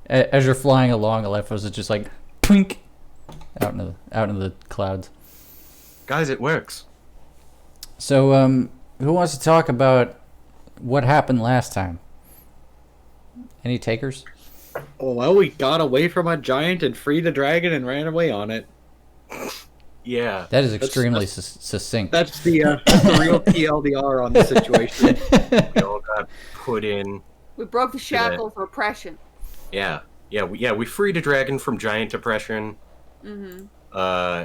as you're flying along, Alephos is just like twink out in the clouds. Guys, it works. So, who wants to talk about what happened last time? Any takers? Oh, well, we got away from a giant and freed a dragon and ran away on it. Yeah. That is extremely succinct. That's the real TLDR on the situation. We all got put in. We broke the shackles of oppression. Yeah. We freed a dragon from giant oppression. Mm-hmm.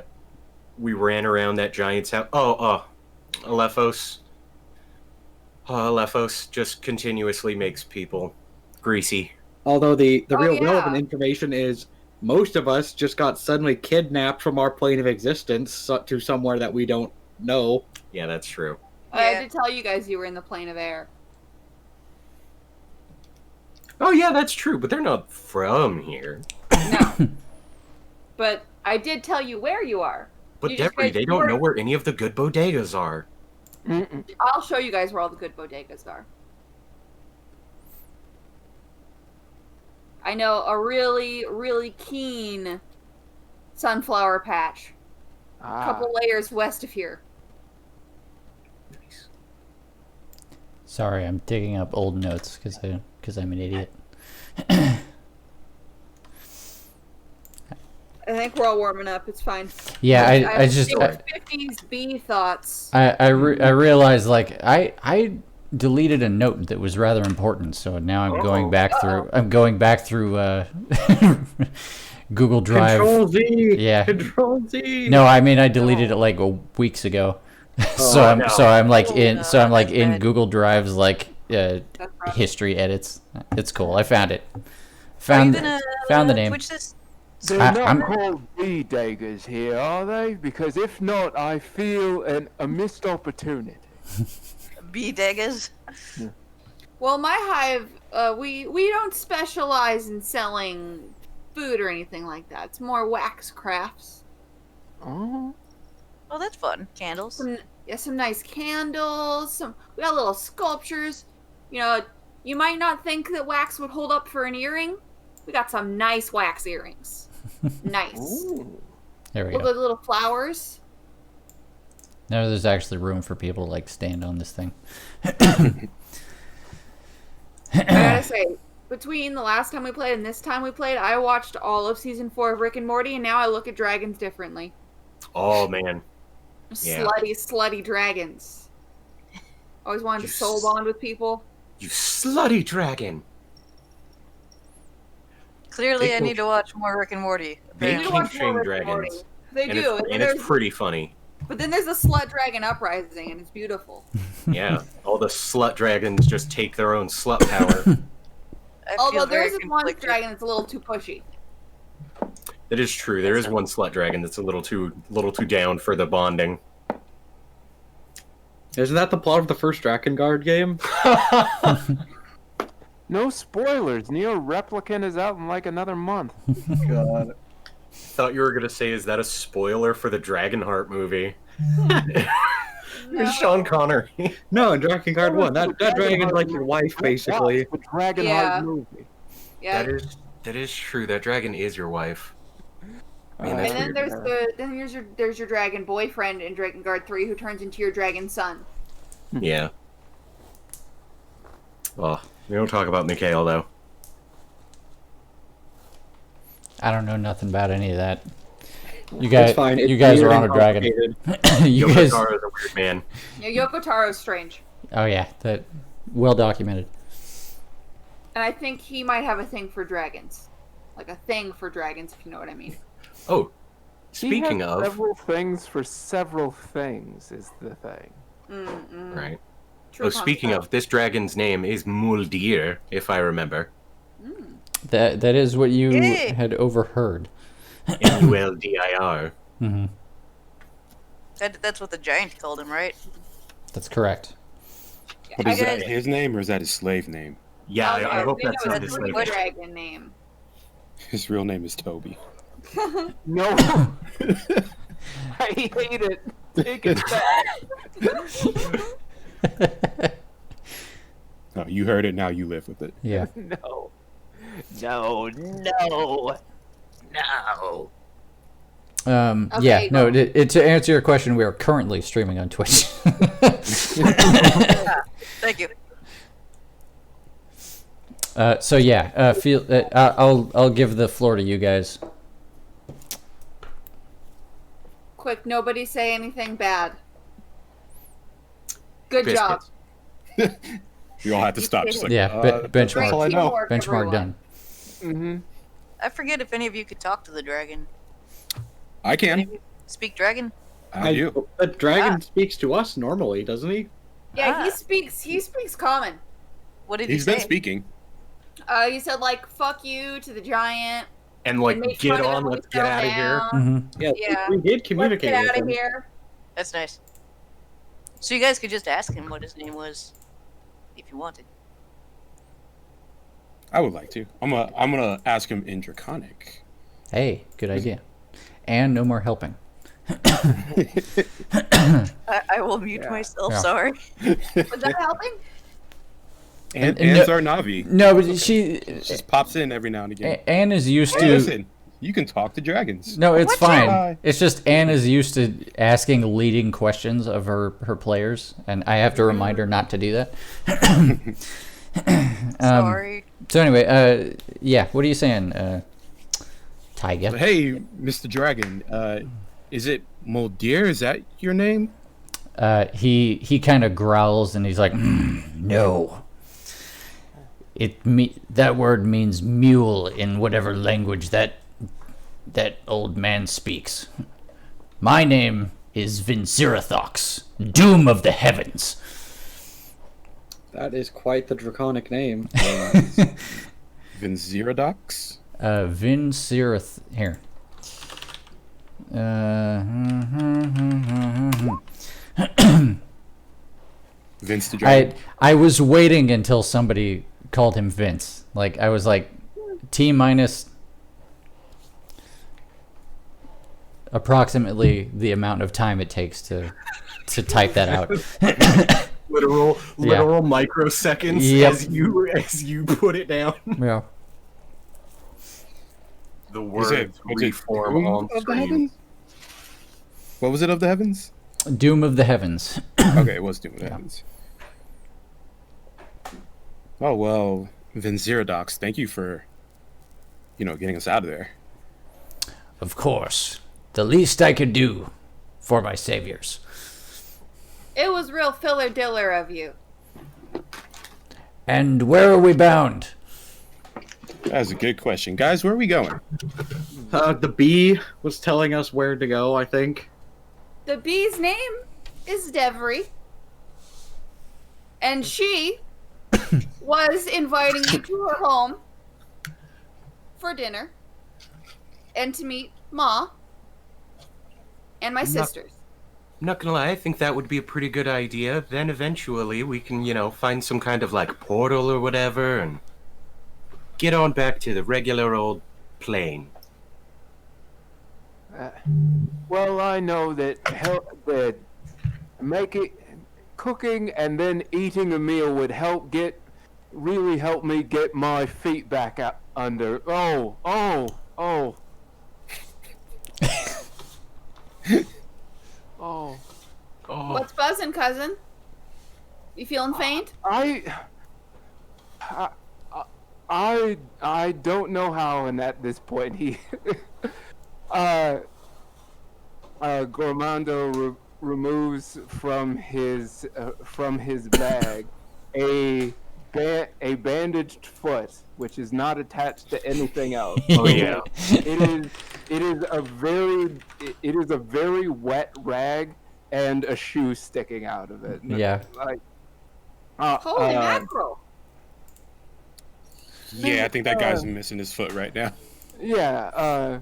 We ran around that giant's house. Alephos. Alephos just continuously makes people greasy. Although the real relevant information is most of us just got suddenly kidnapped from our plane of existence to somewhere that we don't know. Yeah, that's true. I did tell you guys you were in the plane of air. Oh, yeah, that's true, but they're not from here. No. But I did tell you where you are. But Debris, they don't know where any of the good bodegas are. I'll show you guys where all the good bodegas are. I know a really, really keen sunflower patch. A couple layers west of here. Nice. Sorry, I'm digging up old notes because I'm an idiot. I think we're all warming up. It's fine. Yeah, I just 50s B thoughts. I realized like I deleted a note that was rather important, so now I'm going back through. I'm going back through Google Drive. Control Z. Yeah. Control Z. No, I mean I deleted it like weeks ago. So I'm like in Google Drive's like history edits. It's cool. I found it. Found the name. Twitch this? They're not called B-daggers here, are they? Because if not, I feel a missed opportunity. B-daggers? Yeah. Well, my hive, we don't specialize in selling food or anything like that. It's more wax crafts. Oh. Oh, that's fun. Candles. Some nice candles. We got little sculptures. You know, you might not think that wax would hold up for an earring. We got some nice wax earrings. Nice. Ooh. There we Look go. at the little flowers. Now there's actually room for people to like stand on this thing. I gotta say, between the last time we played and this time we played, I watched all of season 4 of Rick and Morty, and now I look at dragons differently. Oh, man. Yeah. Slutty dragons. Always wanted to soul bond with people. You slutty dragon. Clearly, I need to watch more Rick and Morty. They need to king watch more shame Rick and Morty. dragons. They do. And it's pretty funny. But then there's a slut dragon uprising, and it's beautiful. Yeah. All the slut dragons just take their own slut power. Although there is one dragon that's a little too pushy. That is true. There is one slut dragon that's a little too down for the bonding. Isn't that the plot of the first Drakengard game? No spoilers. Neo Replicant is out in like another month. God. Thought you were gonna say, is that a spoiler for the Dragonheart movie? No. Sean Connery. No, in Drakengard 1. That dragon's like your wife, basically. The Dragonheart Yeah. movie. Yeah. That is true. That dragon is your wife. Man, that's And then weird. there's your dragon boyfriend in Drakengard 3 who turns into your dragon son. Yeah. Well, we don't talk about Mikhail, though. I don't know nothing about any of that. You It's guys, fine. you It's guys are weird on a and dragon. complicated. You Yoko guys. Taro is a weird man. Yeah, Yoko Taro's strange. Oh yeah, that well documented. And I think he might have a thing for dragons. Like a thing for dragons, if you know what I mean. Oh, He speaking has of... several things for several things is the thing. Right. True Speaking of, this dragon's name is Muldir, if I remember. That is what you Yay. had overheard. Muldir. Hmm. That's what the giant called him, right? That's correct. But is that his name or is that his slave name? Yeah, I hope that's not his his name. name. Dragon name. His real name is Toby. No. I hate it. Take it back. Oh, you heard it, now you live with it. Yeah. No. No, no, no. Yeah, no. go. To answer your question, we are currently streaming on Twitch. Thank you. So yeah, I'll give the floor to you guys. Quick, nobody say anything bad. Good Biscuits. job. We all had to stop. Just like, Yeah, that's benchmark. all I know. Teamwork, Benchmark everyone. done. Mm-hmm. I forget if any of you could talk to the dragon. I Any can. of you speak dragon? I do. The dragon speaks to us normally, doesn't he? Yeah, Ah. he speaks common. What did He's he say? been speaking. He said like "fuck you" to the giant. And like, and make get fun of on, him when let's he get fell out of here. down. Yeah, Yeah. we did Let's communicate get with out of him. here. That's nice. So you guys could just ask him what his name was, if you wanted. I would like to. I'm gonna ask him in Draconic. Hey, good idea. And no more helping. I will mute myself. Yeah. Sorry. Was that helping? And no- Zarnavi. No, but she Just pops in every now and again. Anne is used Hey, to. listen, you can talk to dragons. No, it's fine. Hi. It's just Anne is used to asking leading questions of her players, and I have to remind her not to do that. Sorry. So anyway, yeah, what are you saying, Tyga? Hey, Mr. Dragon. Is it Moldier? Is that your name? He kind of growls and he's like, no. That word means mule in whatever language that old man speaks. My name is Vincerathox, Doom of the Heavens. That is quite the draconic name. Vinziradox? Vincerath here. Vince the Dragon. I was waiting until somebody called him Vince. Like I was like T minus approximately the amount of time it takes to type that out. Literal microseconds Yep. as you put it down. Yeah. The Was it words reform Doom on of the screen. Heavens? What was it of the heavens? Doom of the Heavens. Okay, it was Doom of the Heavens. Oh well, Vinziradox, thank you for getting us out of there. Of course. The least I could do for my saviors. It was real filler diller of you. And where are we bound? That's a good question. Guys, where are we going? The bee was telling us where to go, I think. The bee's name is Devry. And she was inviting you to her home for dinner and to meet Ma and my sisters. I'm not gonna lie, I think that would be a pretty good idea. Then eventually we can, find some kind of like portal or whatever and get on back to the regular old plane. Well, I know that cooking and then eating a meal would really help me get my feet back up under. Oh. Oh. What's buzzing, cousin? You feeling faint? I don't know how, and at this point he Gormando removes from his bag a bandaged foot, which is not attached to anything else. Oh yeah. It is a very wet rag and a shoe sticking out of it. Yeah. Like, Holy mackerel. Yeah, I think that guy's missing his foot right now. Yeah,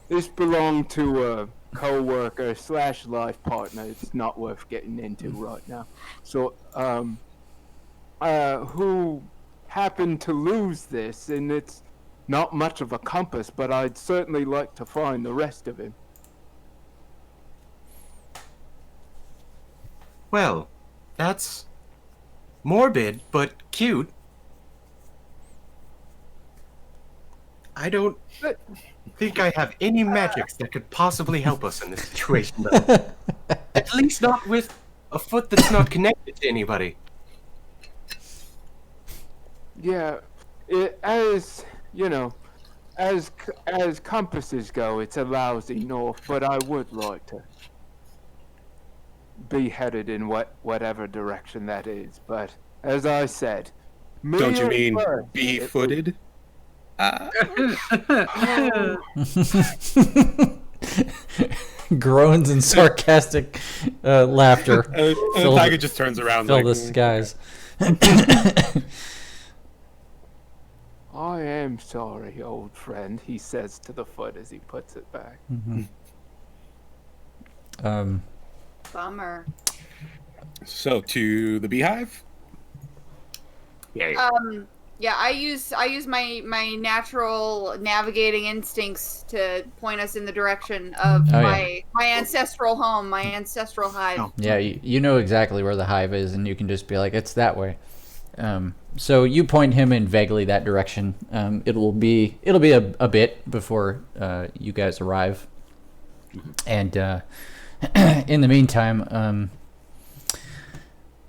this belonged to a co-worker / life partner. It's not worth getting into right now. So, who happened to lose this, and it's not much of a compass, but I'd certainly like to find the rest of him. Well, that's morbid but cute. I don't think I have any magics that could possibly help us in this situation, though. At least not with a foot that's not connected to anybody. Yeah, as you know, as compasses go, it's a lousy north. But I would like to be headed in whatever direction that is. But as I said, Don't you at mean first, bee-footed? Groans and sarcastic laughter And the tiger just turns around fill like, the skies. I am sorry, old friend, he says to the foot as he puts it back. Bummer. So, to the beehive? Yeah. Yeah, I use my natural navigating instincts to point us in the direction of my ancestral home, my ancestral hive. Oh. Yeah, you know exactly where the hive is, and you can just be like, it's that way. So you point him in vaguely that direction. It'll be a bit before you guys arrive, and in the meantime,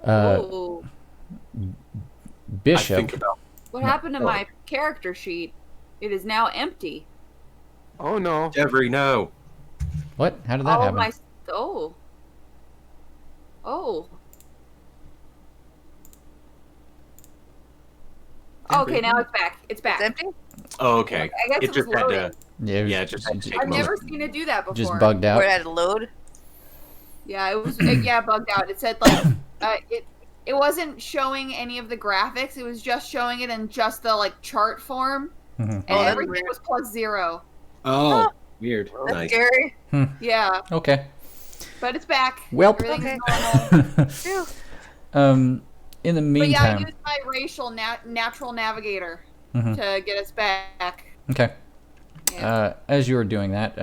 Ooh. Bishop. I think about What happened to my character sheet? It is now empty. Oh no. Every no. What? How did that All happen? my oh. Okay, now it's back. It's back. It's empty? Oh, okay. I guess It it just was had to. loading. Yeah, it just had to take a I've moment. never seen it do that before. just bugged out. Where it had to load? Yeah, it was bugged out. It said like it wasn't showing any of the graphics. It was just showing it in just the like chart form, and Oh, that's everything was +0. Oh, weird. That's Nice. scary. Yeah, Okay. but it's back. Well, Everything's Phew. in the But yeah, I meantime, used my racial natural navigator Mhm. to get us back. okay. Yeah. As you were doing that,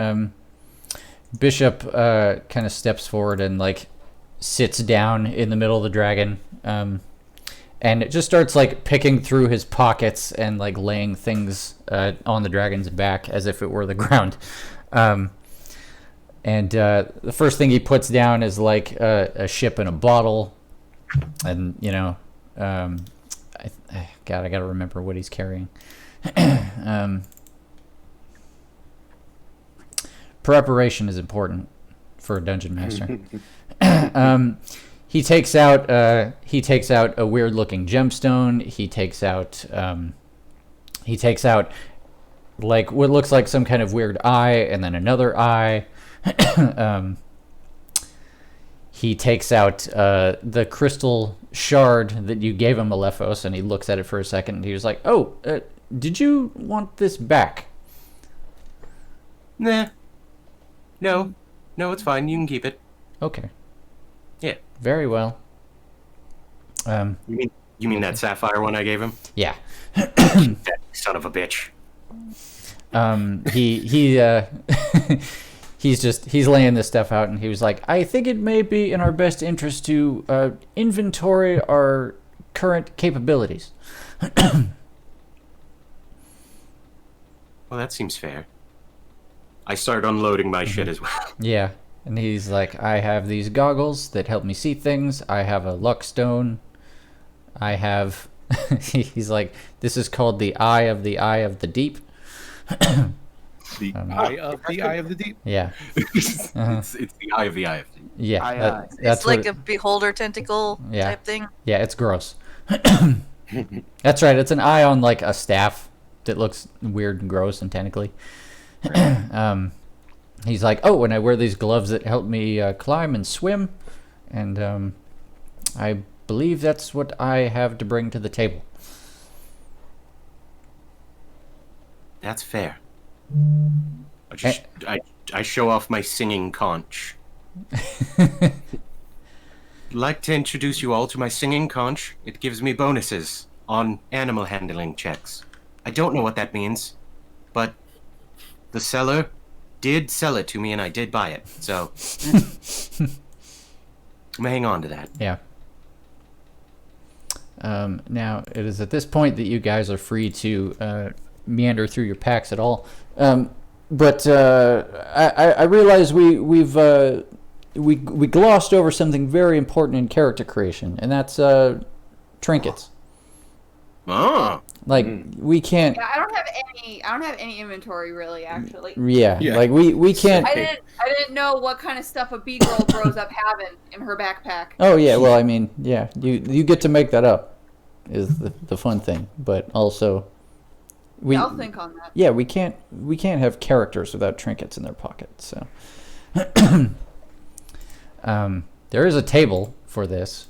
Bishop kind of steps forward and like sits down in the middle of the dragon, and it just starts like picking through his pockets and like laying things on the dragon's back as if it were the ground. And the first thing he puts down is like a ship and a bottle, and you know, God, I gotta remember what he's carrying. Preparation is important for a dungeon master. He takes out a weird looking gemstone. He takes out like what looks like some kind of weird eye, and then another eye. He takes out the crystal shard that you gave him, Alephos, and he looks at it for a second, and he was like, "Oh, did you want this back?" Nah. No, it's fine. You can keep it. Okay. Yeah. Very well. You mean that sapphire one I gave him? Yeah. That son of a bitch. He's laying this stuff out, and he was like, I think it may be in our best interest to inventory our current capabilities. Well, that seems fair. I start unloading my shit as well. Yeah. And he's like, I have these goggles that help me see things. I have a luck stone. I have he's like, this is called the eye of the deep. The eye of the deep? Yeah. It's the eye of the eye of the deep. Yeah. Aye, That's It's like what a beholder tentacle Yeah. type thing. Yeah, it's gross. That's right. It's an eye on like a staff that looks weird and gross and tentacly. He's like, oh, and I wear these gloves that help me climb and swim, and I believe that's what I have to bring to the table. That's fair. I show off my singing conch. Like to introduce you all to my singing conch. It gives me bonuses on animal handling checks. I don't know what that means, but the seller did sell it to me and I did buy it. So I'm gonna hang on to that. Yeah. Now, it is at this point that you guys are free to meander through your packs at all. But I realize we glossed over something very important in character creation, and that's trinkets. Oh. Like we can't. Yeah, I don't have any inventory really, actually. Yeah. Like we can't. I didn't know what kind of stuff a bee girl grows up having in her backpack. Oh yeah. Well, I mean, yeah. You get to make that up, is the fun thing. But also, I'll think on that. Yeah, we can't have characters without trinkets in their pockets. So, there is a table for this.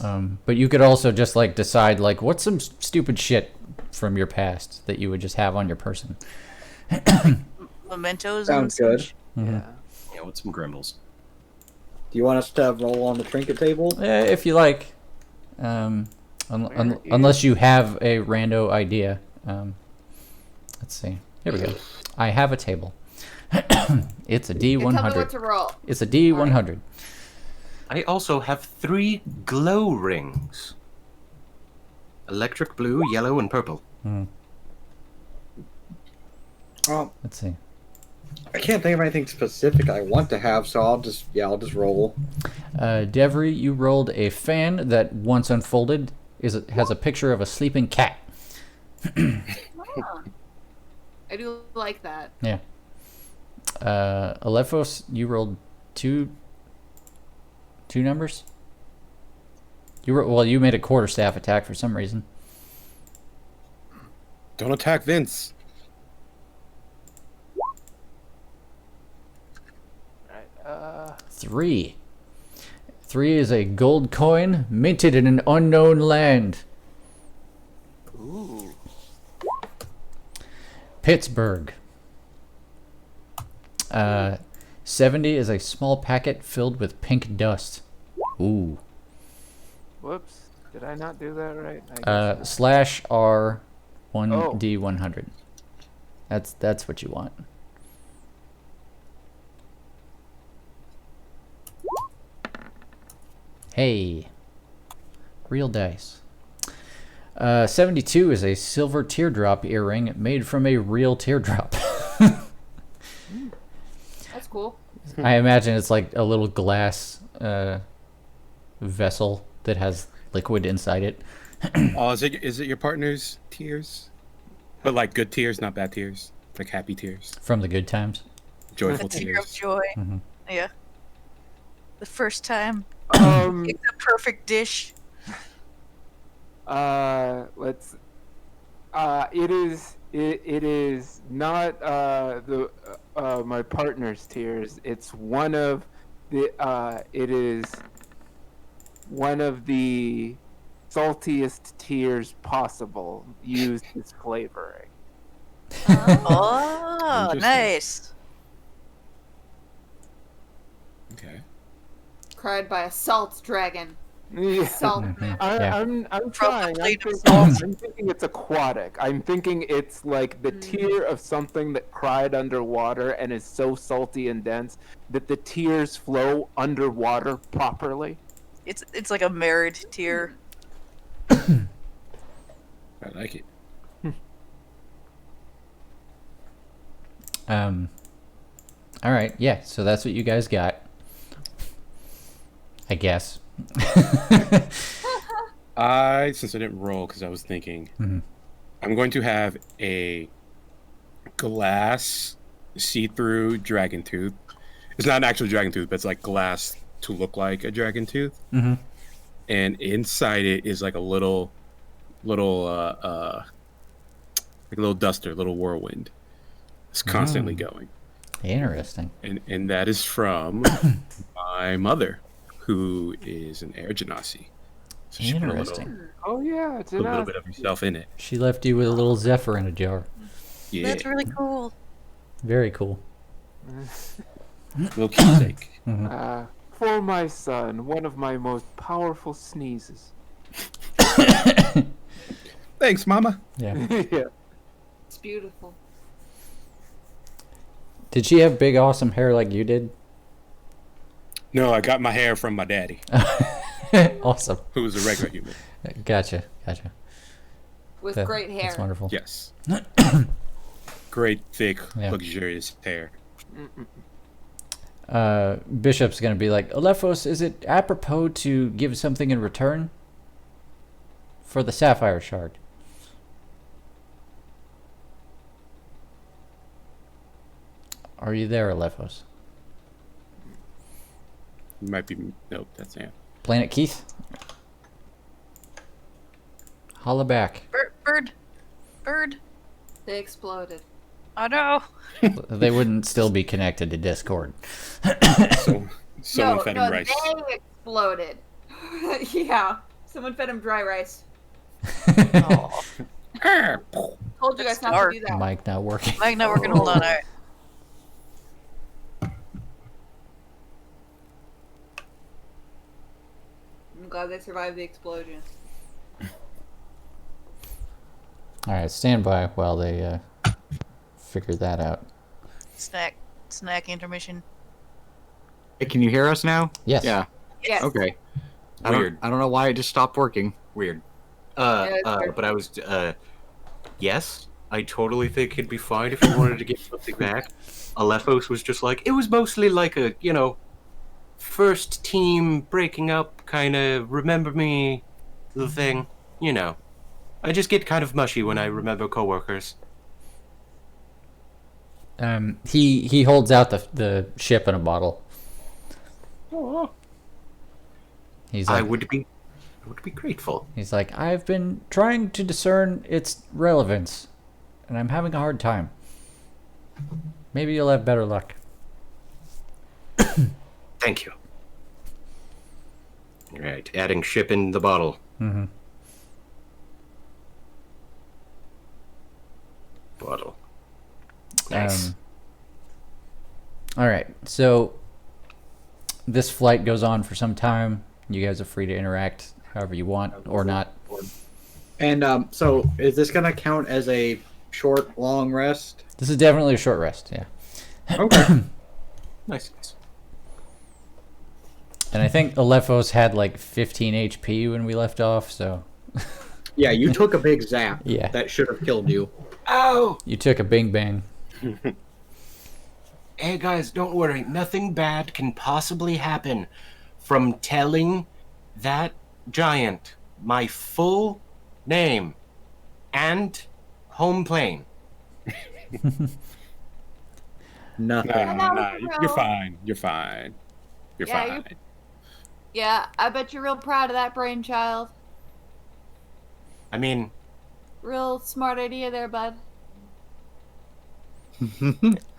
But you could also just like decide like what's some stupid shit from your past that you would just have on your person. Mementos. Sounds and good. such. Mhm. Yeah, with some Grimbles. Do you want us to roll on the trinket table? If you like, unless you have a rando idea. Let's see. Here we go. I have a table. It's a D100. Tell me what to roll. It's a D100. I also have 3 glow rings. Electric blue, yellow, and purple. Let's see. I can't think of anything specific I want to have, so I'll just roll. Devry, you rolled a fan that once unfolded has a picture of a sleeping cat. Ah. I do like that. Yeah. Alephos, you rolled two numbers. You made a quarterstaff attack for some reason. Don't attack Vince. Right. 3. 3 is a gold coin minted in an unknown land. Ooh. Pittsburgh. 70 is a small packet filled with pink dust. Ooh. Whoops. Did I not do that right? /R 1D100. That's what you want. Hey. Real dice. 72 is a silver teardrop earring made from a real teardrop. That's cool. I imagine it's like a little glass vessel that has liquid inside it. Oh, is it your partner's tears? But like good tears, not bad tears. Like happy tears. From the good times. Joyful A tear of tears. joy. Mhm. Yeah. The first time. It The perfect dish. Let's. It is not my partner's tears. It's one of the. It is one of the saltiest tears possible used as flavoring. Oh, Interesting. nice. Okay. Cried by a salt dragon. Yeah. Salt Mhm. man. Yeah. I'm trying. Probably I'm thinking it's aquatic. I'm thinking it's like the tear of something that cried underwater and is so salty and dense that the tears flow underwater properly. It's like a married tear. I like it. All right. Yeah. So that's what you guys got. I guess. Since I didn't roll because I was thinking, Mhm. I'm going to have a glass see-through dragon tooth. It's not an actual dragon tooth, but it's like glass to look like a dragon tooth. Mhm. And inside it is like a little duster, little whirlwind. It's constantly going. Interesting. And that is from my mother, who is an air genasi. So she put a Interesting. Oh yeah, it's little bit of herself in it. She left you with a little zephyr in a jar. Yeah, That's really cool. Very cool. little keepsake. For my son, one of my most powerful sneezes. Thanks, Mama. Yeah. Yeah. It's beautiful. Did she have big, awesome hair like you did? No, I got my hair from my daddy, Awesome. who was a regular human. Gotcha. with great hair. That's wonderful. Yes. Great, thick, luxurious hair. Bishop's gonna be like, Alephos, is it apropos to give something in return for the sapphire shard? Are you there, Alephos? Might be. Nope, that's Ant. Planet Keith? Holla back. Bird. They exploded. Oh no. They wouldn't still be connected to Discord. So someone fed him rice. They exploded. Yeah. Someone fed him dry rice. Oh. Told you guys not to do that. Mic not working. Mic not working. Hold on. All right. I'm glad they survived the explosion. Alright, stand by while they figure that out. Snack intermission. Hey, can you hear us now? Yes. Yeah. Yes. Okay. Weird. I don't know why it just stopped working. Weird. it's weird. But I was, yes, I totally think it'd be fine if you wanted to get something back. Alephos was just like, it was mostly like a, first team breaking up kind of remember me the thing. I just get kind of mushy when I remember coworkers. He holds out the ship in a bottle. Oh. He's like, I would be grateful. He's like, I've been trying to discern its relevance, and I'm having a hard time. Maybe you'll have better luck. Thank you. Right, adding ship in the bottle. Mm-hmm. Bottle. Nice. All right, so this flight goes on for some time. You guys are free to interact however you want or not. And so is this gonna count as a short, long rest? This is definitely a short rest, yeah. Okay. Nice. And I think Alephos had like 15 HP when we left off, so... Yeah, you took a big zap. Yeah. That should have killed you. Ow! You took a bing bang. Hey guys, don't worry. Nothing bad can possibly happen from telling that giant my full name and home plane. Nothing. Nah, you're fine. You're fine. You're Yeah, fine. Yeah, I bet you're real proud of that brainchild. I mean, Real smart idea there, bud.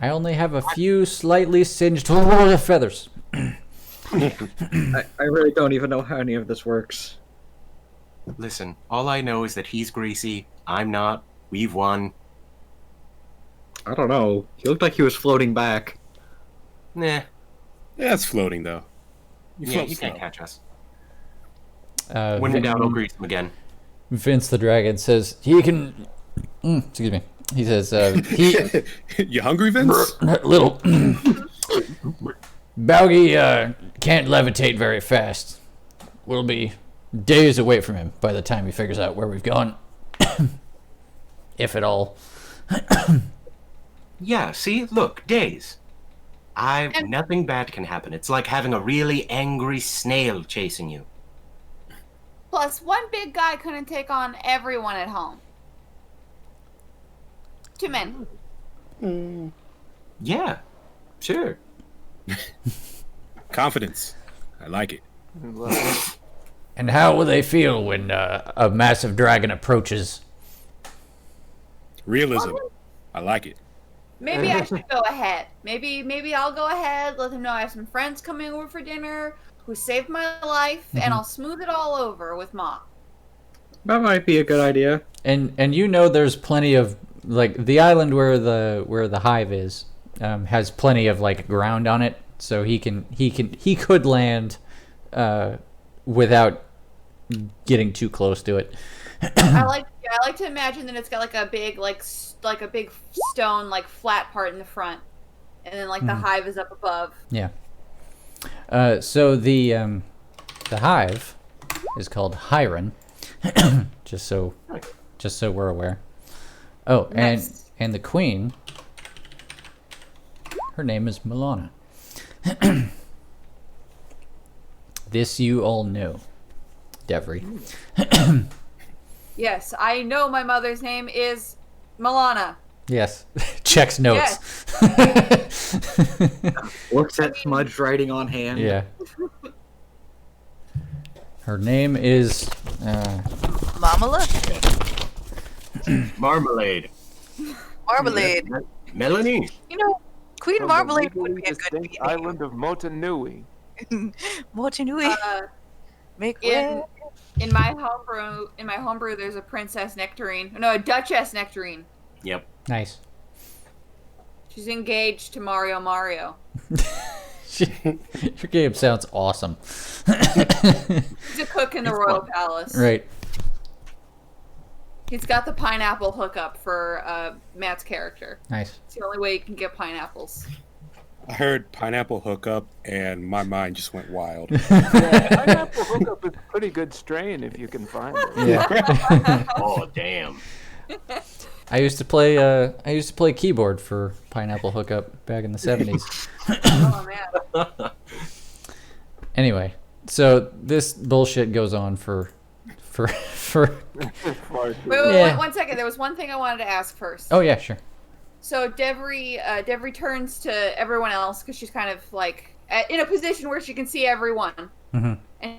I only have a few slightly singed feathers. I really don't even know how any of this works. listen, all I know is that he's greasy, I'm not, we've won. I don't know. He looked like he was floating back. Nah. Yeah, it's floating though. Yeah, he can't catch us. When When in doubt, I'll grease him again. Vince the Dragon says he can... excuse me. He says he... You hungry, Vince? little... Baugi can't levitate very fast. We'll be days away from him by the time he figures out where we've gone. If at all. Yeah, see? Look, days. Nothing bad can happen. It's like having a really angry snail chasing you. Plus, one big guy couldn't take on everyone at home. 2 men. Yeah, sure. Confidence. I like it. And how will they feel when a massive dragon approaches? Realism. I like it. Maybe I should go ahead. Maybe I'll go ahead, let them know I have some friends coming over for dinner who saved my life, and I'll smooth it all over with Mom. That might be a good idea. And you know there's plenty of like the island where the hive is has plenty of like ground on it, so he could land without getting too close to it. I like to imagine that it's got like a big like a big stone like flat part in the front, and then like the hive is up above. Yeah. So the hive is called Hiron, just so just so we're aware. Oh, Nice. and the queen, her name is Milana. This you all know, Devry. Yes, I know my mother's name is Milana. Yes, checks notes. Looks at smudged writing on hand. Yeah. Her name is. Mamala? Marmalade. Marmalade. Melanie. You know, Queen From the Marmalade would legally be a good distinct name. island of Motunui. Motunui. Make way. In my homebrew, there's a princess nectarine. No, a duchess nectarine. Yep. Nice. She's engaged to Mario. Your game sounds awesome. He's a cook in the royal palace. Right. He's got the pineapple hookup for Matt's character. Nice. It's the only way you can get pineapples. I heard pineapple hookup, and my mind just went wild. Yeah, pineapple hookup is a pretty good strain if you can find it. Yeah. Oh damn. I used to play keyboard for Pineapple Hookup back in the 70s. Oh man. Anyway, so this bullshit goes on for Wait, Yeah. one second. There was one thing I wanted to ask first. Oh yeah, sure. So Devry turns to everyone else because she's kind of like in a position where she can see everyone, Mhm. and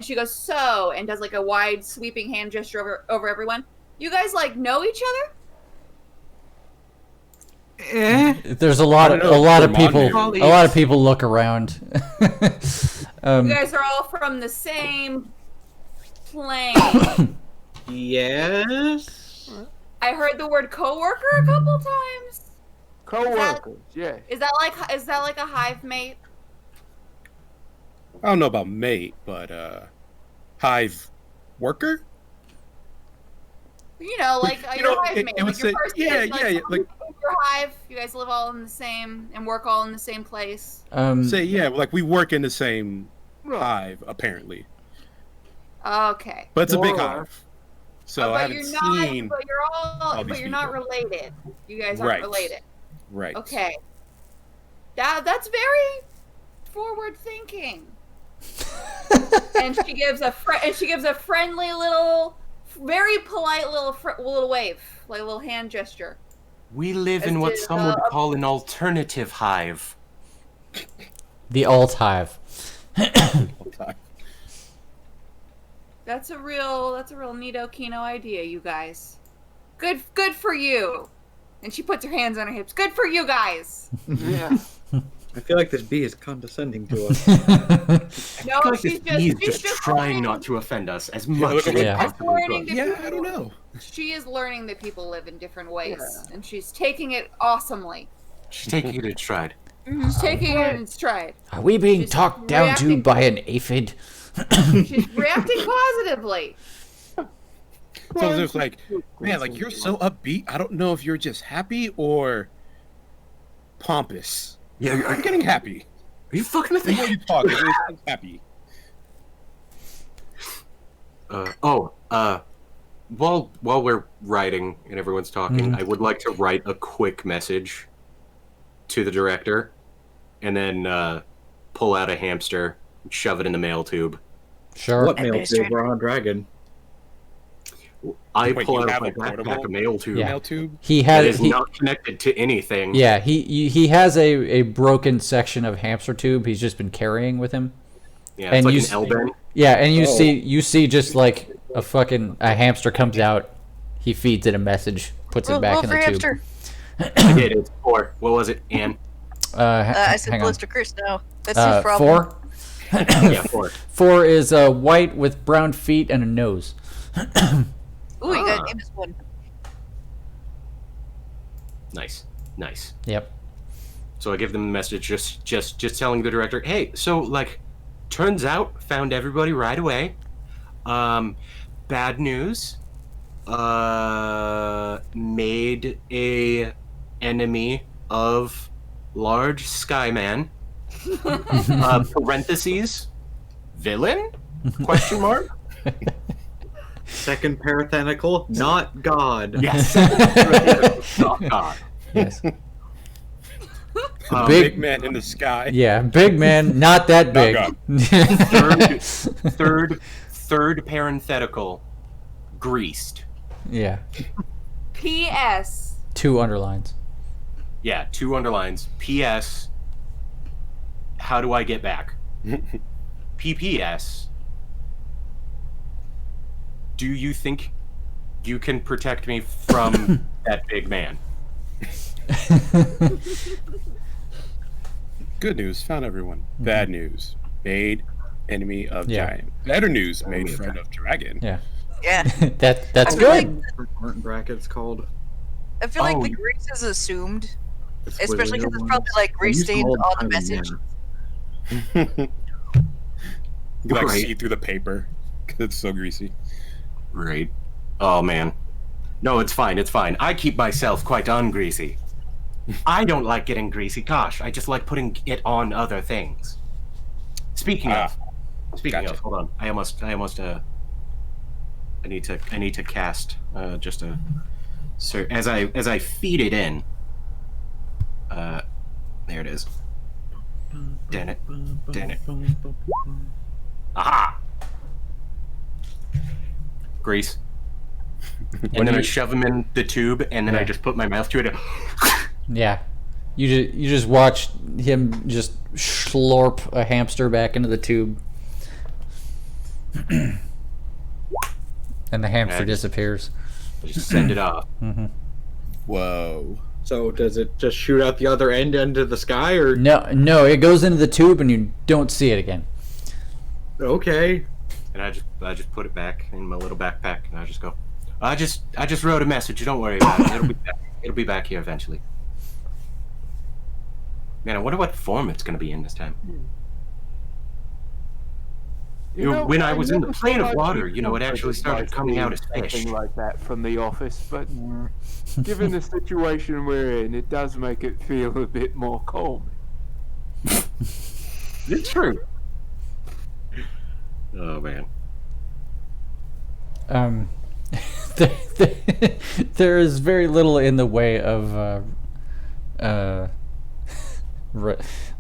she goes so and does like a wide sweeping hand gesture over everyone. You guys like know each other? There's a lot I don't know, of Vermont people here. a lot of people look around. You guys are all from the same plane. Yes. I heard the word coworker a couple times. Co-workers, yeah. Is that like a hive mate? I don't know about mate, but hive worker. You know, like You your know, hive it- mate. it would Like your say- person yeah, is, yeah, someone like- who's your hive. You guys live all in the same and work all in the same place. Say yeah, like we work in the same hive apparently, Okay. but it's a big More or hive. So I but haven't you're not. seen. But you're all all. these But you're not people. related. You guys aren't Right. related. Right. Okay. That's very forward thinking. And she gives a friendly little, very polite little wave, like a little hand gesture. We live in As what did, some would call an alternative hive. The alt hive. That's a real neato kino idea, you guys. Good for you. And she puts her hands on her hips. Good for you guys. Yeah. I feel like this bee is condescending to us. No, Like she's this bee is just just trying learning- not to offend us as much as Yeah. it possibly learning could. to- Yeah, I don't know. She is learning that people live in different ways, Yeah. and she's taking it awesomely. She's taking it in stride. She's taking it in stride. Are we being She's talked down to reacting- by an aphid? She's reacting positively. So it's just like, man, like you're so upbeat. I don't know if you're just happy or pompous. Yeah, I'm getting happy. are you fucking with The more me? you talk, the more you happy. While we're writing and everyone's talking, I would like to write a quick message to the director, and then pull out a hamster, shove it in the mail tube. Sure. What mail tube? We're on a dragon. I Wait, pull you out have my a portable backpack a mail tube Yeah. Mail tube. He that has is not connected to anything. yeah, he has a broken section of hamster tube he's just been carrying with him. Yeah, And it's like you an s- L-bend. Yeah, and Oh. you see just like a hamster comes out, he feeds it a message, puts it back Roll in for the tube. hamster. I did. It's 4. What was it, Ann? I said hang on. Blister Chris. No, that's his problem. 4. Yeah, 4. 4 is white with brown feet and a nose. Ooh, you gotta name this one. Nice. Yep. So I give them the message, just telling the director, hey, so like, turns out, found everybody right away. Bad news. Made a enemy of large Skyman. Parentheses. Villain? Question mark. Second parenthetical, not God. Yes. Not God. Yes. Big man in the sky. Yeah, big man, not that big. Third parenthetical, greased. Yeah. P.S. 2 underlines. Yeah, 2 underlines. P.S. How do I get back? P.P.S. Do you think you can protect me from that big man? Good news, found everyone. Bad news, made enemy of Yeah. giant. Better news, made friend of dragon. Yeah. Yeah. That's I feel good. Aren't brackets called? I feel like Oh. the grease is assumed, The especially because squiggly it's probably ones? like I grease used to stains hold on the tiny message. men. You can, like Right. see through the paper because it's so greasy. Right. Oh, man. No, it's fine, it's fine. I keep myself quite ungreasy. I don't like getting greasy. Gosh, I just like putting it on other things. Speaking of, Gotcha. hold on. I need to cast just a as I feed it in. There it is. Damn it. Aha! Grease. And then I shove him in the tube, and then I just put my mouth to it. Yeah. You just watch him just slurp a hamster back into the tube. And the hamster Yeah, just- disappears. Just send it off. Whoa. So does it just shoot out the other end into the sky, or No, it goes into the tube and you don't see it again. okay? And I just put it back in my little backpack, and I just go. I just wrote a message. Don't worry about it. It'll be back here eventually. Man, I wonder what form it's going to be in this time. When I was in the plane of water, it actually started coming out as fish. Something like that from the office, but given the situation we're in, it does make it feel a bit more calming. It's true. Oh man. There is very little in the way of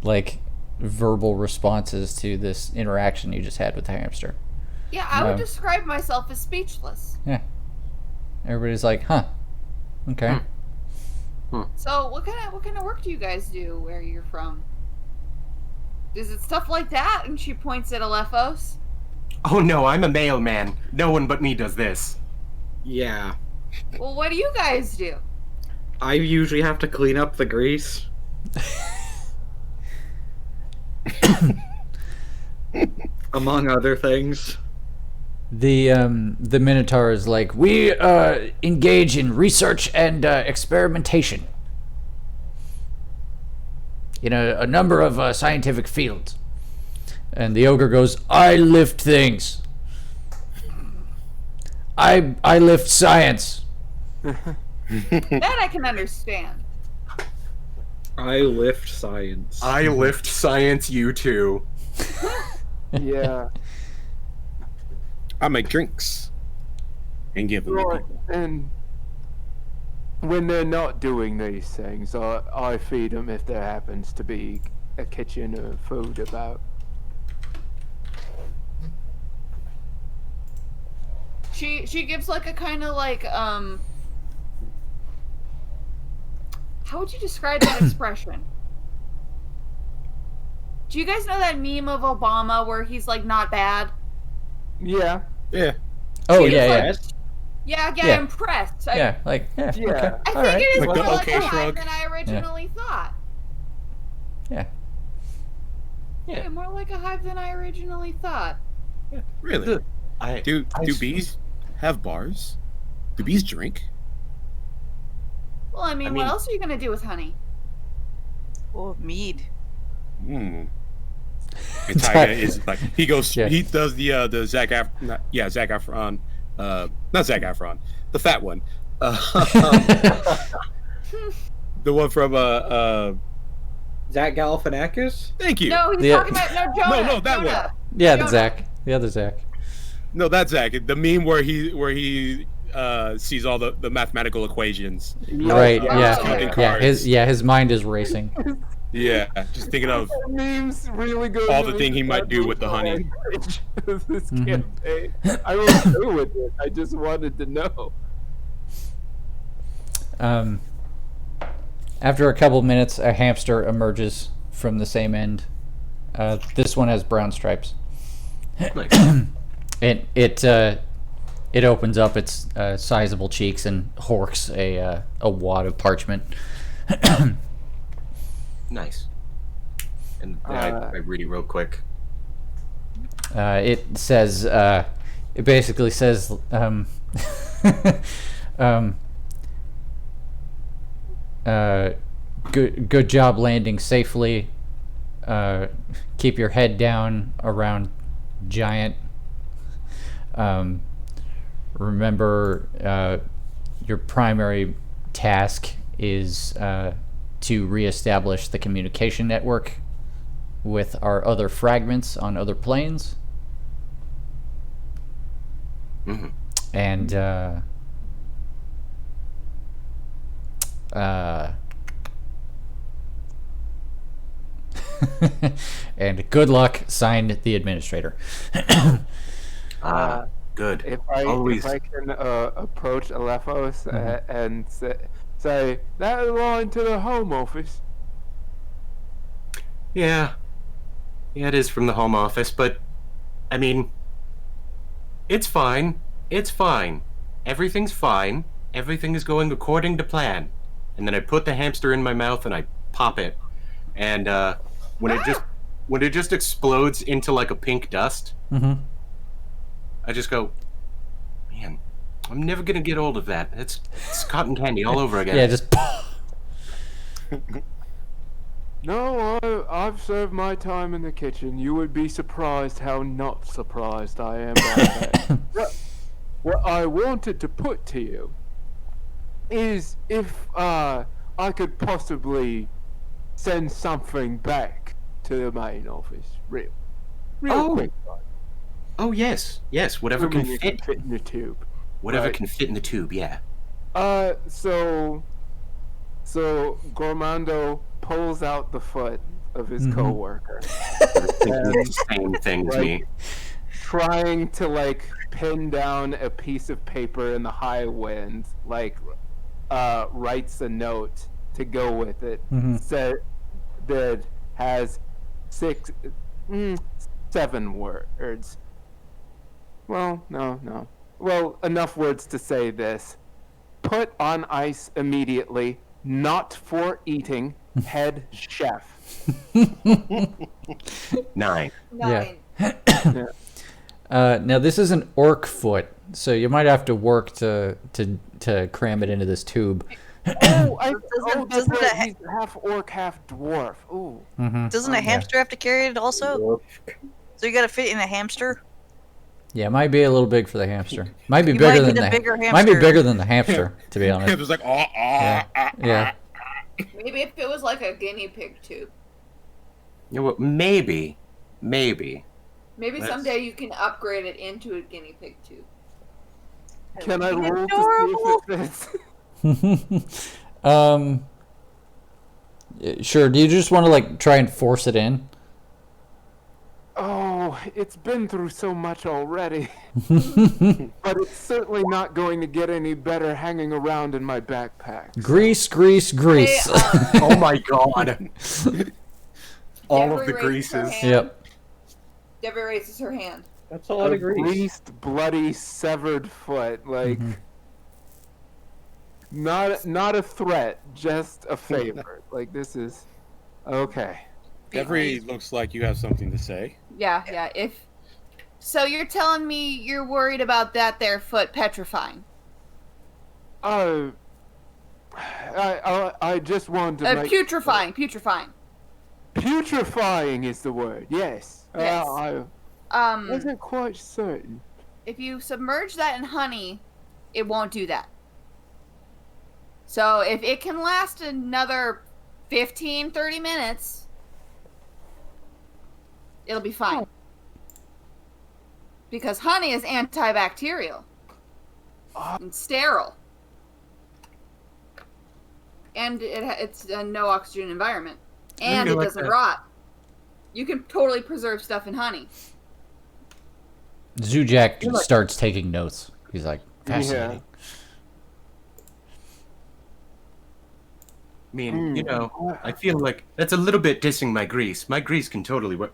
like verbal responses to this interaction you just had with the hamster. Yeah, I would describe myself as speechless. Yeah. Everybody's like, huh. Okay. So what kind of work do you guys do where you're from? Is it stuff like that? And she points at Alephos. Oh no, I'm a mailman. No one but me does this. Yeah. Well, what do you guys do? I usually have to clean up the grease. Among other things. The Minotaur is like, we engage in research and experimentation in a number of scientific fields. And the ogre goes, I lift things. I lift science. That I can understand. I lift science. I lift science, you too. Yeah. I make drinks and give them to Right, people. and when they're not doing these things, I feed them if there happens to be a kitchen or food about. She gives like a kind of like how would you describe that expression? Do you guys know that meme of Obama where he's like not bad? Yeah. Yeah. Oh, She's yeah, like, yeah. Yeah, impressed. Yeah, like, yeah. Yeah. Okay. I think All right. it is Like more the like okay a hive shrug. than I originally thought. Yeah. Yeah, more like a hive than I originally thought. Really? I Do bees have bars? Do bees drink? Well, I mean, I what mean- else are you gonna do with honey? Oh, mead. Hmm. And Tyga is like he goes. Yeah. He does the Zac Efron. Not Zac Efron. The fat one. The one from Zach Galifianakis? Thank you. No, he's Yeah. talking about Jonah. No, that Jonah. Yeah, Jonah. Zach. The other Zach. No, that's Zach. The meme where he sees all the mathematical equations. Right? Yeah. Counting Yeah. cards. His mind is racing. Yeah, just thinking of Memes really go all the thing he might do with the honey. This Mhm. campaign. I was through with it. I just wanted to know. After a couple minutes, a hamster emerges from the same end. This one has brown stripes. Nice. It opens up its sizable cheeks and horks a wad of parchment. Nice. And I read it real quick. It says, it basically says, good job landing safely. Keep your head down around giant. Remember, your primary task is to reestablish the communication network with our other fragments on other planes. Mm-hmm. And and good luck, signed the administrator. Good. If I Always. can approach Alephos and say that line to the home office. Yeah, it is from the home office, but I mean, it's fine. It's fine. Everything's fine. Everything is going according to plan. And then I put the hamster in my mouth and I pop it, and when it just explodes into like a pink dust, I just go, man, I'm never gonna get old of that. It's cotton candy all over again. Yeah, just. No, I've served my time in the kitchen. You would be surprised how not surprised I am by that. What I wanted to put to you is if I could possibly send something back to the main office. Real Oh. quick. Oh yes, whatever can Assuming it fit. fit in the tube. Whatever Right. can fit in the tube. Yeah. So Gormando pulls out the foot of his coworker, It's the same thing to me. trying to like pin down a piece of paper in the high wind, like writes a note to go with it. Said that has 7 words. Well, no. Well, enough words to say this. Put on ice immediately. Not for eating. Head chef. 9. Nine. Now this is an orc foot, so you might have to work to cram it into this tube. That's right. He's half orc, half dwarf. Ooh. Doesn't a hamster have to carry it also? So you gotta fit in a hamster? Yeah, it might be a little big for the hamster. Might be You bigger might than need a the bigger might be hamster. bigger than the hamster, to be honest. It was like, Yeah. Maybe if it was like a guinea pig tube. You know what? Maybe. Maybe That's- someday you can upgrade it into a guinea pig tube. Can I roll adorable. to see if it fits? Sure. Do you just want to like try and force it in? Oh, it's been through so much already. But it's certainly not going to get any better hanging around in my backpack. Grease, grease, grease. Hey, Oh my god. All of the Deborah raises her greases. hand. Yep. Deborah raises her hand. That's a lot A of grease. greased, bloody, severed foot. Like, not a threat, just a favor. Like, this is okay. Every looks like you have something to say. Yeah. If so, you're telling me you're worried about that there foot petrifying. I just wanted to make... Putrefying. Putrefying is the word. Yes. Yes. I Um, wasn't quite certain. if you submerge that in honey, it won't do that. So if it can last another 15, 30 minutes, it'll be fine. Because honey is antibacterial and sterile. And it's a no oxygen environment. And it doesn't rot. You can totally preserve stuff in honey. Zujak starts taking notes. He's like, fascinating. I mean, you know, I feel like that's a little bit dissing my grease. My grease can totally work.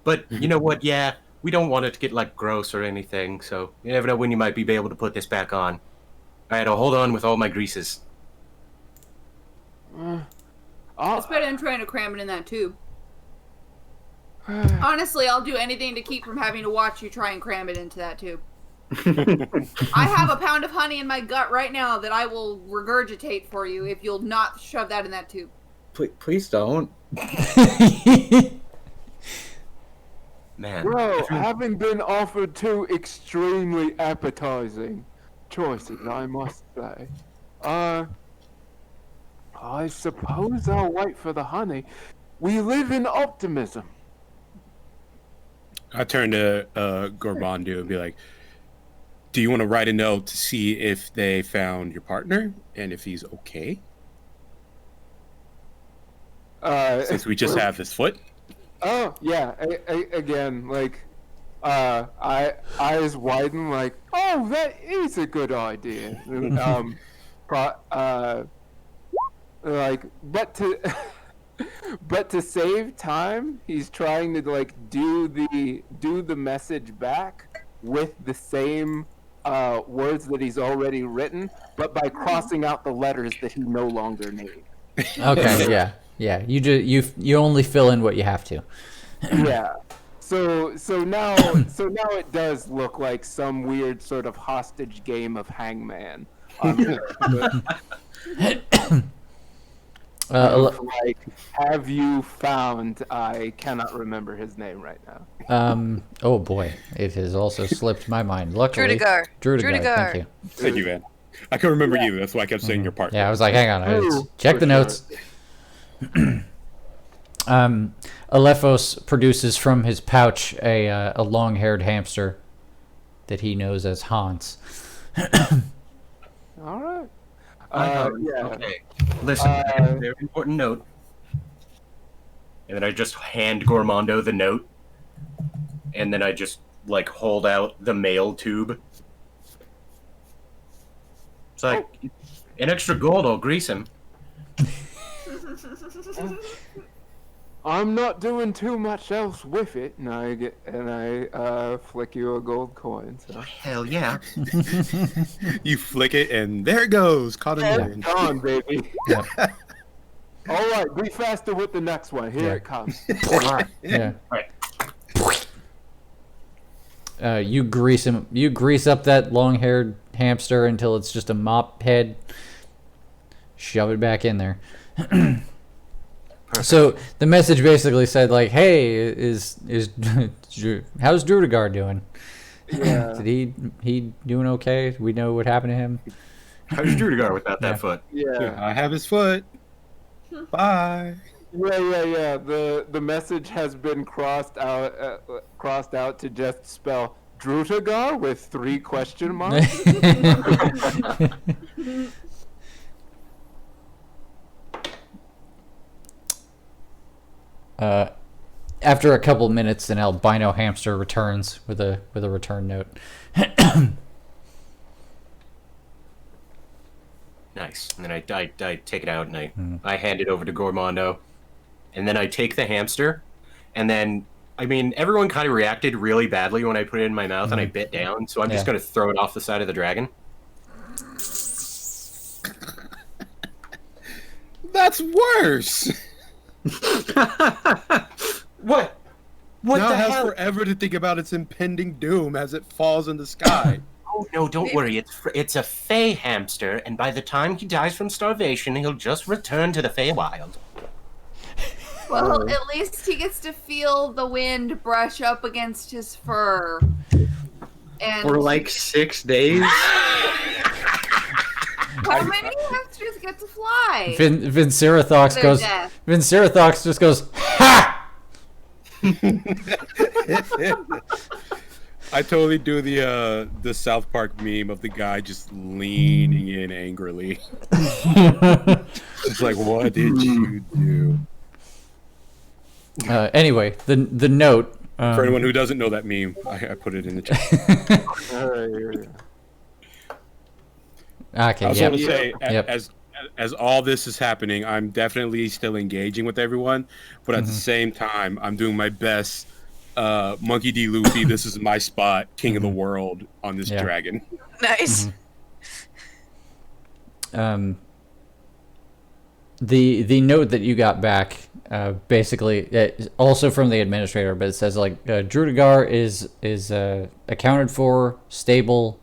But you know what? Yeah, we don't want it to get like gross or anything. So you never know when you might be able to put this back on. All right, I'll hold on with all my greases. It's better than trying to cram it in that tube. Honestly, I'll do anything to keep from having to watch you try and cram it into that tube. I have a pound of honey in my gut right now that I will regurgitate for you if you'll not shove that in that tube. Please don't. Man. Well, having been offered two extremely appetizing choices, I must say, I suppose I'll wait for the honey. We live in optimism. I turn to Gormando and be like, do you want to write a note to see if they found your partner and if he's okay? Since we just have his foot? Oh, yeah. Again, like, eyes widen, like, oh, that is a good idea. Like, but to save time, he's trying to like do the message back with the same words that he's already written, but by crossing out the letters that he no longer needs. Okay, yeah. You only fill in what you have to. Yeah. So now it does look like some weird sort of hostage game of hangman. Like, have you found? I cannot remember his name right now. Oh boy, it has also slipped my mind. Luckily, Drudigar. Thank you. Thank you, man. I couldn't remember you. That's why I kept saying your partner. Yeah, I was like, hang on, check the notes. Alephos produces from his pouch a long-haired hamster that he knows as Hans. All right. Yeah. Okay. Listen, I have a very important note. And then I just hand Gormando the note. And then I just, like, hold out the mail tube. It's like, an extra gold, I'll grease him. I'm not doing too much else with it, and I flick you a gold coin. So. Hell yeah. You flick it, and there it goes. Caught in the wind. Come on, baby. Yeah. All right, be faster with the next one. Here it comes. Yeah. All right. You grease him. You grease up that long-haired hamster until it's just a mop head. Shove it back in there. So the message basically said, like, "Hey, is how's Drudigar doing? Yeah. Did he doing okay? We know what happened to him. How's Drudigar without that foot? Yeah. I have his foot. Bye. Yeah. The message has been crossed out to just spell Drudigar with 3 question marks. After a couple minutes, an albino hamster returns with a return note. Nice. And then I take it out and I hand it over to Gormando. And then I take the hamster. And then, I mean, everyone kind of reacted really badly when I put it in my mouth and I bit down. So I'm just going to throw it off the side of the dragon. That's worse. What? What now the it has hell? forever to think about its impending doom as it falls in the sky. Oh no, don't worry. It's a Fey hamster, and by the time he dies from starvation, he'll just return to the Feywild. Well, at least he gets to feel the wind brush up against his fur. And For like 6 days. how many hamsters get to fly? Vincerathox goes. death. Vincerathox just goes. Ha! I totally do the South Park meme of the guy just leaning in angrily. It's like, what did you do? Anyway, the note. For anyone who doesn't know that meme, I put it in the chat. Okay. I also want to say, Yep. as all this is happening, I'm definitely still engaging with everyone, but at the same time, I'm doing my best. Monkey D. Luffy, this is my spot, king of the world on this dragon. Nice. The note that you got back, basically, also from the administrator, but it says like Drudigar is accounted for, stable,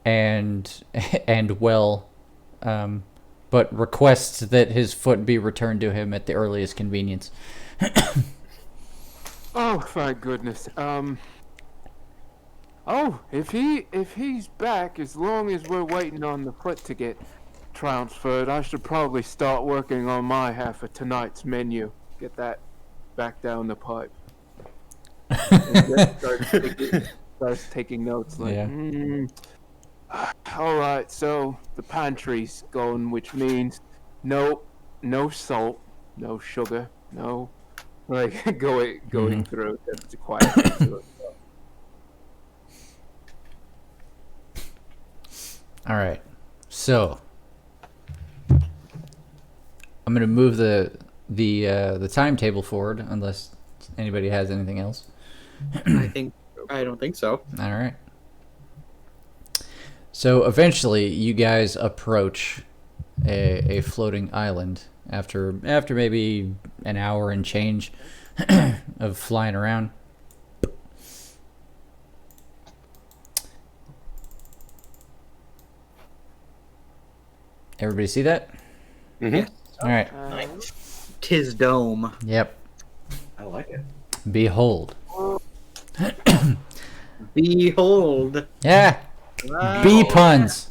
and well, but requests that his foot be returned to him at the earliest convenience. Oh, thank goodness. Oh, if he's back, as long as we're waiting on the foot to get transferred, I should probably start working on my half of tonight's menu. Get that back down the pipe. And starts taking notes like, all right, so the pantry's going, which means no salt, no sugar, no, like, going through. That's quiet. All right, so I'm gonna move the timetable forward unless anybody has anything else. I don't think so. All right. So eventually, you guys approach a floating island after maybe an hour and change of flying around. Everybody see that? Yes. All right. Tis Dome. Yep. I like it. Behold. Behold. Yeah. Wow. Bee puns.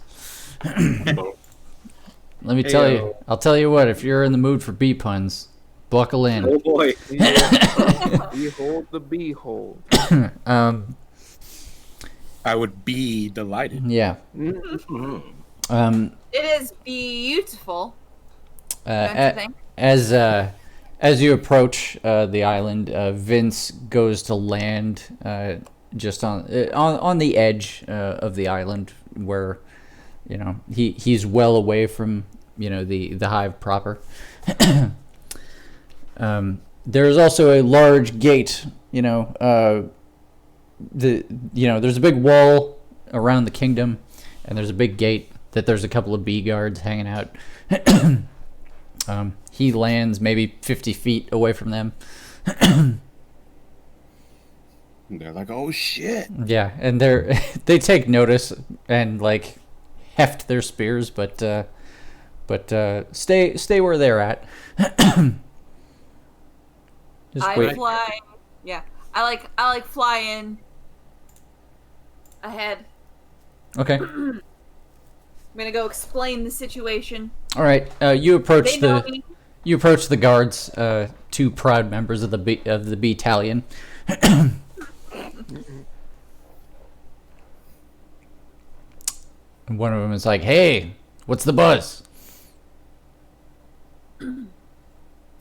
Let me tell you. I'll tell you what. If you're in the mood for bee puns, buckle in. Oh boy. Behold the behold. I would be delighted. Yeah. It is beautiful. Don't you think? As you approach the island, Vince goes to land just on the edge of the island, where he's well away from the hive proper. There's also a large gate. There's a big wall around the kingdom, and there's a big gate that there's a couple of bee guards hanging out. He lands maybe 50 feet away from them. They're like, oh shit. Yeah, and they take notice and like heft their spears, but stay where they're at. Just wait. Fly. Yeah, I like fly in ahead. Okay. I'm gonna go explain the situation. All right. You approach They know me. You approach the guards, two proud members of the battalion. And one of them is like, "Hey, what's the buzz?"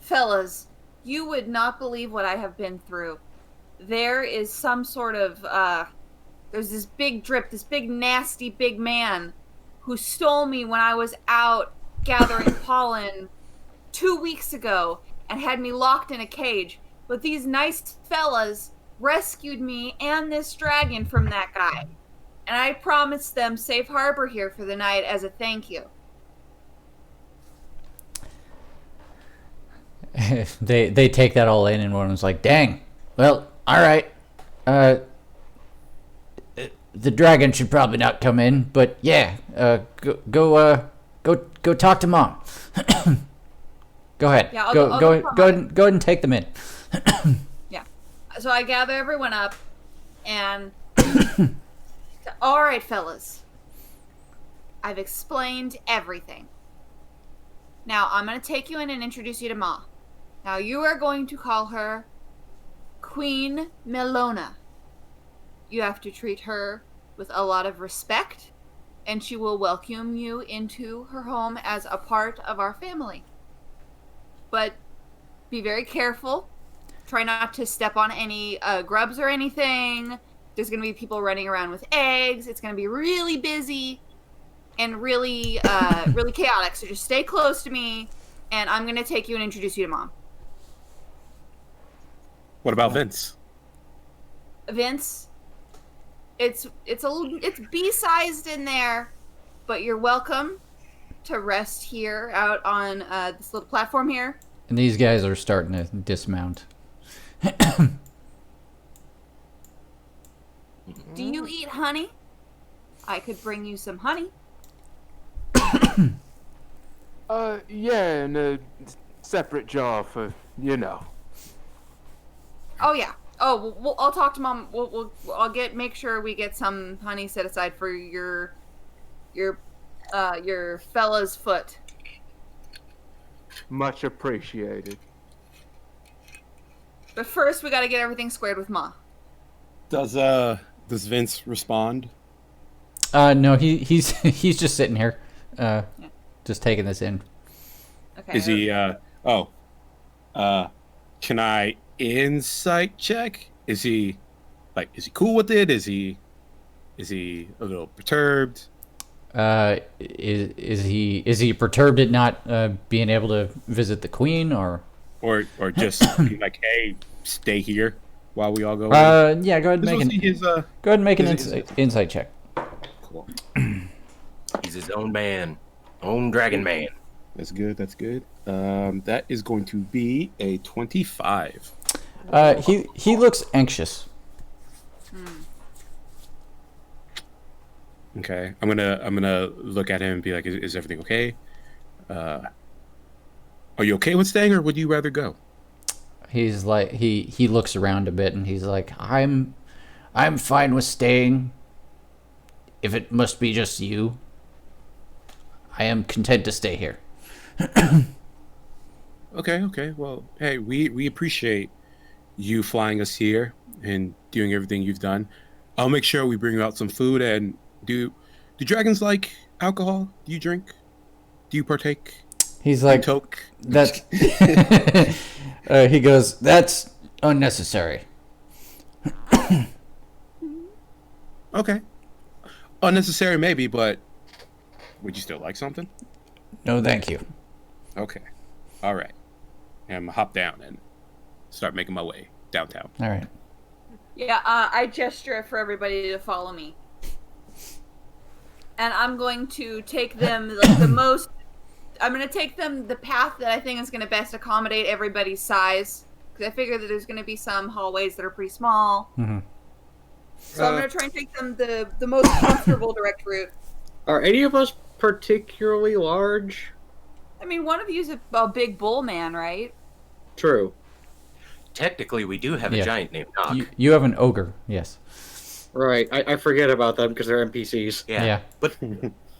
Fellas, you would not believe what I have been through. There is some sort of there's this big drip, this big nasty big man who stole me when I was out gathering pollen 2 weeks ago and had me locked in a cage. But these nice fellas rescued me and this dragon from that guy. And I promised them safe harbor here for the night as a thank you. They take that all in, and one of them's like, "Dang, well, all right. The dragon should probably not come in, but yeah, go talk to Mom." Go ahead. Yeah, go ahead and take them in. Yeah. So I gather everyone up and all right, fellas. I've explained everything. Now I'm going to take you in and introduce you to Ma. Now you are going to call her Queen Melona. you have to treat her with a lot of respect, and she will welcome you into her home as a part of our family. But be very careful. Try not to step on any grubs or anything. There's going to be people running around with eggs. It's going to be really busy and really, really chaotic. So just stay close to me, and I'm going to take you and introduce you to Mom. What about Vince? Vince, it's B-sized in there, but you're welcome to rest here out on this little platform here. And these guys are starting to dismount. Do you eat honey? I could bring you some honey. Yeah, in a separate jar for, you know. Oh yeah. Oh, I'll talk to Mom. I'll make sure we get some honey set aside for your fella's foot. Much appreciated. But first, we got to get everything squared with Ma. Does Vince respond? No, he's just sitting here, just taking this in. Okay. Is he? Can I insight check? Is he cool with it? Is he a little perturbed? Is he perturbed at not being able to visit the queen, or just be like, hey, stay here while we all go? Yeah, go ahead and make an insight check. Cool. He's his own man, own dragon man. That's good. That is going to be a 25. He looks anxious. Okay, I'm gonna look at him and be like, is everything okay? Are you okay with staying, or would you rather go? He's like he looks around a bit and he's like, I'm fine with staying. If it must be just you, I am content to stay here. Okay. Well, hey, we appreciate you flying us here and doing everything you've done. I'll make sure we bring you out some food. And do dragons like alcohol? Do you drink? Do you partake? He's like, toke? That's. He goes, that's unnecessary. Okay. Unnecessary maybe, but would you still like something? No, thank you. Okay. All right. I'm gonna hop down and start making my way downtown. All right. Yeah, I gesture for everybody to follow me. And I'm going to take them I'm going to take them the path that I think is going to best accommodate everybody's size. Because I figure that there's going to be some hallways that are pretty small. Mm-hmm. So I'm going to try and take them the most comfortable direct route. Are any of us particularly large? I mean, one of you's a big bull man, right? True. Technically, we do have a giant named Nock. You have an ogre, yes. Right. I forget about them because they're NPCs. Yeah. But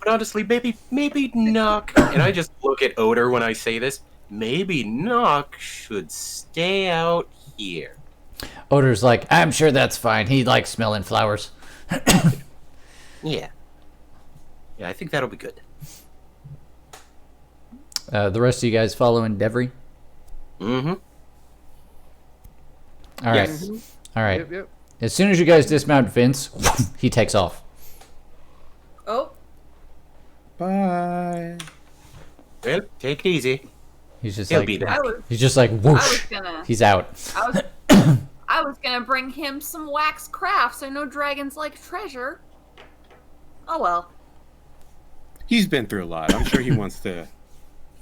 honestly, maybe Nock, and I just look at Odor when I say this, maybe Nock should stay out here. Odor's like, I'm sure that's fine. He likes smelling flowers. Yeah, I think that'll be good. The rest of you guys following Devry? Mm-hmm. All right. Yes. All right. Yep. As soon as you guys dismount Vince, he takes off. Oh. Bye. Well, take it easy. He's just He'll like, be there. he's just like, whoosh. He's out. I was gonna bring him some wax crafts. I know dragons like treasure. Oh well. He's been through a lot. I'm sure he wants to.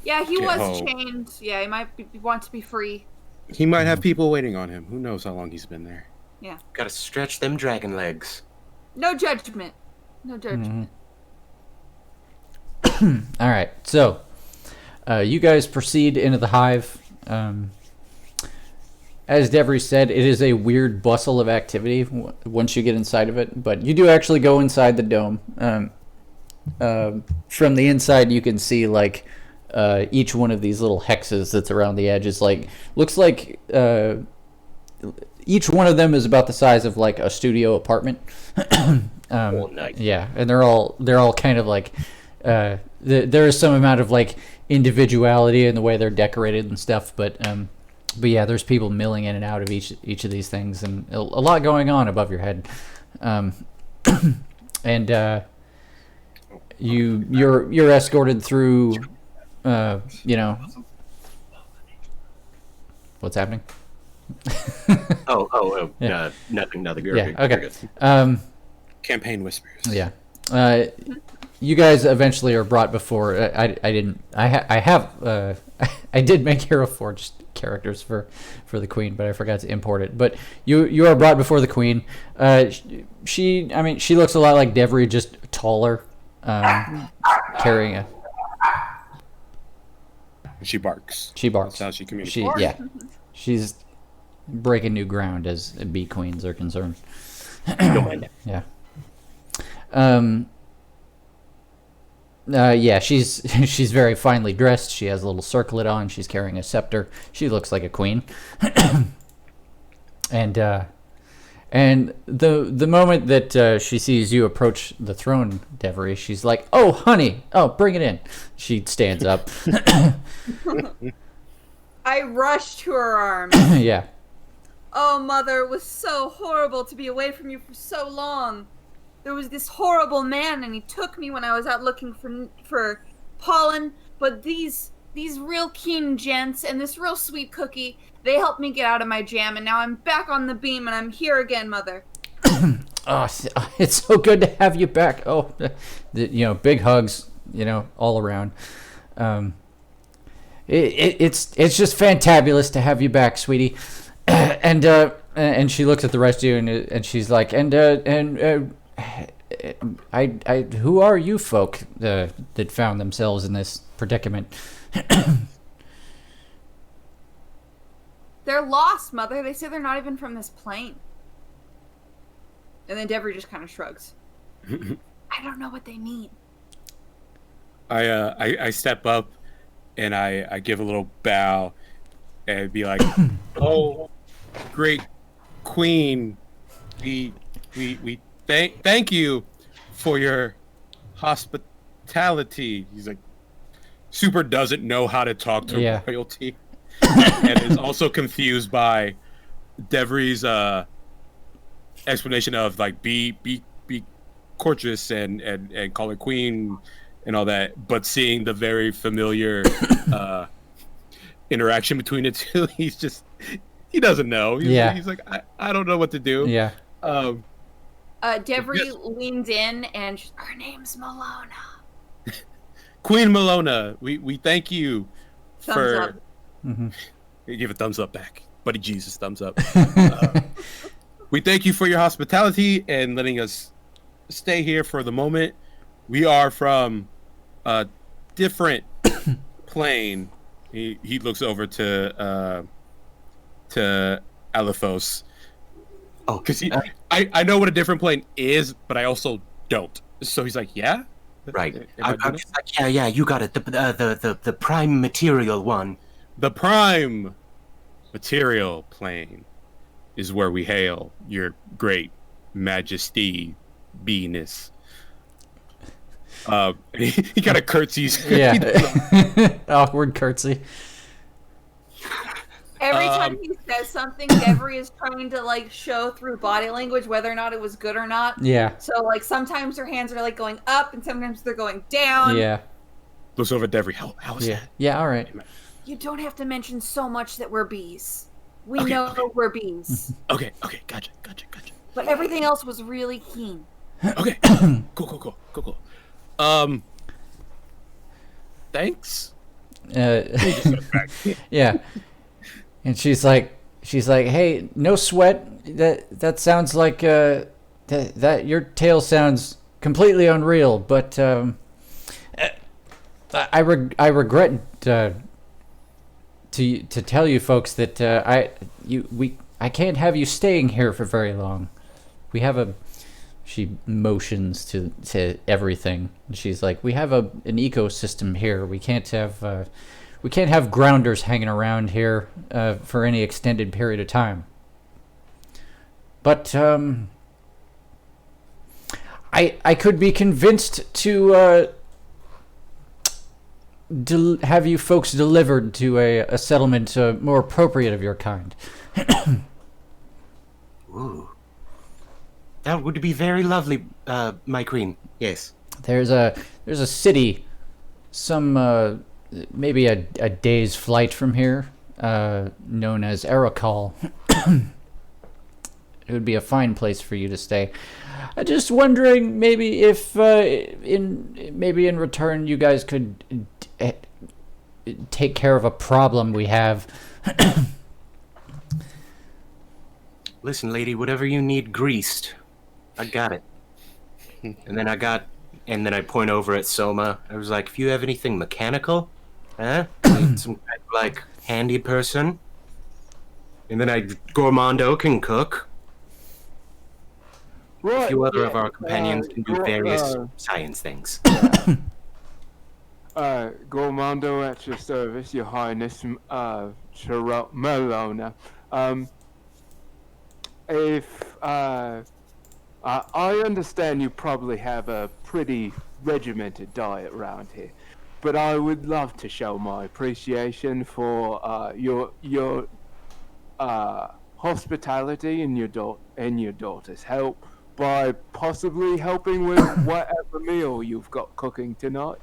Yeah, he Get was home. chained. Yeah, he might want to be free. He might have people waiting on him. Who knows how long he's been there? Yeah. Gotta stretch them dragon legs. No judgment. No judgment. All right. So, you guys proceed into the hive. As Devry said, it is a weird bustle of activity once you get inside of it. But you do actually go inside the dome. From the inside, you can see like each one of these little hexes that's around the edges. Like looks like each one of them is about the size of like a studio apartment. Nice. Yeah, and they're all kind of like there is some amount of like individuality in the way they're decorated and stuff, but yeah, there's people milling in and out of each of these things, and a lot going on above your head. And you're escorted through. What's happening? Yeah. Nothing. You're Yeah. good. Okay. You're good. Campaign whispers. Yeah. You guys eventually are brought before. I did make Hero Forged characters for the Queen, but I forgot to import it. But you are brought before the Queen. She looks a lot like Devery, just taller, carrying a. She barks. She barks. That's how she communicates. She's breaking new ground as bee queens are concerned. Don't mind that. Yeah. She's very finely dressed. She has a little circlet on. She's carrying a scepter. She looks like a queen. And the moment that she sees you approach the throne, Devery, she's like, "Oh, honey, oh, bring it in." She stands up. I rush to her arms. Yeah. Oh, Mother, it was so horrible to be away from you for so long. There was this horrible man, and he took me when I was out looking for pollen. But these real keen gents and this real sweet cookie, they helped me get out of my jam, and now I'm back on the beam, and I'm here again, Mother. Oh, it's so good to have you back. Oh, big hugs, all around. It's just fantabulous to have you back, sweetie. And she looks at the rest of you and she's like, I who are you folk that found themselves in this predicament? They're lost, Mother. They say they're not even from this plane. And then Devery just kind of shrugs. I don't know what they mean. I step up and I give a little bow and be like, "Oh, great Queen, we thank you for your hospitality." He's like, super doesn't know how to talk to royalty, and is also confused by Devery's explanation of like be courteous and call her queen and all that, but seeing the very familiar interaction between the two, he doesn't know. He's like, I don't know what to do. Yeah. Devery leans in and her name's Malona. Queen Malona, we thank you Thumbs up. Give a thumbs up back, buddy. Jesus, thumbs up. We thank you for your hospitality and letting us stay here for the moment. We are from a different plane. He looks over to Alithos. Oh, because I know what a different plane is, but I also don't. So he's like, yeah, right. I'm just like, yeah, you got it. The prime material one. The prime material plane is where we hail, your great majesty, beingness. He kind of curtsies. Yeah. Awkward curtsy. Every time he says something, Devery is trying to like show through body language whether or not it was good or not. Yeah. So like sometimes her hands are like going up and sometimes they're going down. Yeah. Looks over at Devery. How is that? Yeah, all right. You don't have to mention so much that we're bees. We know we're bees. Okay, gotcha. But everything else was really keen. Okay. Cool. Thanks. Yeah. And she's like, hey, no sweat. That sounds like that your tale sounds completely unreal. But I regret to tell you folks that I can't have you staying here for very long. We have she motions to everything. She's like, we have an ecosystem here. We can't have grounders hanging around here for any extended period of time. but I could be convinced to have you folks delivered to a settlement more appropriate of your kind. Ooh. That would be very lovely, my queen. Yes. There's a city, some maybe a day's flight from here, known as Erakal. It would be a fine place for you to stay. I'm just wondering, maybe if in return you guys could take care of a problem we have. Listen, lady, whatever you need greased, I got it. And then I point over at Soma. I was like, if you have anything mechanical, some kind of like handy person. And then Gormando can cook. Right, A few other of our companions can do various science things. Gormando at your service, Your Highness, Melona. If I understand you probably have a pretty regimented diet around here, but I would love to show my appreciation for your hospitality and your daughter's help by possibly helping with whatever meal you've got cooking tonight.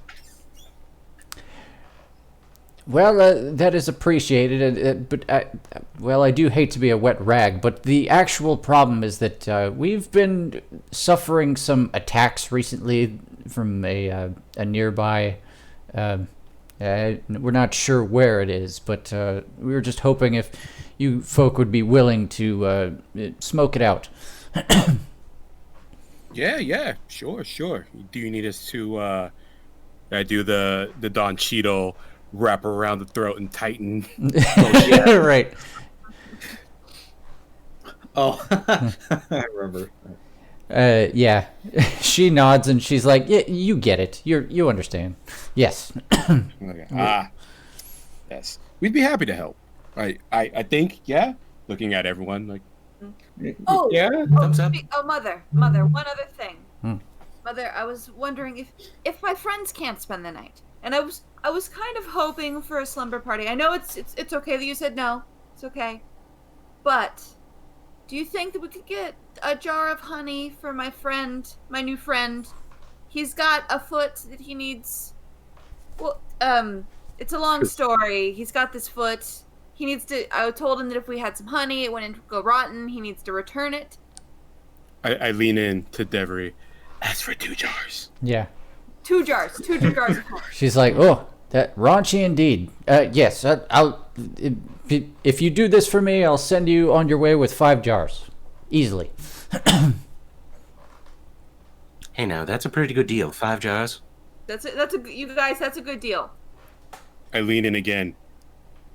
Well, that is appreciated, but I do hate to be a wet rag, but the actual problem is that we've been suffering some attacks recently from a nearby. We're not sure where it is, but we were just hoping if you folk would be willing to smoke it out. Yeah, sure. Do you need us to do the Don Cheadle wrap around the throat and tighten? Right. Oh, I remember. Yeah. She nods and she's like, "Yeah, you get it. You understand." Yes. Okay. Yes. We'd be happy to help. I think, yeah. Looking at everyone, like. Oh, yeah. Thumbs up. Mother, one other thing. Hmm. Mother, I was wondering if my friends can't spend the night, and I was kind of hoping for a slumber party. I know it's okay that you said no. It's okay, but do you think that we could get a jar of honey for my new friend? He's got a foot that he needs. Well, it's a long story. He's got this foot. He needs to. I told him that if we had some honey, it wouldn't go rotten. He needs to return it. I lean in to Devery. Ask for 2 jars. Yeah. 2 jars. 2 jars of honey. She's like, "Oh, that raunchy indeed. Yes, I'll. If you do this for me, I'll send you on your way with 5 jars, easily." Hey, now that's a pretty good deal. 5 jars. You guys. That's a good deal. I lean in again.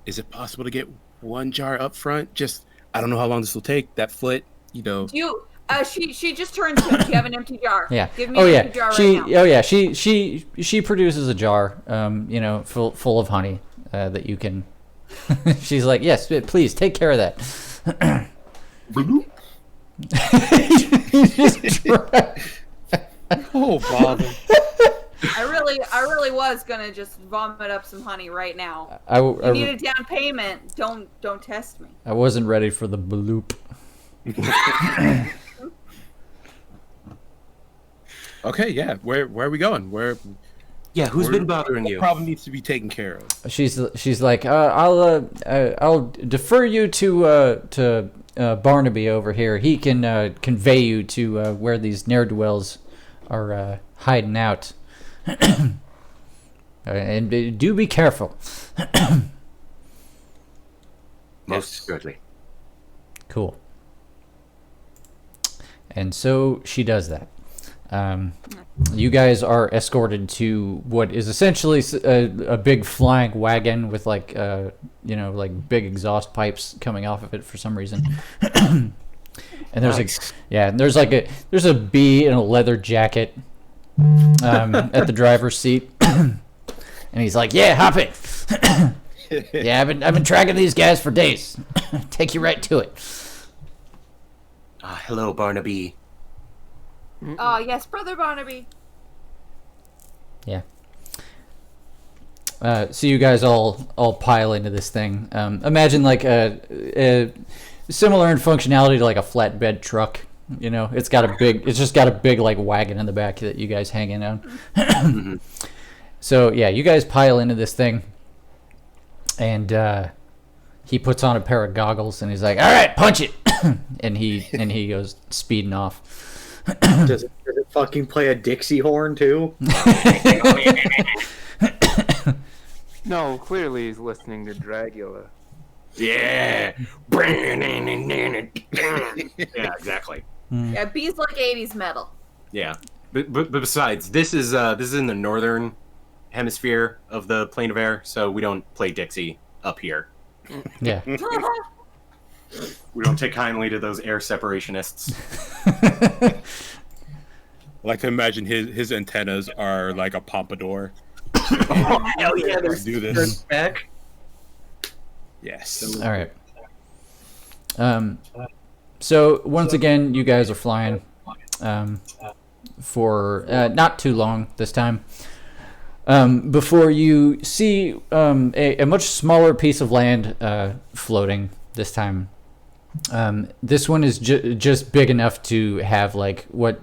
Is it possible to get 1 jar up front? Just, I don't know how long this will take. That foot, She just turned to him. Do you have an empty jar? Yeah. Give me an empty jar right now. Oh yeah. She produces a jar, full of honey, that you can. She's like, "Yes, please take care of that." Oh, bother. I really was gonna just vomit up some honey right now. I need a down payment. Don't test me. I wasn't ready for the bloop. Okay, yeah. Where are we going? Yeah, who's been bothering you? Problem needs to be taken care of. She's like, I'll defer you to Barnaby over here. He can convey you to where these ne'er-do-wells are hiding out. And do be careful. Most assuredly. Cool. And so she does that. You guys are escorted to what is essentially a big flying wagon with like big exhaust pipes coming off of it for some reason. And there's there's a bee in a leather jacket at the driver's seat. And he's like, "Yeah, hop in." Yeah, I've been tracking these guys for days. Take you right to it. Hello, Barnaby. Yes, Brother Barnaby. Yeah. So you guys all pile into this thing. Imagine like a similar in functionality to like a flatbed truck. You know, it's just got a big like wagon in the back that you guys hang in on. So yeah, you guys pile into this thing, and he puts on a pair of goggles and he's like, "All right, punch it," and he goes speeding off. Does it fucking play a Dixie horn too? No, clearly he's listening to Dragula. Yeah. Yeah, exactly. Yeah, B's like 80s metal. Yeah. But besides, this is in the northern hemisphere of the plane of air, so we don't play Dixie up here. Yeah. We don't take kindly to those air separationists. I like to imagine his antennas are like a pompadour. Oh, hell yeah, Let's do this. back. Yes. All right. So once again, you guys are flying for not too long this time. Before you see a much smaller piece of land floating this time. This one is just big enough to have like what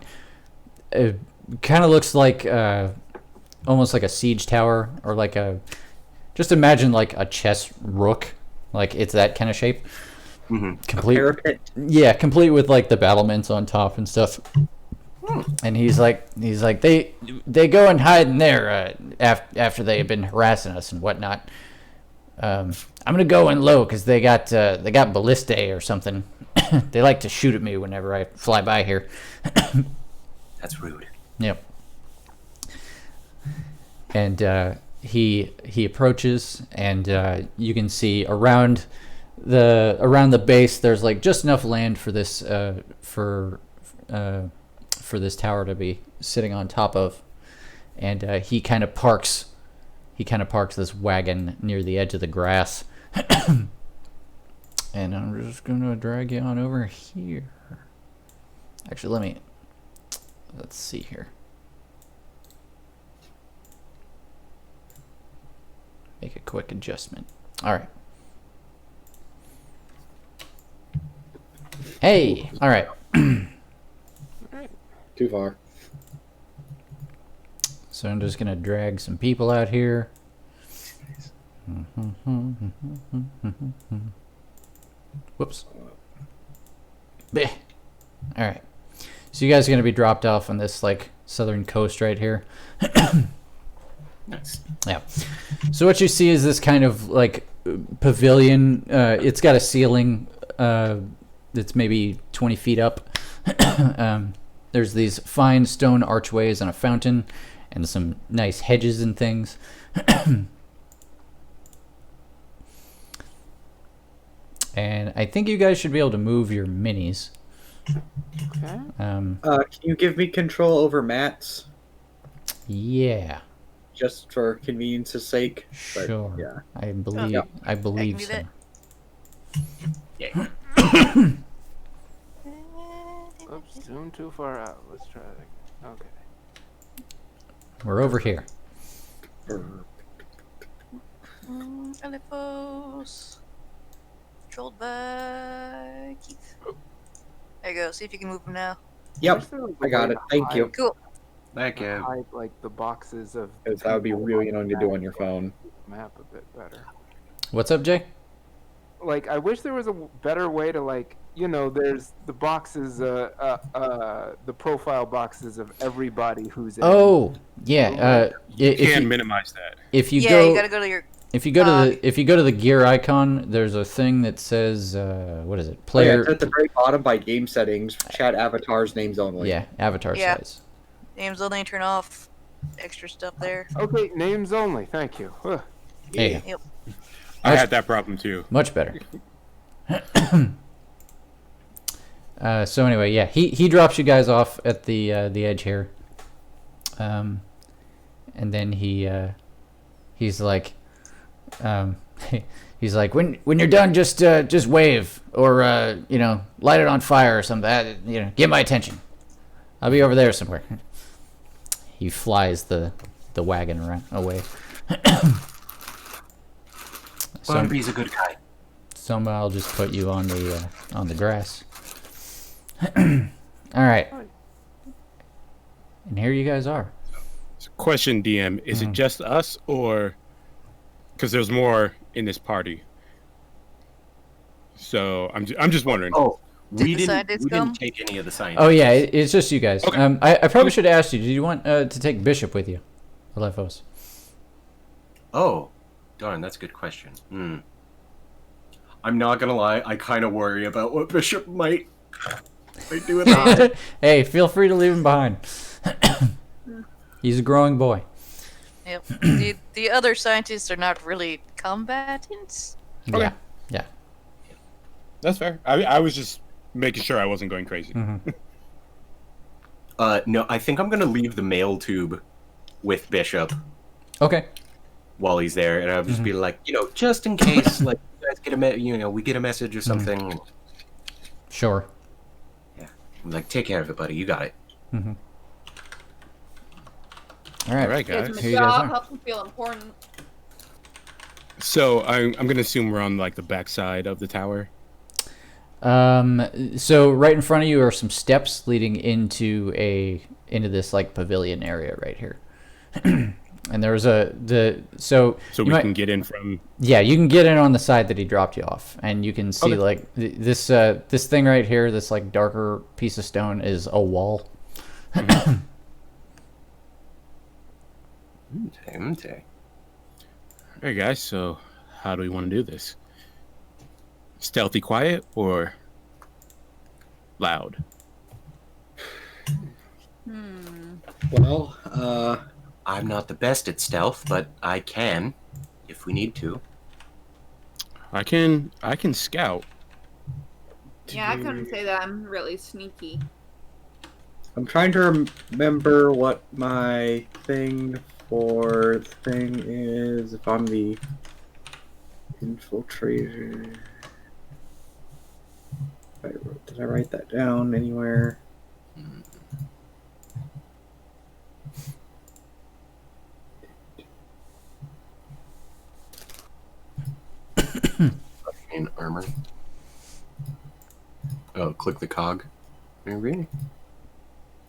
kind of looks like almost like a siege tower, or like just imagine like a chess rook, like it's that kind of shape. Complete, yeah, complete with like the battlements on top and stuff. And he's like they go and hide in there after they have been harassing us and whatnot. I'm gonna go in low because they got ballistae or something. They like to shoot at me whenever I fly by here. That's rude. Yep. And he approaches, and you can see around the base there's like just enough land for this for this tower to be sitting on top of, and he kind of parks this wagon near the edge of the grass. And I'm just gonna drag you on over here. Actually, let's see here. Make a quick adjustment. All right. Hey. All right. Too far. So I'm just gonna drag some people out here. Whoops. Bleh. All right. So you guys are gonna be dropped off on this like southern coast right here. Nice. Yeah. So what you see is this kind of like pavilion. It's got a ceiling that's maybe 20 feet up. There's these fine stone archways and a fountain and some nice hedges and things. And I think you guys should be able to move your minis. Okay. Can you give me control over Matt's? Yeah. Just for convenience's sake. But, Sure. yeah. I believe do so. that. Yeah. Oops, zoom too far out. Let's try that again. Okay. We're over here. Alepos. Controlled by Keith. There you go. See if you can move them now. Yep, I got it. Thank you. Cool. Thank you. Hide like the boxes of. Because that would be really annoying to do on your phone. Map a bit better. What's up, Jay? Like, I wish there was a better way to, like, you know, there's the boxes, the profile boxes of everybody who's in. Oh, yeah. You If can you, minimize that. if you Yeah, go, you gotta go to your. if you go to the gear icon, there's a thing that says what is it? Oh, yeah, Player. it's at the very bottom by game settings. Chat avatars, names only. Yeah, avatar Yeah. size. Names only, turn off extra stuff there. Okay, names only. Thank you. Ugh. There you go. Yep. I had that problem too. Much better. So anyway, yeah, he drops you guys off at the edge here, and then he's like, He's like, when you're done, just wave or light it on fire or something. Get my attention. I'll be over there somewhere. He flies the wagon away. Barnaby's a good guy. Soma, I'll just put you on the grass. All right. And here you guys are. Question, DM: is it just us, or because there's more in this party? So I'm just wondering. Oh, Did we the didn't scientists take any of the science. Oh yeah, it's just you guys. Okay. I probably should have asked you. Did you want to take Bishop with you, Alephos? Oh, darn, that's a good question. I'm not gonna lie, I kind of worry about what Bishop might do with that. Hey, feel free to leave him behind. He's a growing boy. Yep. The other scientists are not really combatants. Yeah, yeah. That's fair. I was just making sure I wasn't going crazy. No, I think I'm gonna leave the mail tube with Bishop Okay. while he's there, and I'll just be like, just in case, like, you guys get we get a message or something. Sure. Yeah, I'm like, take care of it, buddy. You got it. All right. All right, Gives guys. him Here a you guys job, are. helps him feel important. So I'm gonna assume we're on like the back side of the tower. So right in front of you are some steps leading into this like pavilion area right here. And there's So you we might- can get in from. Yeah, you can get in on the side that he dropped you off, and you can see Okay. like this thing right here, this like darker piece of stone is a wall. Okay. All right, guys. So how do we want to do this? Stealthy, quiet, or loud? Well, I'm not the best at stealth, but I can, if we need to. I can scout. Yeah, I couldn't say that I'm really sneaky. I'm trying to remember what my thing is. If I'm the infiltrator. Did I write that down anywhere? In armor. Oh, click the cog. Maybe.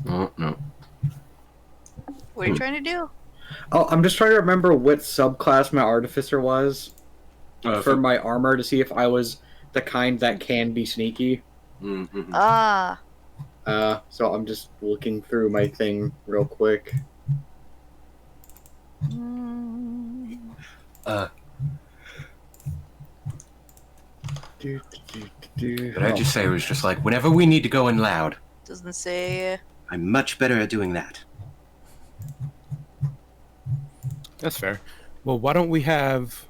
Oh no. What are you trying to do? Oh, I'm just trying to remember what subclass my artificer was Uh, for my armor to see if I was the kind that can be sneaky. Mhm. Ah, So I'm just looking through my thing real quick. But I just say it was just like, whenever we need to go in loud, doesn't say. I'm much better at doing that. That's fair. Well, why don't we have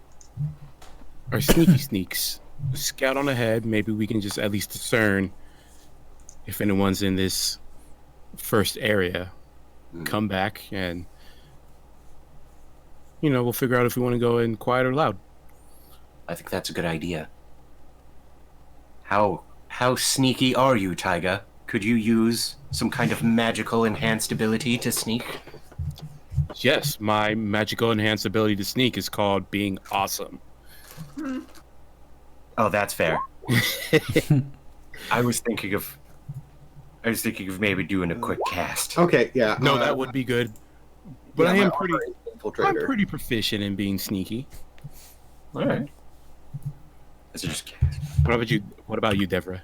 our sneaky sneaks scout on ahead? Maybe we can just at least discern if anyone's in this first area. Come back and we'll figure out if we want to go in quiet or loud. I think that's a good idea. How sneaky are you, Taiga? Could you use some kind of magical enhanced ability to sneak? Yes, my magical enhanced ability to sneak is called being awesome. Oh, that's fair. I was thinking of maybe doing a quick cast. Okay, yeah. No, that would be good. But yeah, I my am armor is infiltrator. I'm pretty proficient in being sneaky. All right. Let's just cast. What about you, Devra?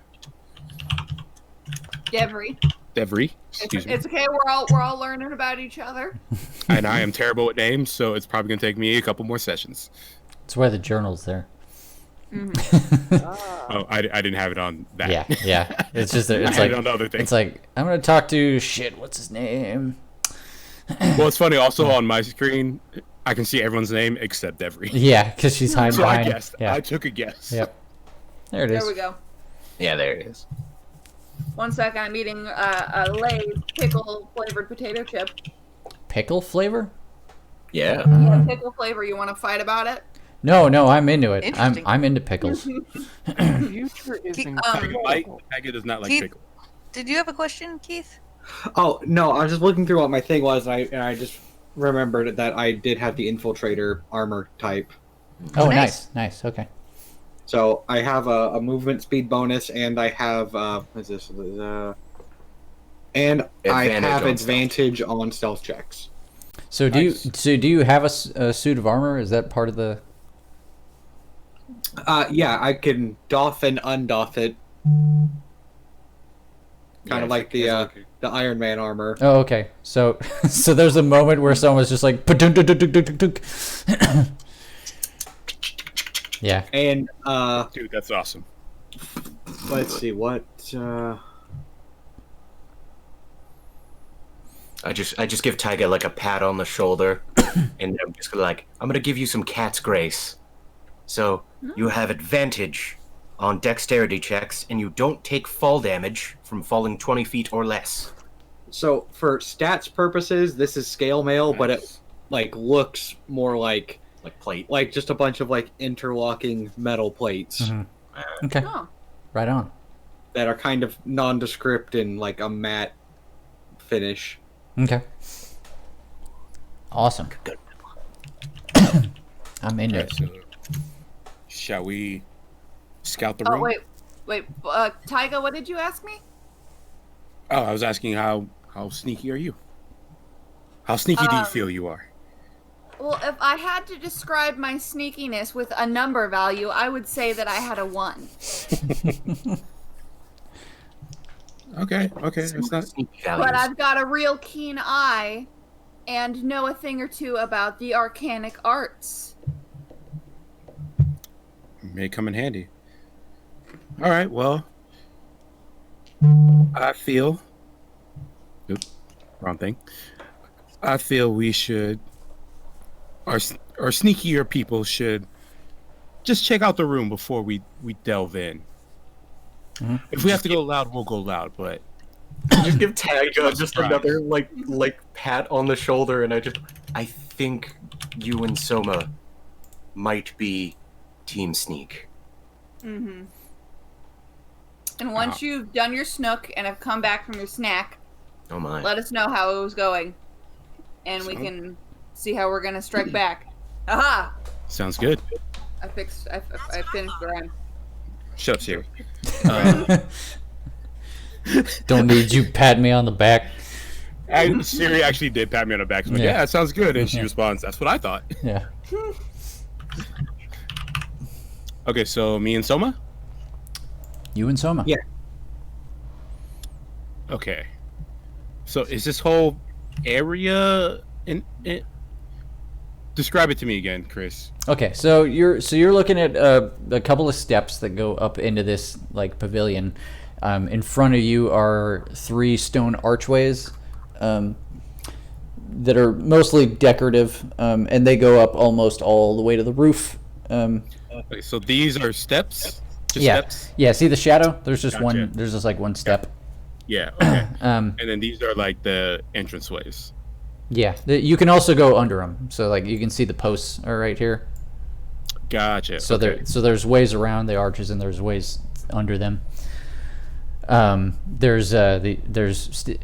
Devery. Devry? Excuse me. It's okay. We're all learning about each other. And I am terrible at names, so it's probably gonna take me a couple more sessions. That's why the journal's there. Oh, I didn't have it on that. Yeah. It's just I it's had like it on the other thing. it's like I'm gonna talk to what's his name? Well, it's funny. Also on my screen, I can see everyone's name except Devry. Yeah, because she's hiding So I behind. guessed. Yeah. I took a guess. Yep. There it is. There we go. Yeah, there it is. 1 second, I'm eating a Lay's pickle flavored potato chip. Pickle flavor? Yeah. Yeah, pickle flavor. You want to fight about it? No, I'm into it. Interesting. I'm into pickles. Future is Keep- incredible. Tiger does not like Keith? pickle. Did you have a question, Keith? Oh no, I was just looking through what my thing was, and I just remembered that I did have the infiltrator armor type. Oh, Nice. nice. Okay. So I have a movement speed bonus, and I have what's this? And I Advantage have on advantage on stealth checks. So do you have a suit of armor? Is that part of the? Yeah, I can doff and undoff it, kind of like the Iron Man armor. Oh, okay. So so there's a moment where someone's just like, "Padunk-dunk-dunk-dunk-dunk-dunk." Yeah. And Dude, that's awesome. let's see what. I just give Tiger like a pat on the shoulder, and I'm just gonna give you some cat's grace. So you have advantage on dexterity checks, and you don't take fall damage from falling 20 feet or less. So for stats purposes, this is scale mail, but it looks more like plate, just a bunch of interlocking metal plates Mm-hmm. Okay. Oh. Right on. that are kind of nondescript and like a matte finish. Okay. Awesome. I'm into Alright, it. so shall we scout the Oh, room? wait. Tyga, what did you ask me? Oh, I was asking how sneaky are you? How sneaky do you feel you are? Well, if I had to describe my sneakiness with a number value, I would say that I had a 1. Okay, that's not. But I've got a real keen eye and know a thing or two about the arcanic arts. May come in handy. All right, well, I feel. Oops, wrong thing. I feel we should. Our sneakier people should just check out the room before we delve in. Mm-hmm. If we have to go loud, we'll go loud. But Just give Tiger just another pat on the shoulder, and I think you and Soma might be team sneak. Mm-hmm. And once you've done your snook and have come back from your snack, Oh my! let us know how it was going, and we can see how we're gonna strike back. Aha! sounds good. I finished the rhyme. Shut up, Siri. Don't need you pat me on the back. Siri actually did pat me on the back. I'm like, Yeah. yeah, it sounds good. And she responds, that's what I thought. Yeah. Okay, so me and Soma? You and Soma. Yeah. Okay. So is this whole area in describe it to me again, Chris. Okay, so you're looking at a couple of steps that go up into this pavilion. In front of you are 3 stone archways that are mostly decorative, and they go up almost all the way to the roof. Okay, so these are steps? Just Yeah, steps? yeah. See the shadow? There's just Gotcha. one. There's just one step. Yeah, okay. And then these are the entranceways. Yeah, you can also go under them. So you can see the posts are right here. Gotcha. So okay. there's ways around the arches and there's ways under them. There's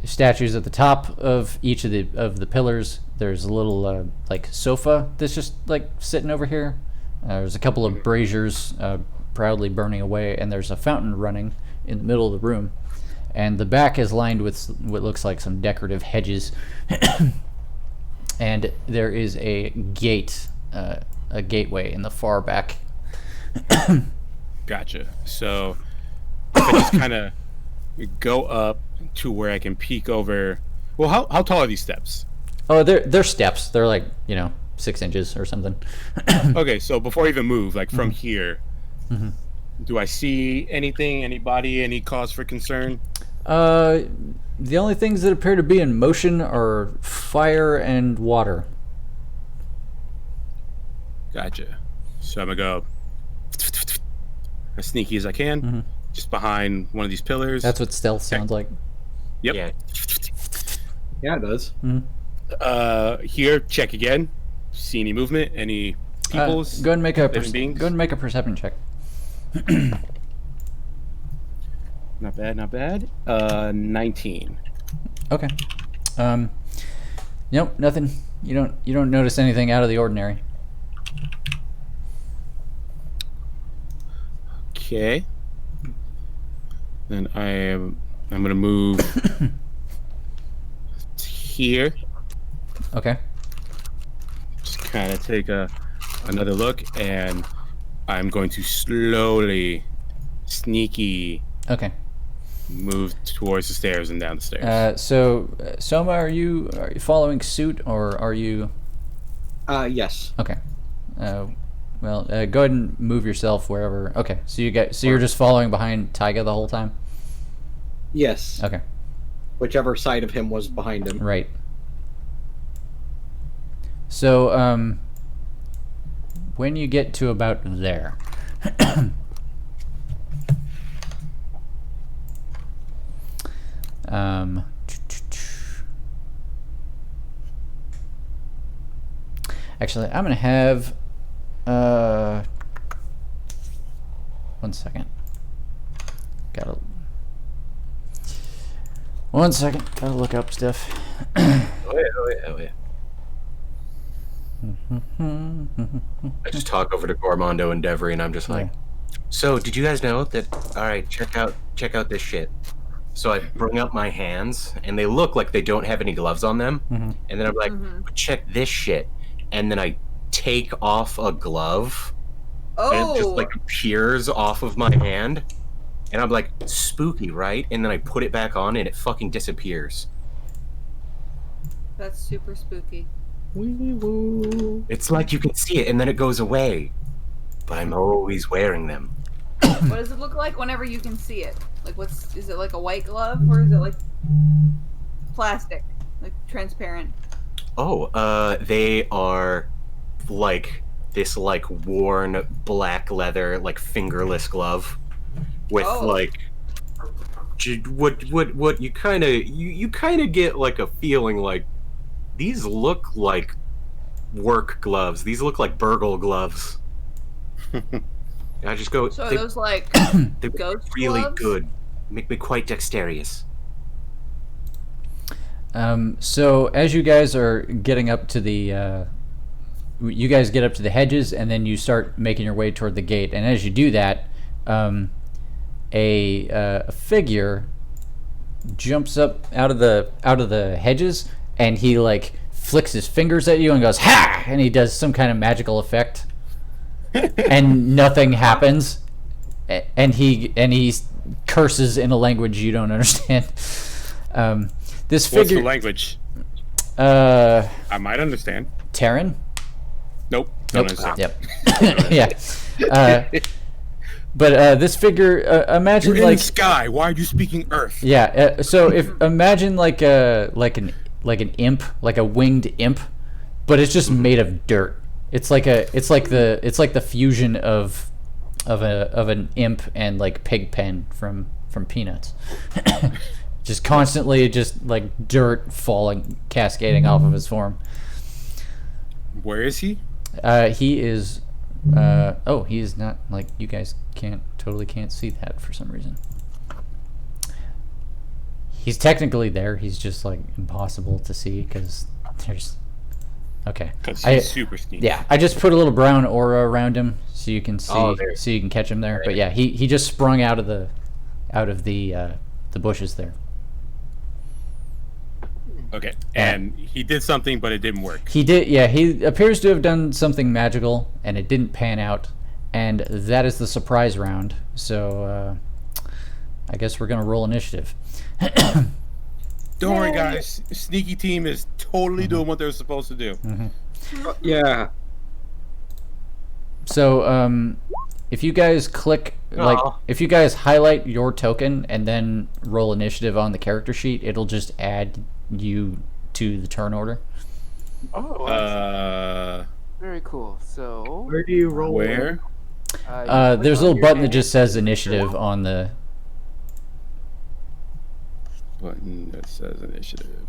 statues at the top of each of the pillars. There's a little sofa that's just sitting over here. There's a couple of braziers proudly burning away, and there's a fountain running in the middle of the room. And the back is lined with what looks like some decorative hedges. And there is a gateway in the far back. Gotcha. So if I just kind of go up to where I can peek over. Well, how tall are these steps? Oh, they're steps. They're 6 inches or something. Okay, so before I even move, from here, do I see anything, anybody, any cause for concern? The only things that appear to be in motion are fire and water. Gotcha. So I'm gonna go as sneaky as I can, just behind one of these pillars. That's what stealth sounds like. Yep. Yeah. Yeah, it does. Here, check again. See any movement? Any people's go ahead and make a living beings? go ahead and make a perception check. Not bad, not bad. 19. Okay. Nope, nothing. You don't notice anything out of the ordinary. Okay. Then I'm gonna move here. Okay. Just kind of take another look, and I'm going to slowly, sneaky Okay. move towards the stairs and down the stairs. So Soma, are you following suit, or are you? Yes. Okay. Well, go ahead and move yourself wherever. Okay. So you're just following behind Taiga the whole time. Yes. Okay. Whichever side of him was behind him. Right. So when you get to about there. Actually, I'm gonna have 1 second. Gotta look up stuff. Oh yeah. I just talk over to Gormondo and Devery, and I'm just like, so did you guys know that? All right, check out this shit. So I bring up my hands, and they look like they don't have any gloves on them. Mm-hmm. And then I'm like, but check this shit. And then I take off a glove, and it just like appears off of my hand. And I'm like, spooky, right? And then I put it back on, and it fucking disappears. That's super spooky. It's like you can see it, and then it goes away. But I'm always wearing them. What does it look like whenever you can see it? Like, is it like a white glove, or is it like plastic, like transparent? Oh, they are like this like worn black leather, like fingerless glove with like what you kind of get like a feeling like these look like work gloves. These look like burgle gloves. I just go. So those like they're ghost really gloves? good. Make me quite dexterous. So as you guys are getting up to the, you guys get up to the hedges, and then you start making your way toward the gate. And as you do that, a figure jumps up out of the hedges, and he like flicks his fingers at you and goes ha, and he does some kind of magical effect, and nothing happens, and he curses in a language you don't understand. This figure. What's the language? I might understand. Terran? Nope. Don't understand. Yep. Yeah. But this figure, imagine You're like in the sky. Why are you speaking Earth? Yeah. So if imagine like an imp, like a winged imp, but it's just made of dirt. It's like the fusion of an imp and like Pigpen from Peanuts. Just constantly just like dirt falling, cascading off of his form. Where is he? He is he's not, like, you guys can't see that for some reason. He's technically there, he's just like impossible to see because there's okay. Because he's super sneaky. Yeah, I just put a little brown aura around him so you can see, so you can catch him there. But yeah, he just sprung out of the bushes there. Okay, and he did something, but it didn't work. He did, yeah. He appears to have done something magical, and it didn't pan out. And that is the surprise round. So, I guess we're gonna roll initiative. Don't worry, guys. Sneaky team is totally doing what they're supposed to do. Yeah. So, if you guys click, like, if you guys highlight your token and then roll initiative on the character sheet, it'll just add you to the turn order. Oh, very cool. So Where do you roll? Where? There's a little button that just says initiative on the Button that says initiative.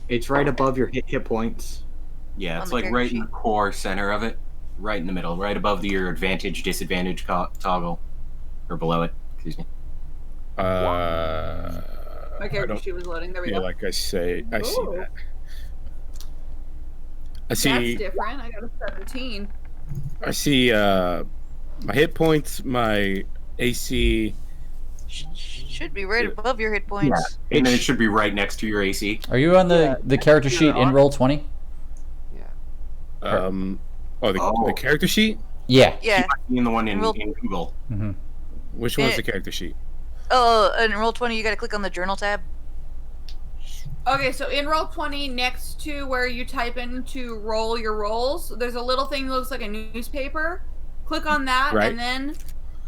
It's right above your hit points. Yeah, On it's the like character right in the sheet. core center of it. right in the middle, right above your advantage disadvantage toggle, or below it. Excuse me. My character sheet was loading. There we Yeah, go. like I see Ooh. that. I see. That's different. I got a 17. I see. My hit points, my AC. Should be right above your hit points. Yeah, and then it should be right next to your AC. Are you on the character sheet in Roll20? The character sheet. Yeah. Yeah. In the one in Google. Mm-hmm. Which one's the character sheet? Oh, in Roll20, you got to click on the journal tab. Okay, so in Roll20, next to where you type in to roll your rolls, there's a little thing that looks like a newspaper. Click on that, Right. and then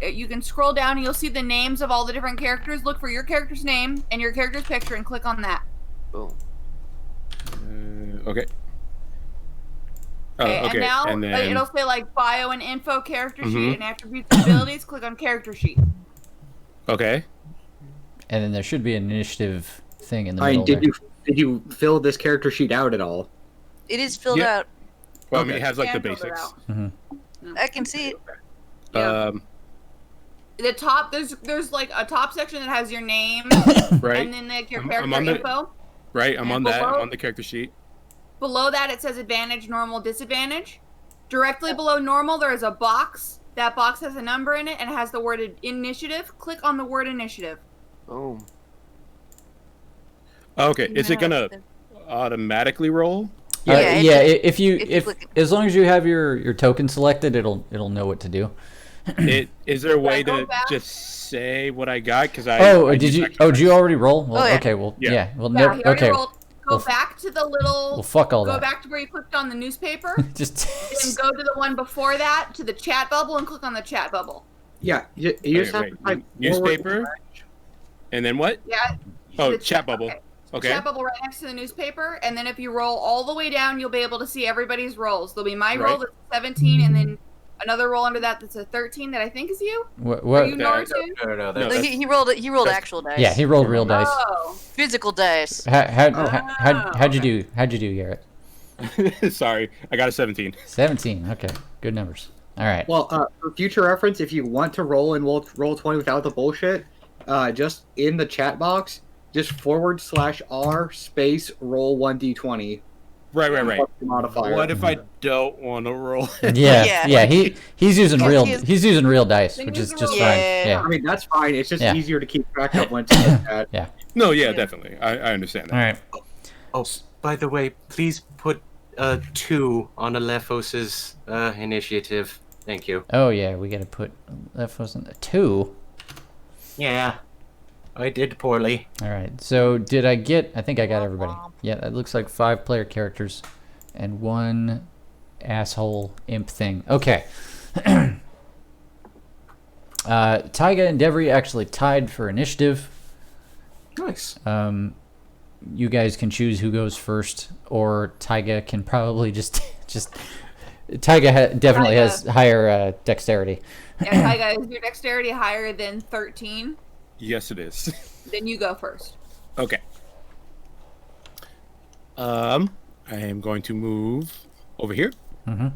you can scroll down and you'll see the names of all the different characters. Look for your character's name and your character's picture and click on that. Boom. Okay. Okay, Okay. and now And then it'll say like bio and info, character sheet, and attributes and abilities. Click on character sheet. okay. And then there should be an initiative thing in the middle. Did you fill this character sheet out at all? It is filled Yeah. out. Well, I mean, it has like Yeah, the I filled it basics. Mm-hmm. I can see it. Yeah. Um, The top there's like a top section that has your name right. and then like your I'm character on the- info. Right. I'm and on that. below- I'm on the character sheet. Below that it says advantage, normal, disadvantage. Directly below normal there is a box. That box has a number in it and it has the word initiative. Click on the word initiative. Boom. Okay. Is it gonna automatically roll? Yeah, if you if click as long as you have your token selected, it'll know what to do. Is there a way go to back. just say what I got? Because I. Did you? Oh, did you already roll? Well, Oh, yeah. okay. Well, Yeah. yeah. Well, Yeah, never. he already Okay. rolled. Go Well, back to the little Well, fuck all go that. back to where you clicked on the newspaper. Just. And go to the one before that, to the chat bubble, and click on the chat bubble. Yeah, you just have to type newspaper, and then what? Yeah. Oh, the chat bubble. Okay. Chat bubble right next to the newspaper, and then if you roll all the way down, you'll be able to see everybody's rolls. There'll be my roll Right. that's 17, and then another roll under that that's a 13 that I think is you. What? Are you No, Naruto? No, No, Like, he rolled actual dice. Yeah, he rolled real dice. Oh. Physical dice. How'd you do? How'd you do, Garrett? Sorry, I got a 17. 17. Okay, good numbers. All right. Well, for future reference, if you want to roll in Roll20 without the bullshit, just in the chat box, just /r space roll 1d20. Right. Modifier. What if I don't want to roll? Yeah. Yeah. He's using Yeah, real. he is- He's using real dice, Then which use is the just real fine. dice. Yeah. I mean, that's fine. It's just Yeah. easier to keep track of when to do that. Yeah. No, yeah, definitely. I understand All that. right. Oh, by the way, please put 2 on Alephos's initiative. Thank you. Oh yeah, we gotta put that wasn't a 2. Yeah, I did poorly. All right. So did I get? I think I got everybody. Yeah, it looks like 5 player characters, and 1 asshole imp thing. Okay. Taiga and Devery actually tied for initiative. Nice. You guys can choose who goes first, or Taiga can probably just Taiga definitely Taiga. has higher dexterity. Yeah, hi guys. Is your dexterity higher than 13? Yes, it is. Then you go first. Okay. I am going to move over here. Mm-hmm.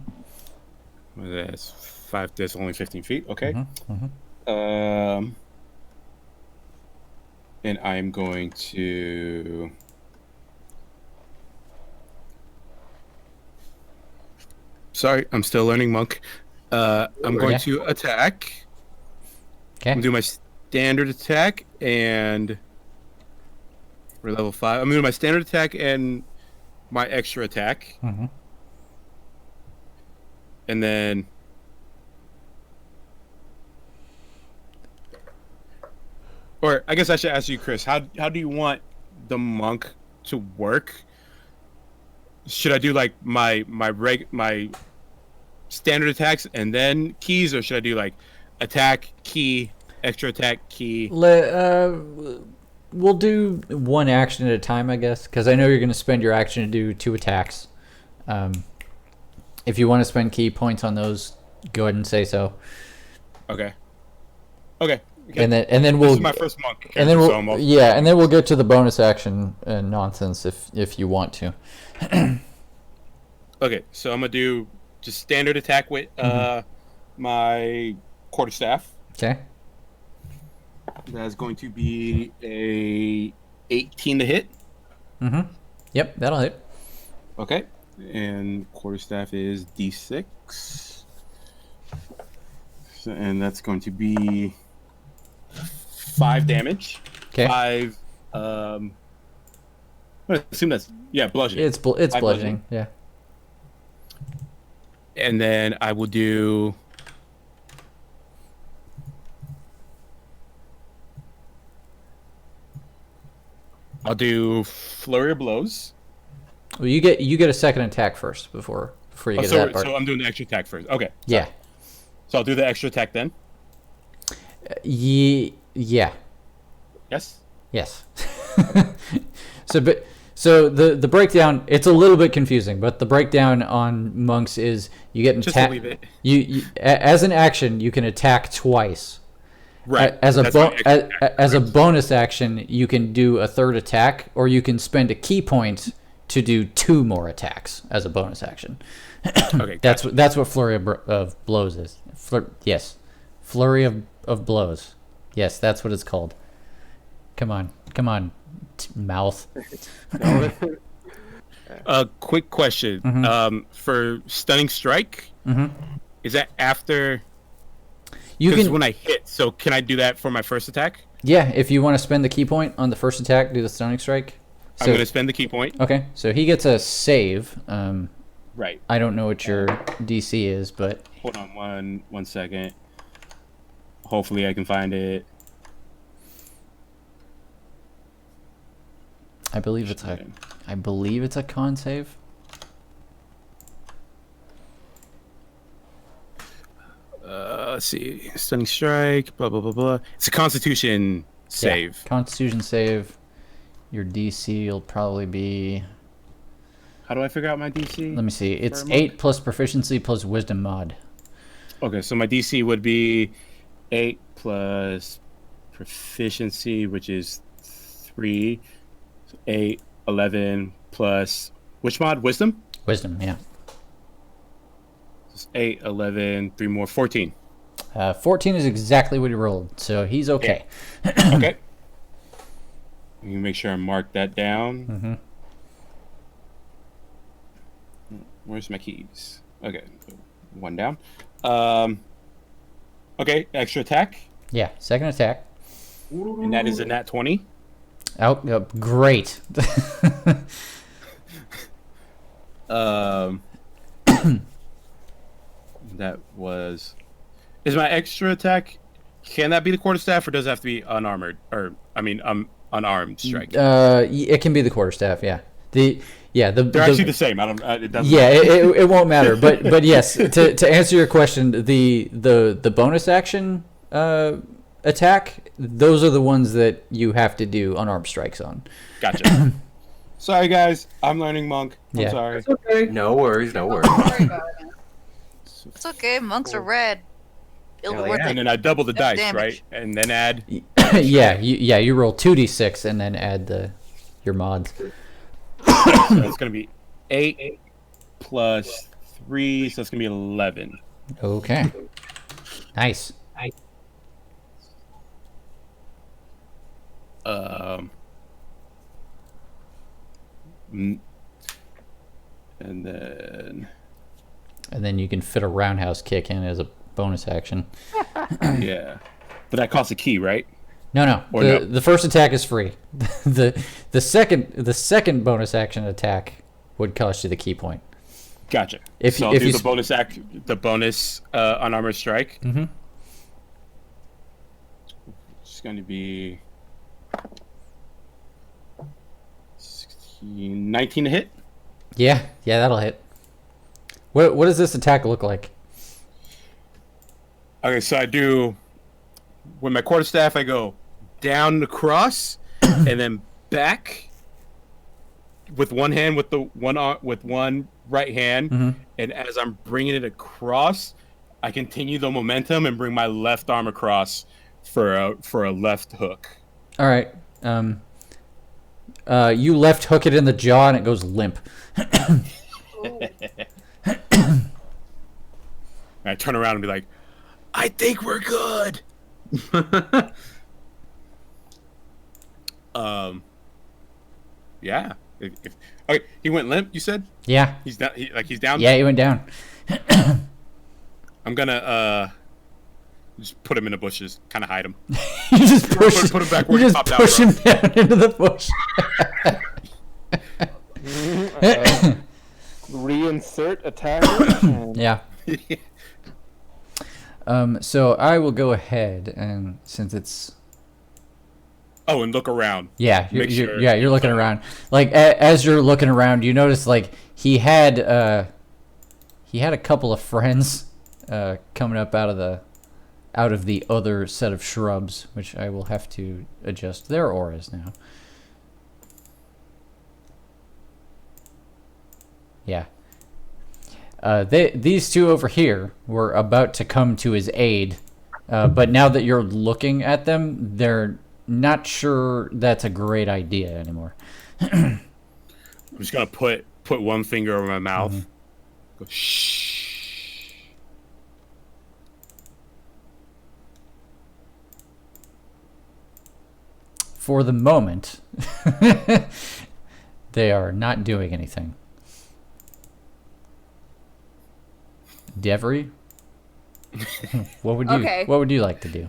That's 5. That's only 15 feet. Okay. Mm-hmm. And I'm going to. Sorry, I'm still learning monk. I'm going Yeah. to attack. Okay. I'm doing my standard attack and we're level 5. I'm doing my standard attack and my extra attack. Mm-hmm. And then or I guess I should ask you, Chris, how do you want the monk to work? Should I do like my standard attacks and then keys, or should I do like attack, key, extra attack, key? We'll do one action at a time, I guess, because I know you're going to spend your action to do 2 attacks. If you want to spend key points on those, go ahead and say so. Okay. And then This we'll is my first monk. and then so we'll I'm all- and then we'll get to the bonus action nonsense if you want to. Okay, so I'm gonna do just standard attack with my quarterstaff. Okay. That's going to be a 18 to hit. Mm-hmm. Yep, that'll hit. Okay. And quarterstaff is D6. So, and that's going to be 5 damage. Okay. 5. I assume that's bludgeoning. It's bludgeoning. Yeah. And then I will do. I'll do flurry of blows. Well, you get a second attack first before you get to that part. So I'm doing the extra attack first. Okay. Yeah. So I'll do the extra attack then. Yeah. Yes. Yes. So the breakdown, it's a little bit confusing, but the breakdown on monks is you get Just leave it. You as an action you can attack twice. Right. As a bonus action, you can do a third attack, or you can spend a key point to do 2 more attacks as a bonus action. Okay. That's what flurry of blows is. Yes, flurry of blows. Yes, that's what it's called. Come on, mouth. Quick question. Mm-hmm. For stunning strike, is that after? You can when I hit. So can I do that for my first attack? Yeah, if you want to spend the key point on the first attack, do the stunning strike. So, I'm going to spend the key point. Okay, so he gets a save. Right. I don't know what your DC is, but hold on one second. Hopefully I can find it. I believe it's a con save. Let's see. Stunning strike, blah, blah, blah, blah. It's a constitution save. Yeah, constitution save. Your DC will probably be... How do I figure out my DC? Let me see. It's 8 plus proficiency plus wisdom mod. Okay, so my DC would be 8 plus proficiency, which is 3. 8, 11 plus... Which mod? Wisdom? Wisdom, yeah. 8, 11, 3 more, 14. 14 is exactly what he rolled, so he's okay. Yeah. Okay. Let me make sure I mark that down. Where's my keys? Okay, 1 down. Okay, extra attack. Yeah, second attack. And that is a nat 20. Oh, great. That was... Is my extra attack... Can that be the quarterstaff, or does it have to be unarmored? Unarmed strike? It can be the quarterstaff, yeah. They're actually the same. It doesn't it won't matter. But yes, to answer your question, the bonus action attack, those are the ones that you have to do unarmed strikes on. Gotcha. Sorry guys, I'm learning monk. I'm sorry. It's okay. No worries. Sorry about it, man. It's okay. Monks are red. It'll be worth And it. then I double the dice, damage. right? And then add. You roll 2d6 and then add your mods. So it's gonna be 8 plus 3, so it's gonna be 11. Okay. Nice. And then you can fit a roundhouse kick in as a bonus action. yeah, but that costs a key, right? No. No. The first attack is free. the second bonus action attack would cost you the key point. Gotcha. If I'll you do the bonus unarmored strike. Mm-hmm. It's going to be 16, 19 to hit. Yeah, that'll hit. What does this attack look like? Okay, so I do with my quarterstaff. I go down across and then back with one hand, with one right hand, and as I'm bringing it across, I continue the momentum and bring my left arm across for a left hook. All right. You left hook it in the jaw and it goes limp. And I turn around and be like, I think we're good. Yeah. Okay, he went limp. You said Yeah. he's down. He's down. Yeah, he went down. I'm gonna just put him in the bushes, kind of hide him. You just push. Put him back You where he just popped out push him from. down into the bush. Reinsert attacker. And... Yeah. So I will go ahead and since it's Oh, and look around. yeah, Make sure you're looking around. Like as you're looking around, you notice like he had a couple of friends coming up out of the other set of shrubs, which I will have to adjust their auras now. Yeah. These two over here were about to come to his aid, but now that you're looking at them, they're not sure that's a great idea anymore. I'm just gonna put one finger over my mouth. Go, shh. For the moment, they are not doing anything. Devery, what would you like to do?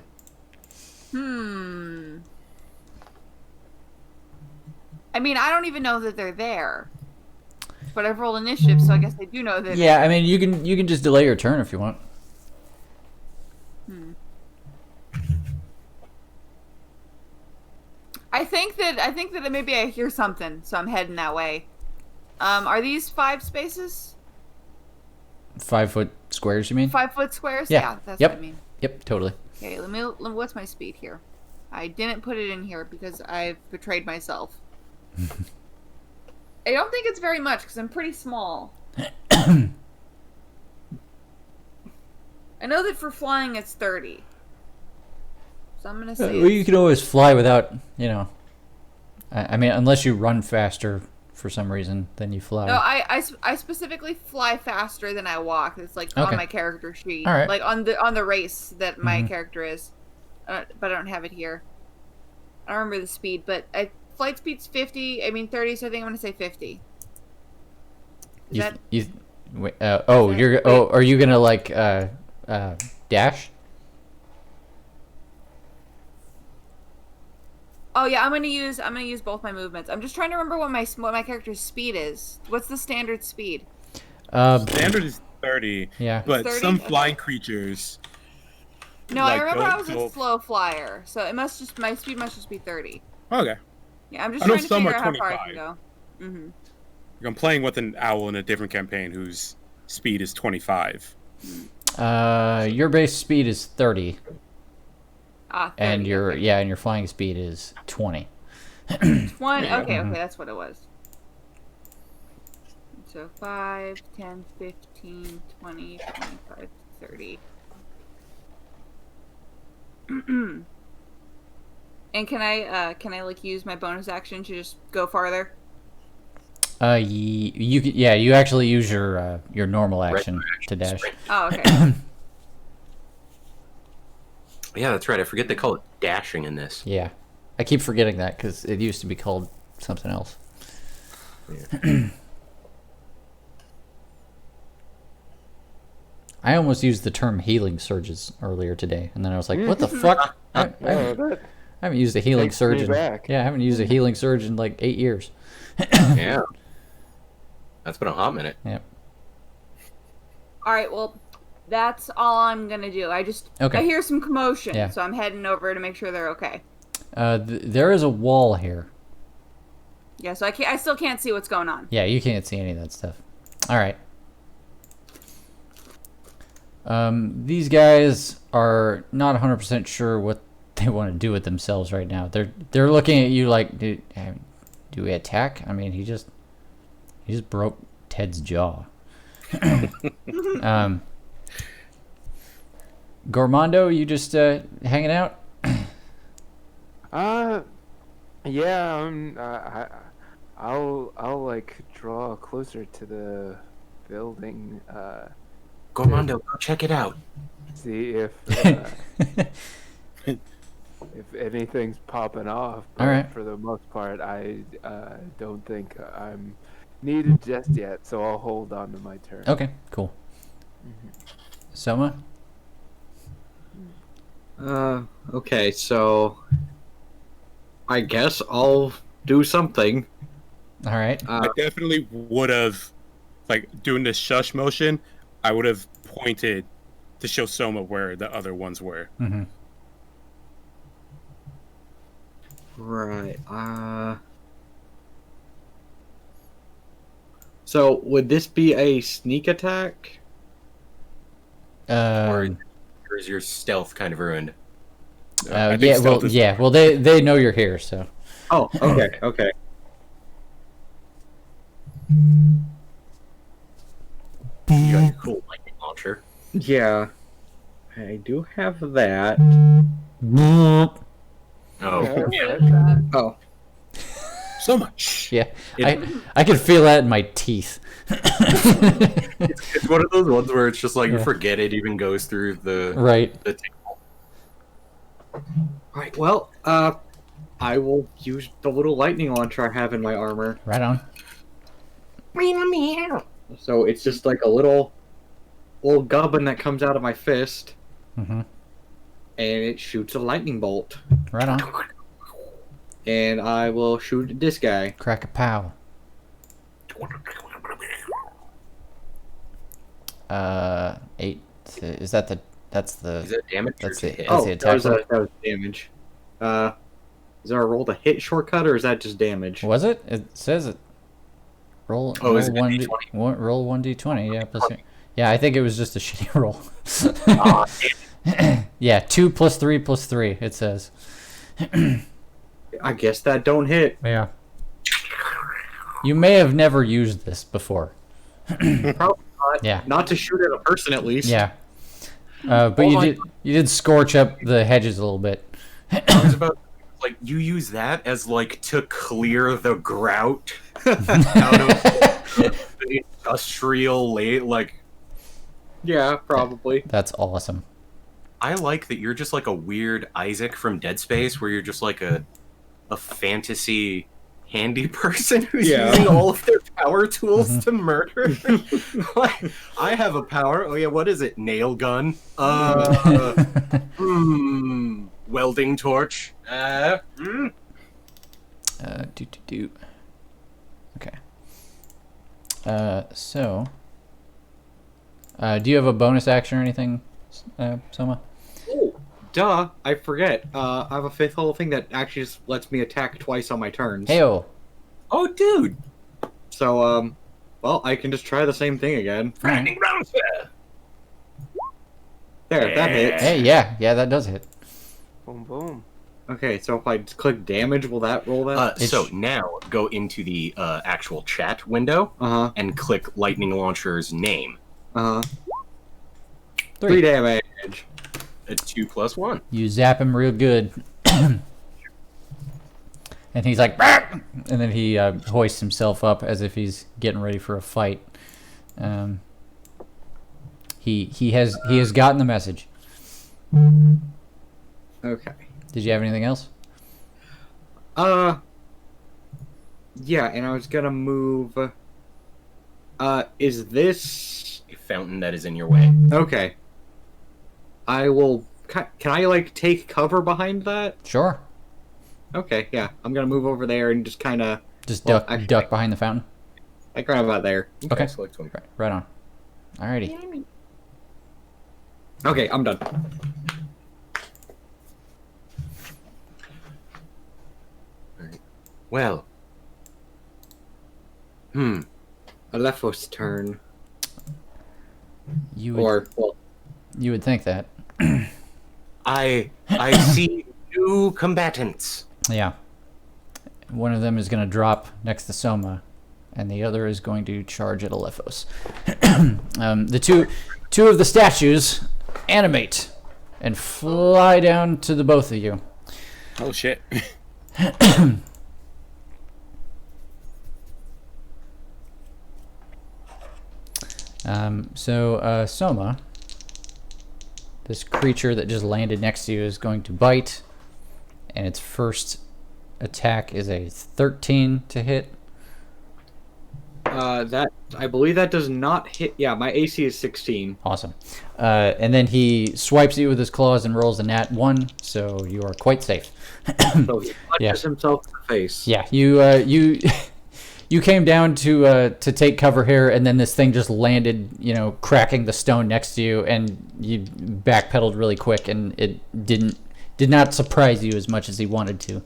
I mean, I don't even know that they're there. But I've rolled initiative, so I guess I do know that. Yeah, I mean, you can just delay your turn if you want. I think that maybe I hear something, so I'm heading that way. Are these 5 spaces? 5 foot squares, you mean? 5 foot squares? Yeah. That's Yep. what I mean. Yep, totally. Okay, let me. What's my speed here? I didn't put it in here because I've betrayed myself. I don't think it's very much because I'm pretty small. I know that for flying it's 30. So I'm gonna say. Well, you can always fly without, I mean, unless you run faster for some reason, then you fly. No, I specifically fly faster than I walk. It's like Okay. on my character sheet, All right. like on the race that my character is, but I don't have it here. I don't remember the speed, but flight speed's 50. I mean 30, so I think I'm gonna say 50. Is that? Are you gonna like dash? Oh yeah, I'm gonna use both my movements. I'm just trying to remember what my character's speed is. What's the standard speed? Standard is 30. Yeah. But 30? some flying creatures. No, like, I remember I was don't- a slow flyer, so my speed must just be 30. Okay. Yeah, I'm just I know trying to some figure are out how far I can 25. go. Mm-hmm. I'm playing with an owl in a different campaign whose speed is 25. Your base speed is 30, 30, and your okay. and your flying speed is 20. 20. Okay, that's what it was. So 5, 10, 15, 20, 25, 30. And can I like use my bonus action to just go farther? You actually use your normal action to dash. Oh, okay. Yeah, that's right. I forget they call it dashing in this. Yeah, I keep forgetting that because it used to be called something else. Yeah. I almost used the term healing surges earlier today, and then I was like, "What the fuck? I haven't used a healing Takes surge me in back. I haven't used a healing surge in like 8 years." Yeah. That's been a hot minute. Yep. All right, well, that's all I'm gonna do. I hear some commotion, Yeah. so I'm heading over to make sure they're okay. There is a wall here. Yeah, so I still can't see what's going on. Yeah, you can't see any of that stuff. All right. These guys are not 100% sure what they want to do with themselves right now. They're looking at you like, do we attack? I mean, he just broke Ted's jaw. Gormando, you just hanging out? Yeah. I'll like draw closer to the building. Gormando, go check it out. See if if anything's popping off. But All right. For the most part, I don't think I'm needed just yet, so I'll hold on to my turn. Okay, cool. Soma? Okay, so I guess I'll do something. All right. I definitely would have, like, doing the shush motion, I would have pointed to show Soma where the other ones were. Mm-hmm. Right. So would this be a sneak attack? Or is your stealth kind of ruined? I think yeah, stealth well, is- yeah. Well, they know you're here, so. Oh, okay, okay. You got your cool lightning launcher. Yeah. I do have that. Oh, Oh. So much. Yeah, I can feel that in my teeth. it's one of those ones where it's just like you Yeah. forget it even goes through the Right. the table. Alright, well, I will use the little lightning launcher I have in my armor. Right on. So it's just like a little gubbin that comes out of my fist, Mm-hmm. and it shoots a lightning bolt. Right on. And I will shoot at this guy. Crack a pow. 8. Is that the? That's the. Is that damage? That's or it. hit? Oh. Oh, the that attack was, roll? that was damage. Is there a roll to hit shortcut, or is that just damage? Was it? It says it. Roll. Oh, roll is it one D20? roll 1d20. Yeah. Plus. Yeah, I think it was just a shitty roll. Ah, Yeah, 2 plus 3 plus 3. It says. I guess that don't hit. Yeah. You may have never used this before. Probably not. Yeah. Not to shoot at a person, at least. Yeah. But you did scorch up the hedges a little bit. I was about like you use that as like to clear the grout out of the industrial like. Yeah, probably. That's awesome. I like that you're just like a weird Isaac from Dead Space, where you're just like a fantasy handy person who's Yeah. using all of their power tools to murder. Like, I have a power. Oh yeah, what is it? Nail gun. Welding torch. Do. Okay. So. Do you have a bonus action or anything, Soma? Oh, duh! I forget. I have a fifth level thing that actually just lets me attack twice on my turns. Heyo. Oh, dude. So, well, I can just try the same thing again. Frightening round fair. There, that hits. Hey, yeah, that does hit. Boom, boom. Okay, so if I click damage, will that roll that? So now go into the actual chat window Uh-huh. and click Lightning Launcher's name. Uh-huh. 3. 3 damage. A 2 plus 1. You zap him real good. And he's like, "Bark!" And then he hoists himself up as if he's getting ready for a fight. He has gotten the message. Okay. Did you have anything else? Yeah, and I was gonna move... is this... A fountain that is in your way. Okay. I will... Can I, like, take cover behind that? Sure. Okay, yeah. I'm gonna move over there and just kind of... Just Well, duck actually- behind the fountain. Like, right about there. Okay. Select 20. Right on. Alrighty. Okay, I'm done. Well. Alephos' turn. You would, Or, well, you would think that. I see new combatants. Yeah. One of them is going to drop next to Soma, and the other is going to charge at Alephos. The two of the statues animate and fly down to the both of you. Oh shit. Soma, this creature that just landed next to you is going to bite, and its first attack is a 13 to hit. That I believe that does not hit. Yeah, my AC is 16. Awesome. And then he swipes you with his claws and rolls a nat 1, so you are quite safe. So he punches himself in the face. Yeah, you came down to take cover here, and then this thing just landed, cracking the stone next to you, and you backpedaled really quick, and it did not surprise you as much as he wanted to.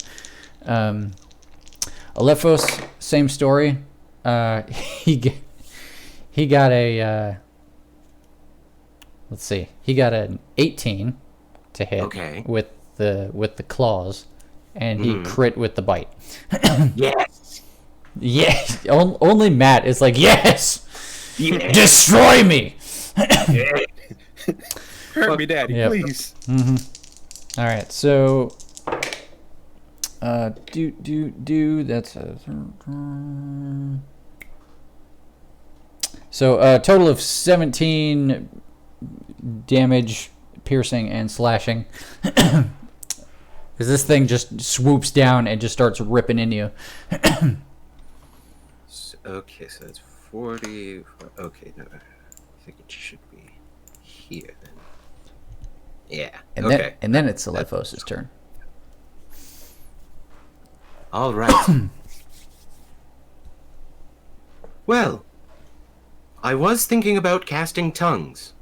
Alephos, same story. He got a let's see, he got an 18 to hit with the claws, and he crit with the bite. Yes. Yes. Only Matt is like, yes. Destroy me. Hurt me, Daddy, please. All right, so that's a total of 17 damage, piercing and slashing. Because this thing just swoops down and just starts ripping into you. Okay, so that's 40. Okay, no, I think it should be here then. Yeah. And then it's Alephos' turn. All right. Well, I was thinking about casting tongues,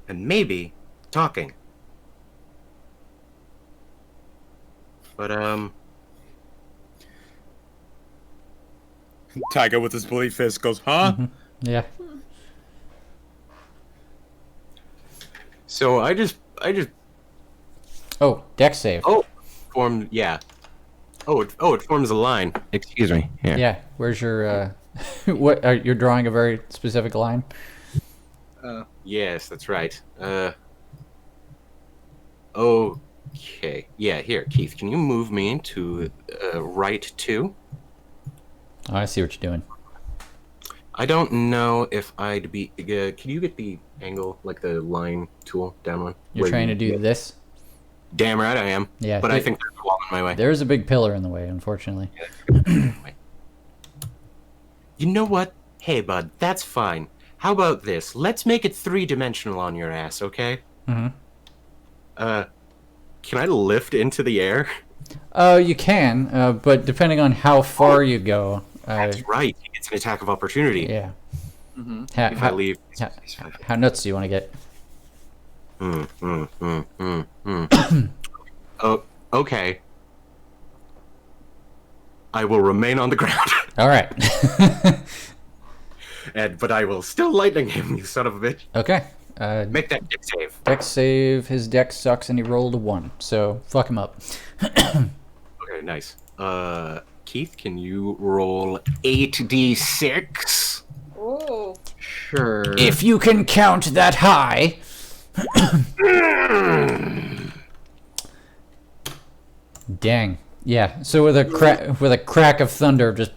and maybe talking. But Tiger with his bloody fist goes, huh? Yeah. So I just. Oh, dex save. Oh, yeah. Oh, it forms a line. Excuse me. Here. Yeah. Where's your what? You're drawing a very specific line. Yes, that's right. Okay. Yeah, here, Keith. Can you move me to right 2? Oh, I see what you're doing. I don't know if I'd be. Can you get the angle, like the line tool down one? You're trying to do this? Damn right I am. Yeah. But I think there's a wall in my way. There's a big pillar in the way, unfortunately. You know what? Hey, bud, that's fine. How about this? Let's make it 3-dimensional on your ass, okay? Mm-hmm. Can I lift into the air? You can, but depending on how far you go. That's right. It's an attack of opportunity. Yeah. Mm-hmm. If I leave. How nuts do you want to get? Oh, okay. I will remain on the ground. All right. But I will still lightning him, you son of a bitch. Okay. Make that dex save. Dex save. His dex sucks, and he rolled a 1. So fuck him up. Okay, nice. Keith, can you roll 8d6? Oh. Sure. If you can count that high. Dang. Yeah. So with a crack of thunder, just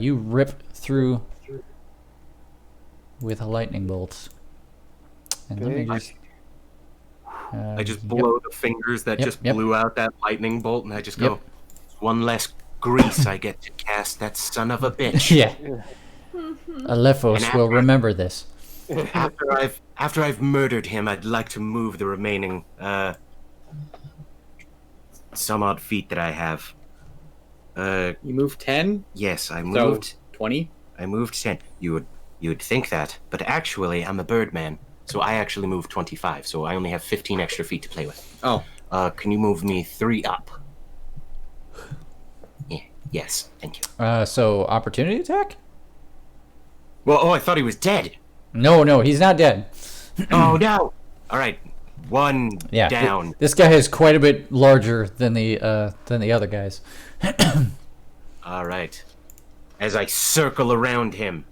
you rip through with a lightning bolt. And let me just. I just blow the fingers that just blew out that lightning bolt, and I just go, one less grease I get to cast that son of a bitch. Yeah. Alephos will remember this. After I've murdered him, I'd like to move the remaining some odd feet that I have. You moved 10? Yes, I moved. So, 20? I moved 10. You would think that, but actually, I'm a birdman, so I actually moved 25. So I only have 15 extra feet to play with. Oh. Can you move me 3 up? Yeah. Yes. Thank you. So opportunity attack? Well, I thought he was dead. No, he's not dead. Oh no! All right, 1 down. This guy is quite a bit larger than the other guys. All right. As I circle around him,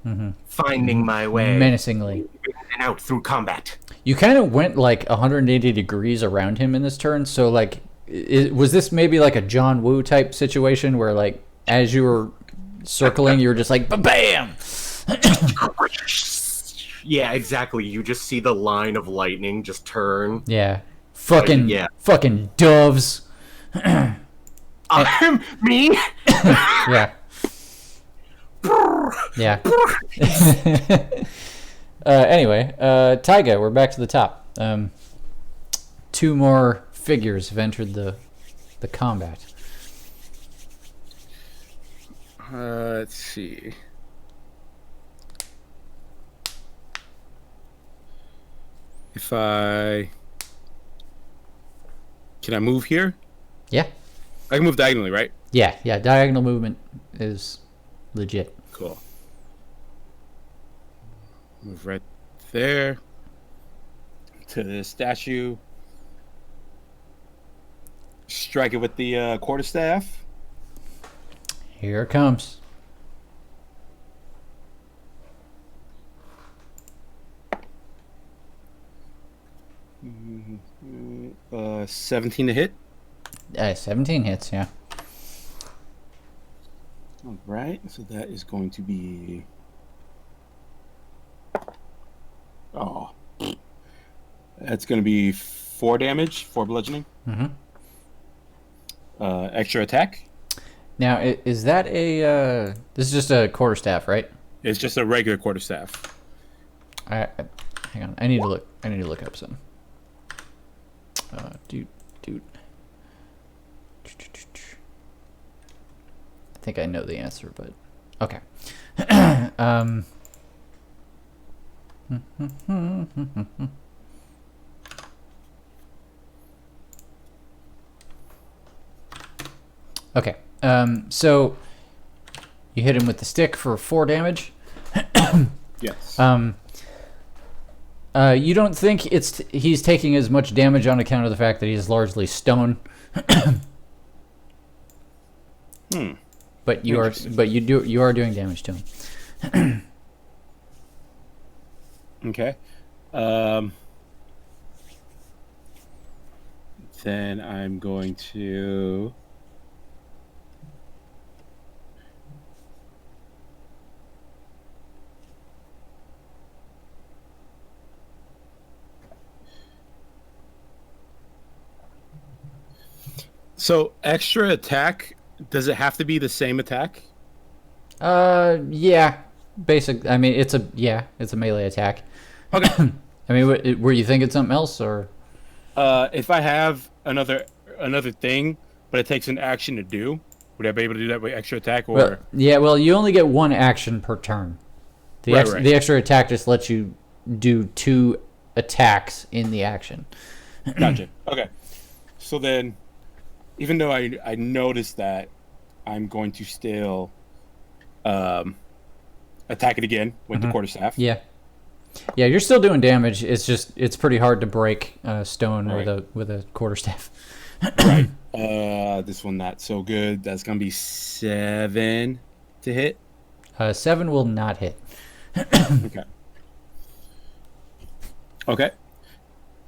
finding my way menacingly in and out through combat. You kind of went like 180 degrees around him in this turn. So like, was this maybe like a John Woo type situation where like as you were circling, you were just like bam? Yeah, exactly. You just see the line of lightning just turn. Yeah. Fucking yeah. fucking doves. I'm me. Yeah. Yeah. Anyway, Taiga, we're back to the top. 2 more figures have entered the combat. Let's see. If I can I move here? Yeah. I can move diagonally, right? Yeah. Diagonal movement is legit. Cool. Move right there to the statue. Strike it with the quarterstaff. Here it comes. Mm-hmm. 17 to hit. 17 hits, yeah. All right, so that is going to be. Oh, that's going to be 4 damage, 4 bludgeoning. Mm-hmm. Extra attack. Now, is that a? This is just a quarterstaff, right? It's just a regular quarterstaff. Hang on. I need to look up some. Dude. I think I know the answer, but okay. Okay. So you hit him with the stick for 4 damage. Yes. You don't think he's taking as much damage on account of the fact that he's largely stone. But you are doing damage to him. Okay. Then I'm going to. So extra attack, does it have to be the same attack? Yeah. Basic. I mean, it's a melee attack. Okay. I mean, were you thinking something else, or? If I have another thing, but it takes an action to do, would I be able to do that with extra attack? Or Well, you only get 1 action per turn. The extra attack just lets you do 2 attacks in the action. Gotcha. Okay. So then, even though I noticed that, I'm going to still attack it again with the quarterstaff. Yeah, you're still doing damage. It's pretty hard to break stone with a quarterstaff. Right. This one not so good. That's gonna be 7 to hit. 7 will not hit. Okay.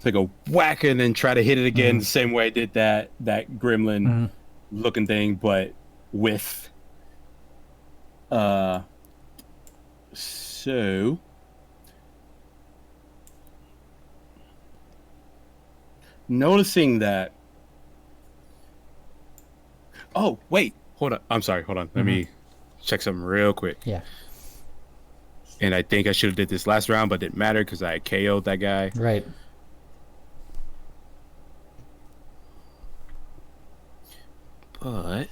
Take a whack and then try to hit it again the same way I did that gremlin looking thing, but with so noticing that. Oh wait, hold on. I'm sorry. Hold on. Let me check something real quick. Yeah. And I think I should have did this last round, but it didn't matter because I KO'd that guy. Right. But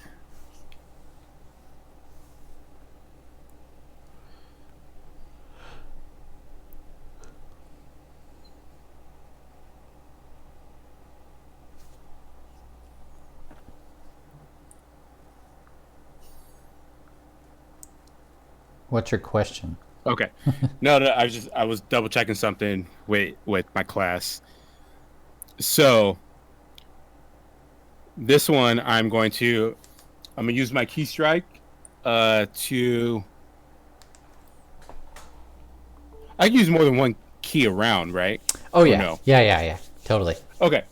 What's your question? okay. No, I was double checking something with my class. So this one I'm gonna use my key strike to. I can use more than one key around, right? Oh yeah. No? Yeah. Totally. Okay.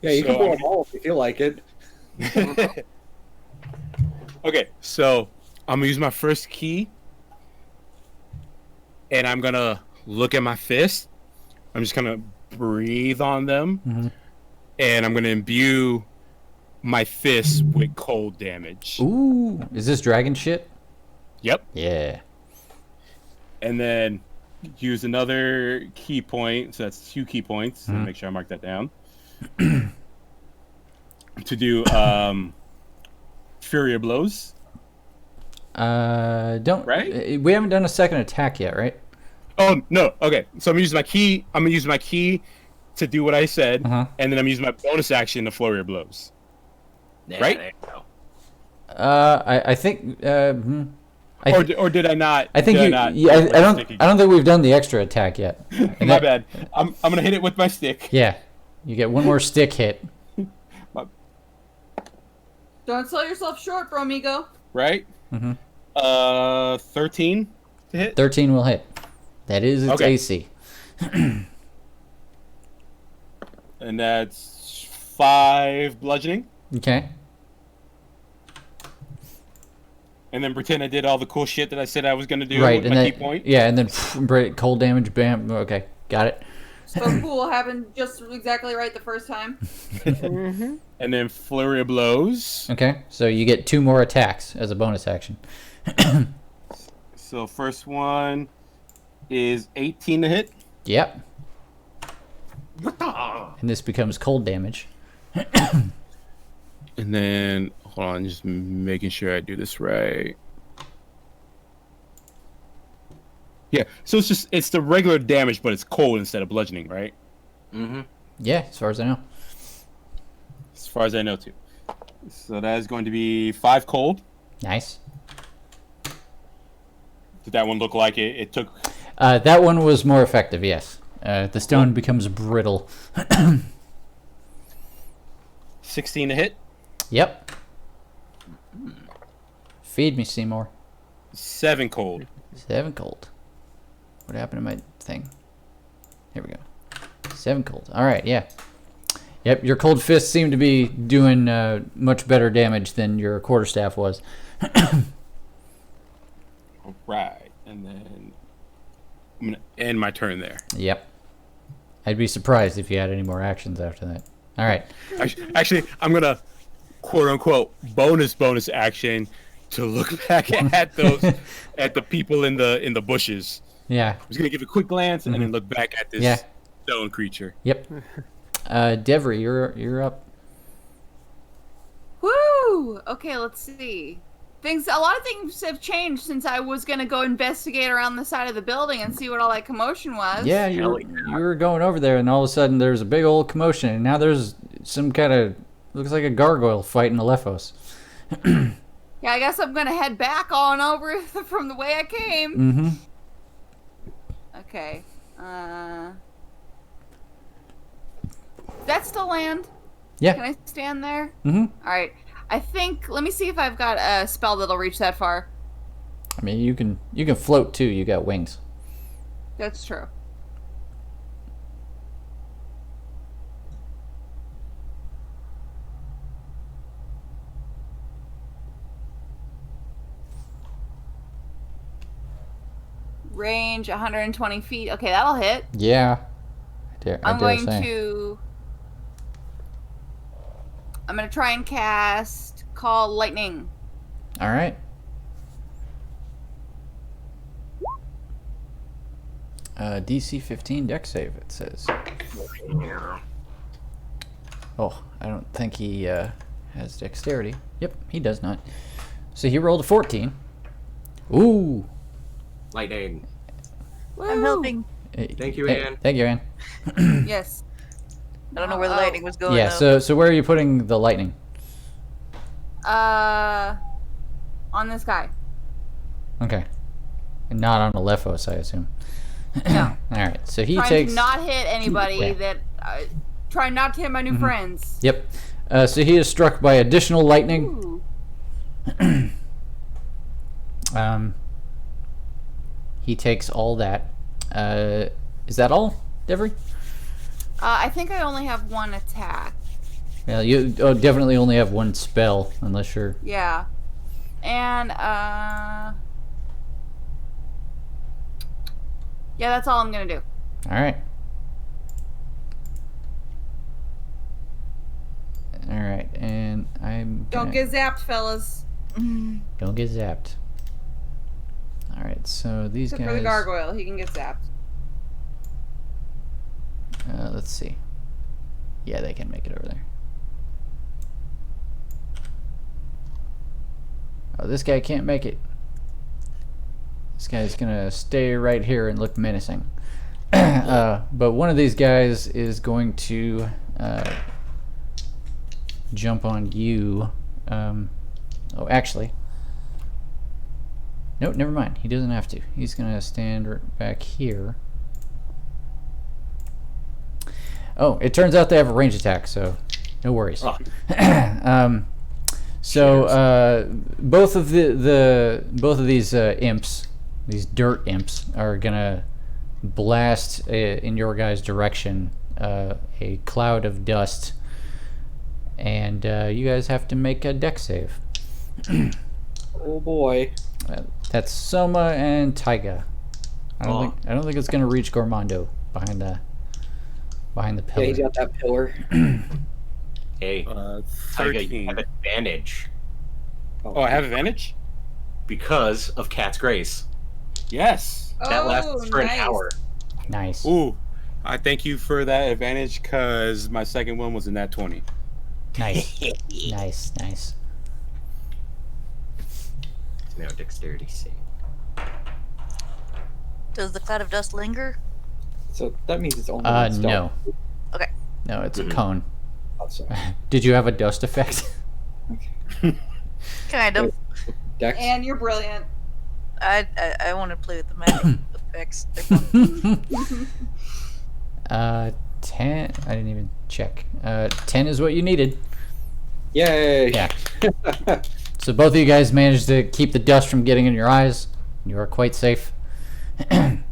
Yeah, you can pull them all if you feel like it. Okay, so I'm gonna use my first key and I'm gonna look at my fist. I'm just gonna breathe on them, and I'm gonna imbue my fist with cold damage. Ooh, is this dragon shit? Yep. Yeah. And then use another key point. So that's 2 key points. So make sure I mark that down. To do Fury of Blows. Don't. Right? We haven't done a second attack yet, right? Oh no. Okay. So I'm gonna use my key. I'm gonna use my key to do what I said, and then I'm using my bonus action to Flurry of Blows. Yeah, right? There you go. I think. Or did I not? I think did you. not Yeah, I don't think we've done the extra attack yet. My bad. I'm gonna hit it with my stick. Yeah, you get one more stick hit. Don't sell yourself short, Bromigo. Right? 13 to hit. 13 will hit. That is its Okay. AC. And that's 5 bludgeoning. Okay. And then pretend I did all the cool shit that I said I was gonna do Right, with and my then key point. yeah, and then cold damage. Bam. Okay, got it. So cool, happened just exactly right the first time. And then Flurry of Blows. Okay, so you get 2 more attacks as a bonus action. So first one is 18 to hit. Yep. And this becomes cold damage. And then hold on, just making sure I do this right. Yeah, so it's the regular damage, but it's cold instead of bludgeoning, right? Yeah, as far as I know. As far as I know, too. So that is going to be 5 cold. Nice. Did that one look like it took? That one was more effective, yes. The stone becomes brittle. 16 to hit. Yep. Feed me, Seymour. 7 cold. 7 cold. What happened to my thing? Here we go. 7 cold. All right, yeah. Yep, your cold fist seemed to be doing much better damage than your quarterstaff was. All right, and then I'm gonna end my turn there. Yep. I'd be surprised if you had any more actions after that. All right. Actually, I'm gonna quote unquote bonus action to look back at those at the people in the bushes. Yeah. I was gonna give a quick glance and then look back at this stone creature. Yep. Devry, you're up. Woo! Okay, let's see. A lot of things have changed since I was gonna go investigate around the side of the building and see what all that commotion was. Yeah, you were going over there, and all of a sudden there's a big old commotion, and now there's some kind of looks like a gargoyle fighting a Lephos. Yeah, I guess I'm gonna head back on over from the way I came. Mm-hmm. Okay. That still land? Yeah. Can I stand there? Mm-hmm. All right. I think. Let me see if I've got a spell that'll reach that far. I mean, you can float too. You got wings. That's true. Range 120 feet. Okay, that'll hit. Yeah. I'm going to try and cast Call Lightning. All right. DC 15 dex save, it says. Oh, I don't think he has dexterity. Yep, he does not. So he rolled a 14. Ooh. Lightning. I'm helping. Thank you, Anne. Thank you, Anne. Yes. I don't know where the lightning was going. Yeah, though. so where are you putting the lightning? On this guy. Okay. And not on a Lephos, I assume. No. All right, so he Trying takes... to not hit anybody Yeah. that... trying not to hit my new friends. Yep. So he is struck by additional lightning. Ooh. He takes all that. Is that all, Devry? I think I only have one attack. Yeah, you definitely only have one spell, unless you're... Yeah. And, Yeah, that's all I'm gonna do. All right. All right, and I'm Don't get zapped, fellas. Don't get zapped. All right, so these Except guys. for the gargoyle, he can get zapped. Let's see. Yeah, they can make it over there. Oh, this guy can't make it. This guy's gonna stay right here and look menacing. But one of these guys is going to jump on you. Oh, actually. Nope, never mind. He doesn't have to. He's gonna stand right back here. Oh, it turns out they have a range attack, so no worries. Oh. Both of these imps, these dirt imps, are gonna blast in your guys' direction a cloud of dust, and you guys have to make a dex save. Oh boy. That's Soma and Taiga. I don't think it's gonna reach Gormando behind the pillar. Yeah, he's got that pillar. Hey, Taiga, you 13. have advantage Oh, I have advantage? because of Cat's Grace. Yes. That lasts for an hour. Nice. Ooh, I thank you for that advantage because my second one was in that 20. Nice. Nice. Now dexterity save. Does the cloud of dust linger? So that means it's only one stealth. No. Okay. No, it's a cone. Oh, sorry. Did you have a dust effect? Kind of. Dex. And you're brilliant. I want to play with the magic effects. They're fun. 10. I didn't even check. 10 is what you needed. Yay! Yeah. So both of you guys managed to keep the dust from getting in your eyes. You are quite safe. I'm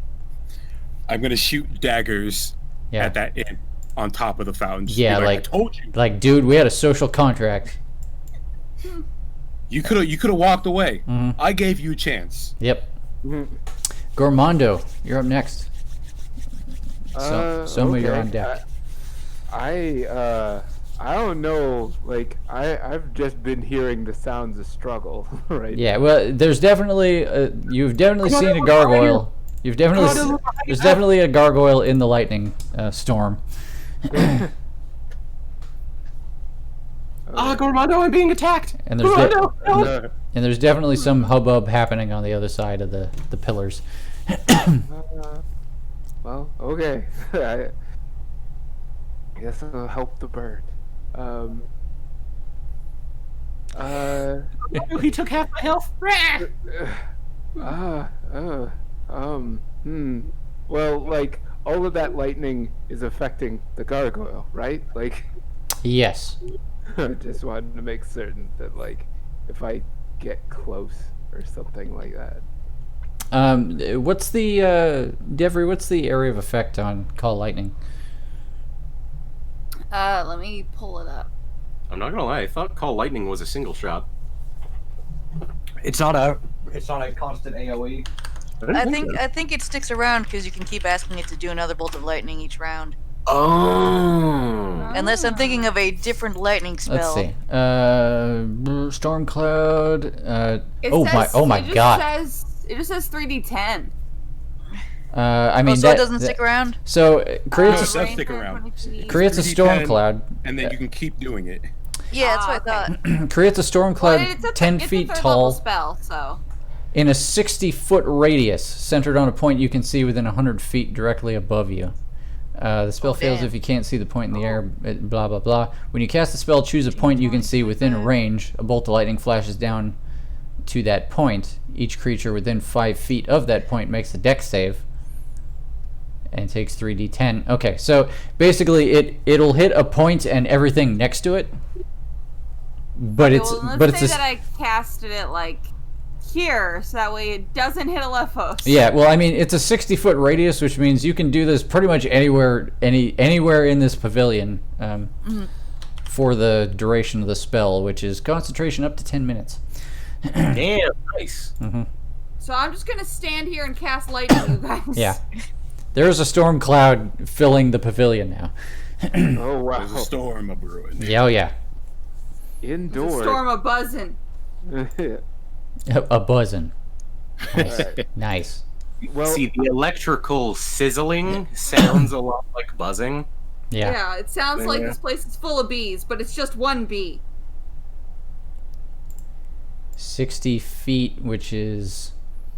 going to shoot daggers Yeah. at that imp on top of the fountain. Just Yeah, be like- I told you. Like, dude, we had a social contract. You could have walked away. Mhm. I gave you a chance. Yep. Mhm. Gormando, you're up next. Soma, you're okay. on deck. I don't know. Like I've just been hearing the sounds of struggle, right? Yeah, well, there's definitely you've definitely seen a gargoyle. You've definitely there's definitely a gargoyle in the lightning storm. Gormando, I'm being attacked! And there's Gormando! and there's definitely some hubbub happening on the other side of the pillars. Well, okay. I guess I'll help the bird. He took half my health. Well, like all of that lightning is affecting the gargoyle, right? Like, Yes. I just wanted to make certain that, like, if I get close or something like that. What's the Devry? What's the area of effect on Call Lightning? Let me pull it up. I'm not gonna lie, I thought Call Lightning was a single shot. It's not a constant AoE. I think it sticks around because you can keep asking it to do another bolt of lightning each round. Oh. Unless I'm thinking of a different lightning spell. Let's see. Storm Cloud. It Oh says, my it God. It just says 3d10. I mean, so it doesn't stick around? So it creates does a stick around. creates a storm 3d10. cloud. And then you can keep doing it. Yeah, that's what I thought. Creates a storm cloud Well, it's 10 it's feet a third tall level spell, so. in a 60-foot radius, centered on a point you can see within 100 feet directly above you. The spell fails damn. if you can't see the point in the air, blah, blah, blah. When you cast the spell, choose a point you can see within a range. A bolt of lightning flashes down to that point. Each creature within 5 feet of that point makes a dex save and takes 3d10. Okay, so basically it'll hit a point and everything next to it. But Okay, it's well, but let's it's say that I casted it like here, so that way it doesn't hit Alephos. yeah, well, I mean, it's a 60-foot radius, which means you can do this pretty much anywhere in this pavilion for the duration of the spell, which is concentration up to 10 minutes. Damn, nice. So I'm just gonna stand here and cast lightning, you guys. Yeah. There's a storm cloud filling the pavilion now. Oh wow! There's a storm a brewing. Yeah, oh yeah. It's a Indoors. storm a buzzing. A buzzing. Nice. Alright. Nice. Well, See, the electrical sizzling sounds a lot like buzzing. Yeah. Yeah, it sounds like Yeah. this place is full of bees, but it's just one bee. 60 feet, which is...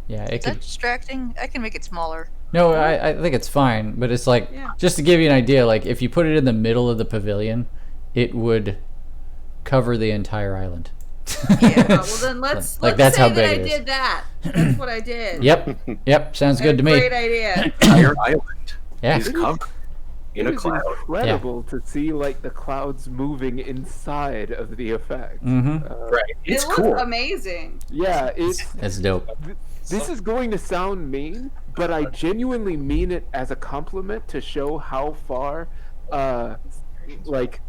Yeah, it Is that could... distracting? I can make it smaller. No, I think it's fine, but it's like... Yeah. Just to give you an idea, like, if you put it in the middle of the pavilion, it would cover the entire island. Yeah, well then let's Like, let's that's say how that big I it is. did that. That's what I did. Yep, sounds good to me. Great idea. Entire island Yeah. is covered in a it is cloud. incredible to see like the clouds moving inside of the effect. Mm-hmm. Right. It's it looks cool. amazing. Yeah, it's That's dope. this is going to sound mean, but I genuinely mean it as a compliment to show how far like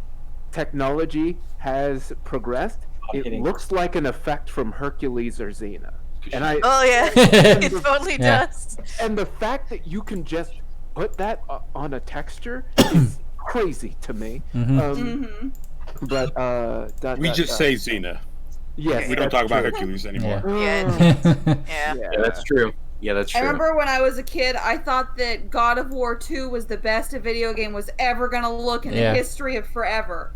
technology has progressed. It looks like an effect from Hercules or Xena. And Oh yeah, it totally Yeah. does. and the fact that you can just put that on a texture is crazy to me. Mhm. But We just say Xena. yes, We don't that's talk about true. Hercules anymore. Yeah. Yeah. Yeah. Yeah, that's true. Yeah, that's I true. remember when I was a kid, I thought that God of War 2 was the best a video game was ever gonna look in Yeah. the history of forever.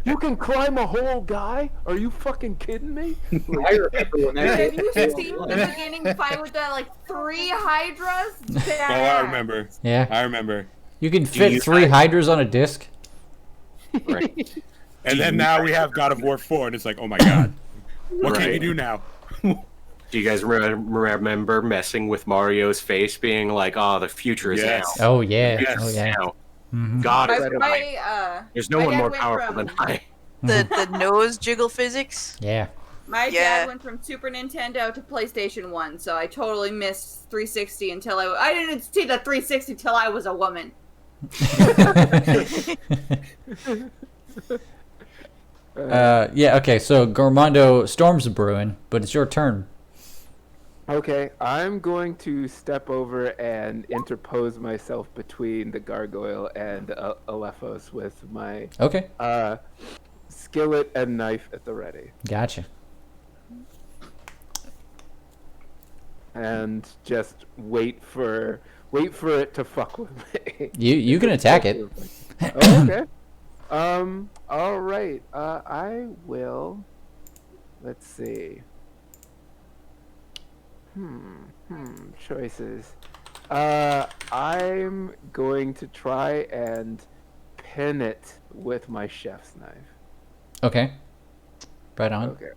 You can climb a whole guy? Are you fucking kidding me? I remember when that Have you came seen out. the beginning fight with that like 3 hydras? Oh, I remember. Yeah. I remember. You can fit you 3 guys- hydras on a disc. Right. And then now we have God of War 4, and it's like, oh my god. What can Right. you do now? Do you guys remember messing with Mario's face, being like, "Oh, the future is Yes. now." Oh yeah. Yes, Oh yeah. now. Mhm. God is My, right. There's no my one dad more went powerful from- than I. The nose jiggle physics. Yeah. My Yeah. dad went from Super Nintendo to PlayStation 1, so I totally missed 360 until I didn't see the 360 till I was a woman. Yeah, okay, so Gormando storms brewing, but it's your turn. Okay, I'm going to step over and interpose myself between the gargoyle and Alephos with my Okay, skillet and knife at the ready, gotcha. and just wait for it to fuck with me. You can attack it. Oh, okay. All right. I will. Let's see. Choices. I'm going to try and pin it with my chef's knife. Okay. Right on. Okay.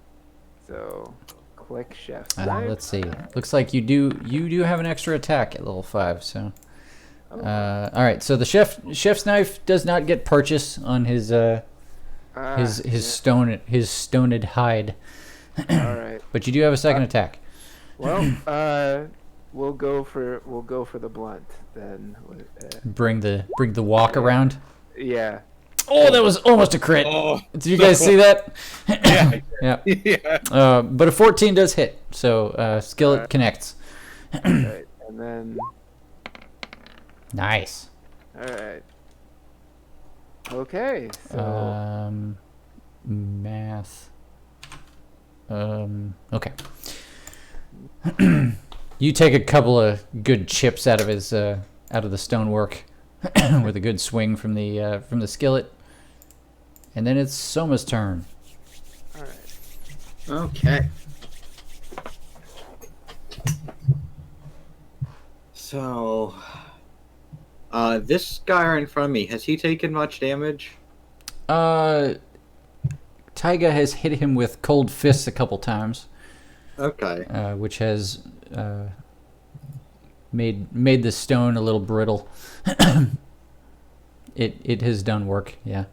So, click chef's Uh, knife. let's see. Looks like you do have an extra attack at level 5, so all right, so the chef's knife does not get purchase on his stoned hide. All right. But you do have a second attack. Well, we'll go for the blunt then. Bring the walk around. Yeah. Oh, that was almost a crit. Oh, Did you guys see that? yeah. Yeah. Yeah. But a 14 does hit, so skillet connects. Right. And then. Nice. All right. Okay. So. Math. Okay. You take a couple of good chips out of his out of the stonework with a good swing from the skillet, and then it's Soma's turn. All right. Okay. So, this guy right in front of me, has he taken much damage? Taiga has hit him with cold fists a couple times, Okay. which has made the stone a little brittle. It has done work, yeah.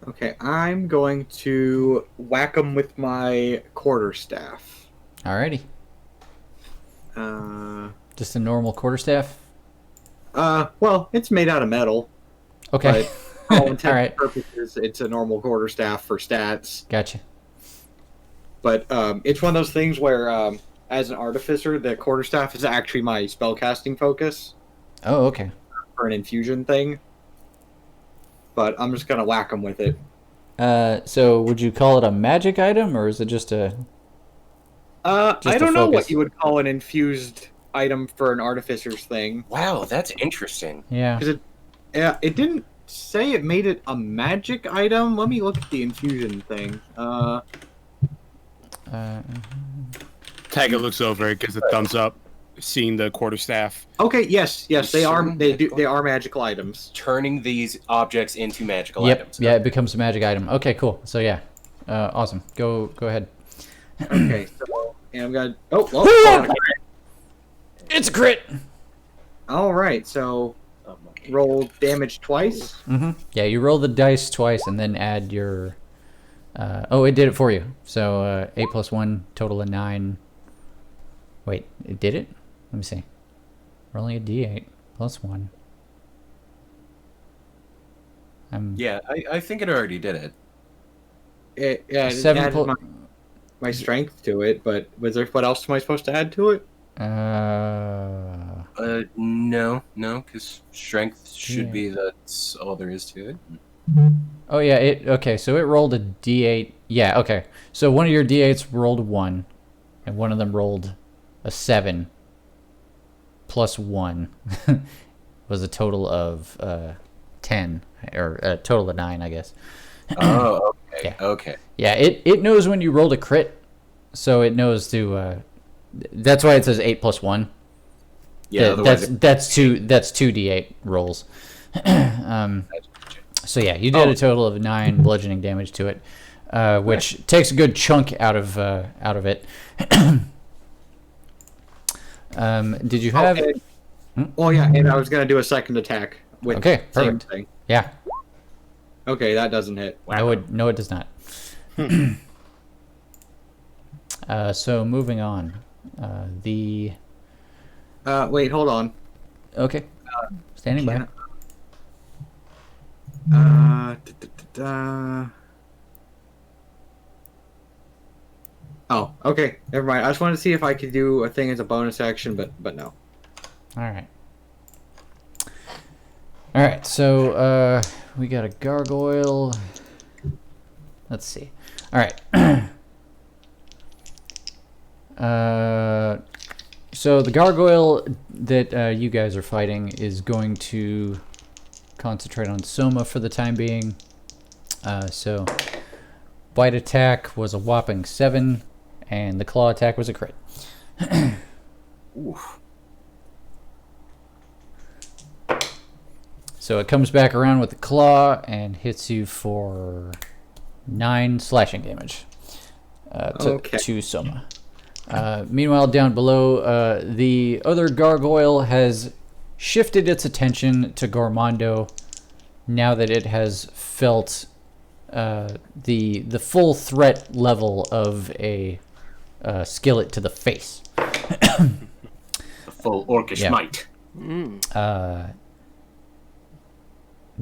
Okay, I'm going to whack him with my quarterstaff. Alrighty. Just a normal quarterstaff? Well, it's made out of metal. Okay. But for all intents Alright. and purposes, it's a normal quarterstaff for stats. Gotcha. But it's one of those things where, as an artificer, the quarterstaff is actually my spellcasting focus Oh, okay. for an infusion thing. But I'm just gonna whack them with it. So would you call it a magic item, or is it just a? I a don't know what focus? you would call an infused item for an artificer's thing. Wow, that's interesting. Yeah. Because it didn't say it made it a magic item. Let me look at the infusion thing. Tiger looks over it, gives a thumbs up, seeing the quarterstaff. Okay, yes, they are. Certain They do. magical- They are magical items. Turning these objects into magical Yep. items. Yeah, it becomes a magic item. Okay, cool. So yeah, awesome. Go ahead. Okay, so and I'm gonna. Oh, It's a crit. all right. So roll damage twice. Mm-hmm. Yeah, you roll the dice twice and then add your. Oh, it did it for you. So 8 + 1, total of 9. Wait, it did it? Let me see. Rolling a d8 + 1. Yeah, I think it already did it. It 7 added pl- my strength to it, but was there? What else am I supposed to add to it? No, because strength should Yeah. be that's all there is to it. Oh yeah, okay, so it rolled a d8. Yeah, okay. So one of your d8s rolled a 1, and one of them rolled a 7 + 1 was a total of 10, or a total of 9, I guess. Oh, okay, Yeah. okay. Yeah, it knows when you rolled a crit, so it knows to. That's why it says 8 + 1. Yeah, otherwise That's two d8 rolls. So yeah, you did a total of 9 bludgeoning damage to it, which takes a good chunk out of it. Did you have? Okay. Well, yeah, and I was gonna do a second attack with Okay, same perfect. thing. Yeah. Okay, that doesn't hit. No, it does not. So moving on, Wait, hold on. okay, standing by. Oh, okay. Never mind. I just wanted to see if I could do a thing as a bonus action, but no. All right. All right. So we got a gargoyle. Let's see. All right. So the gargoyle that you guys are fighting is going to concentrate on Soma for the time being. So bite attack was a whopping 7, and the claw attack was a crit. Oof. So it comes back around with the claw and hits you for 9 slashing damage to Soma. Meanwhile, down below, the other gargoyle has shifted its attention to Gormando now that it has felt the full threat level of a skillet to the face. The full orcish Yeah. might.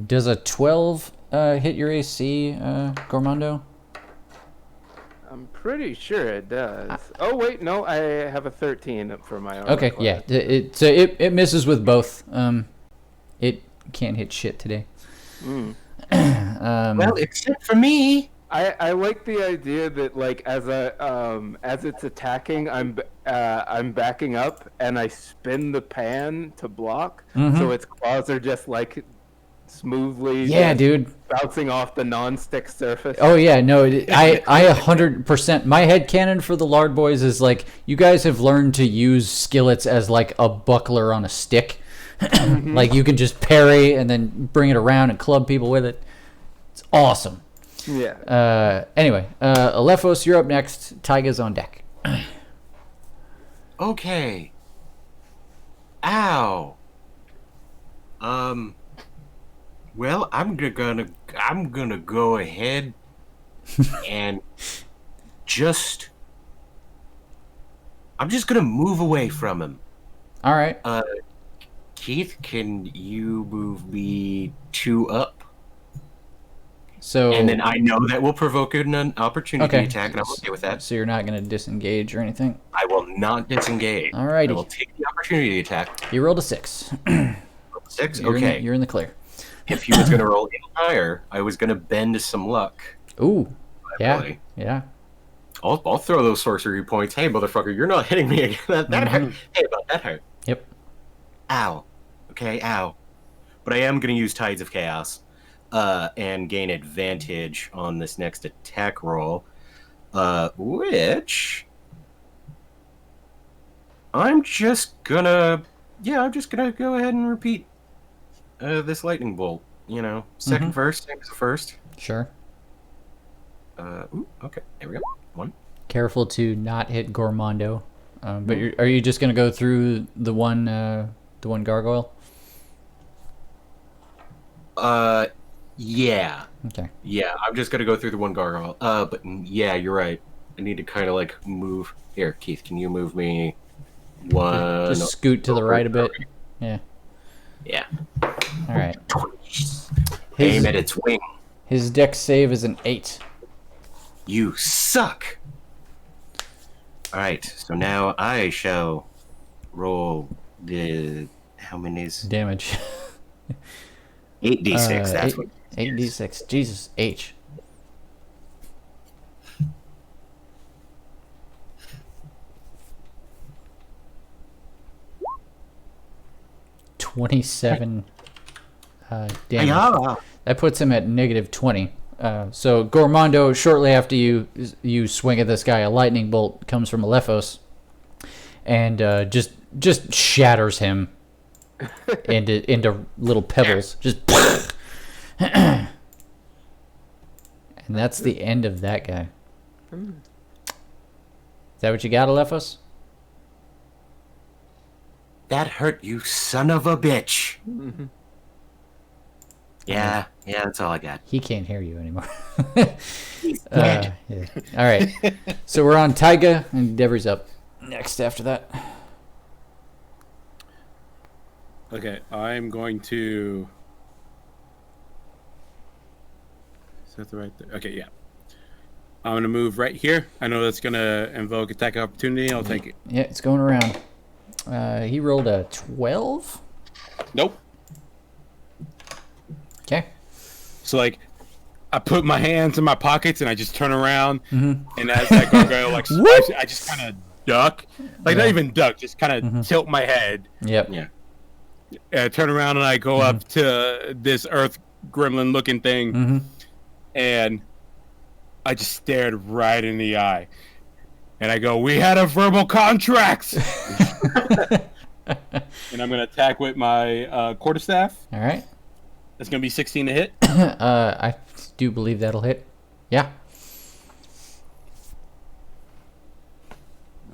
Does a 12 hit your AC, Gormando? I'm pretty sure it does. Oh wait, no, I have a 13 for my armor Okay, class. yeah. It misses with both. It can't hit shit today. Well, except for me. I like the idea that like as it's attacking, I'm backing up and I spin the pan to block, so its claws are just like smoothly Yeah, dude. bouncing off the non-stick surface. Oh yeah, no, I 100%. My headcanon for the Lard Boys is like, you guys have learned to use skillets as like a buckler on a stick. Like you can just parry and then bring it around and club people with it. It's awesome. Yeah. Anyway, Alephos, you're up next. Taiga's on deck. Okay. Ow. Well, I'm gonna go ahead and I'm just gonna move away from him. All right. Keith, can you move me 2 up? So And then I know that will provoke an opportunity Okay. attack, and I'm okay with that. So you're not going to disengage or anything. I will not disengage. Alrighty. I will take the opportunity attack. You rolled a 6. 6? You're Okay. you're in the clear. If he was going to roll any higher, I was going to bend some luck. Ooh. Yeah. Really. Yeah. I'll throw those sorcery points. Hey, motherfucker, you're not hitting me again. That hurt. Hey, that hurt. Yep. Ow. Okay, ow. But I am going to use Tides of Chaos and gain advantage on this next attack roll, which I'm just going to go ahead and repeat this lightning bolt. You know, second verse, same as the first. Sure. Okay, there we go. 1. Careful to not hit Gormondo. But are you just going to go through the one gargoyle? Yeah. Okay. Yeah, I'm just gonna go through the one gargoyle. But yeah, you're right. I need to kind of like move. Here, Keith, can you move me one? Just scoot to the right a bit. Yeah. Yeah. All right. Aim at its wing. His dex save is an 8. You suck. All right. So now I shall roll the how many is Damage. 8d6. That's what. 8d6. Jesus H. $27 damage. Yeah. That puts him at negative 20. So Gormondo, shortly after you swing at this guy, a lightning bolt comes from Alephos and just shatters him into little pebbles. Just and that's the end of that guy. Is that what you got, Alephos? That hurt, you son of a bitch. Yeah, that's all I got. He can't hear you anymore. Yeah. All right. So we're on Taiga, and Devery's up next after that. Okay, I'm going to. Is that the right thing? Okay, yeah. I'm gonna move right here. I know that's gonna invoke attack opportunity. I'll take it. Yeah, it's going around. He rolled a 12. Nope. Okay. So like, I put my hands in my pockets and I just turn around, and as that gargoyle like swipes, I just kind of duck, like not even duck, just kind of tilt my head. Yep. Yeah. And I turn around and I go up to this earth gremlin looking thing, and I just stared right in the eye, and I go, "We had a verbal contract." And I'm gonna attack with my quarterstaff. All right. That's gonna be 16 to hit. I do believe that'll hit. Yeah.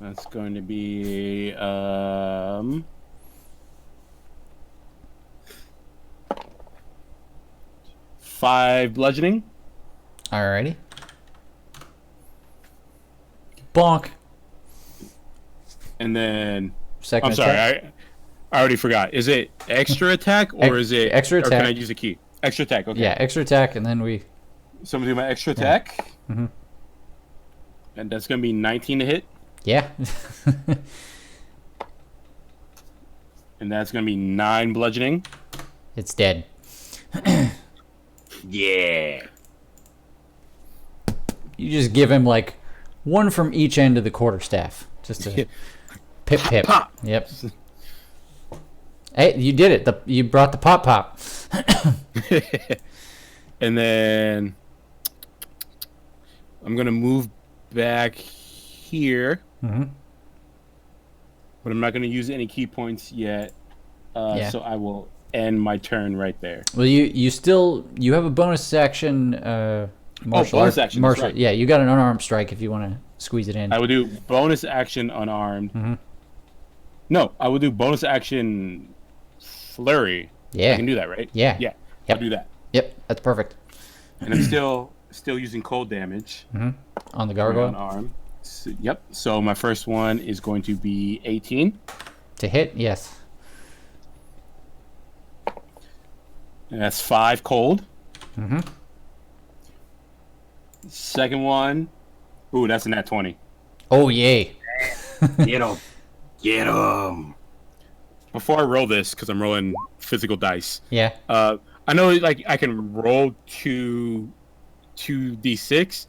That's going to be 5 bludgeoning. Alrighty. Bonk. And then Second I'm sorry, attack. I already forgot. Is it extra attack or is it extra Or can I attack. use a key? Extra attack. Okay. Yeah, extra attack, and then we. So I'm gonna do my extra attack. Mhm. And that's gonna be 19 to hit, Yeah. and that's gonna be 9 bludgeoning. It's dead. Yeah. You just give him like one from each end of the quarterstaff, just to pip pip. Pop. Yep. Hey, you did it. You brought the pop pop. And then I'm gonna move back here, Mhm. but I'm not gonna use any key points yet. Yeah. So I will end my turn right there. Well, you have a bonus action. Martial bonus art- action, that's Martial. right. Yeah, you got an unarmed strike if you want to squeeze it in. I will do bonus action unarmed. Mhm. No, I will do bonus action flurry. Yeah. I can do that, right? Yeah. Yeah. Yep. I'll do that. Yep, that's perfect. And I'm still using cold damage. On the gargoyle Unarmed. So, yep. So my first one is going to be 18. to hit. Yes. And that's 5 cold. Second one. Ooh, that's a nat 20. Oh yay! Get him. Get him. Before I roll this, because I'm rolling physical dice. Yeah. I know like I can roll 2d6,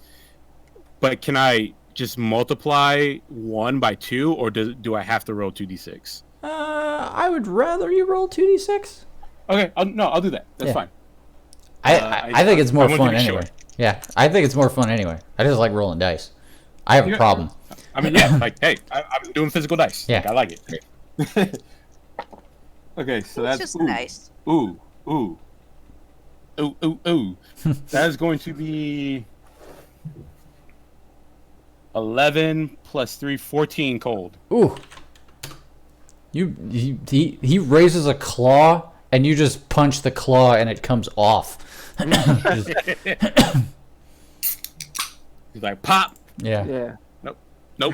but can I just multiply 1 by 2, or do I have to roll 2d6? I would rather you roll 2d6. Okay, I'll do that. That's fine. I think it's more I want to fun be anyway. sure. Yeah, I think it's more fun anyway. I just like rolling dice. I have a problem. I mean, yeah, like, hey, I'm doing physical dice. Yeah. Like, I like it. Okay, so It's that's just nice. Ooh. That is going to be 11 plus 3, 14 cold. Ooh. He raises a claw and you just punch the claw and it comes off. He's like, pop. Yeah. Yeah. Nope.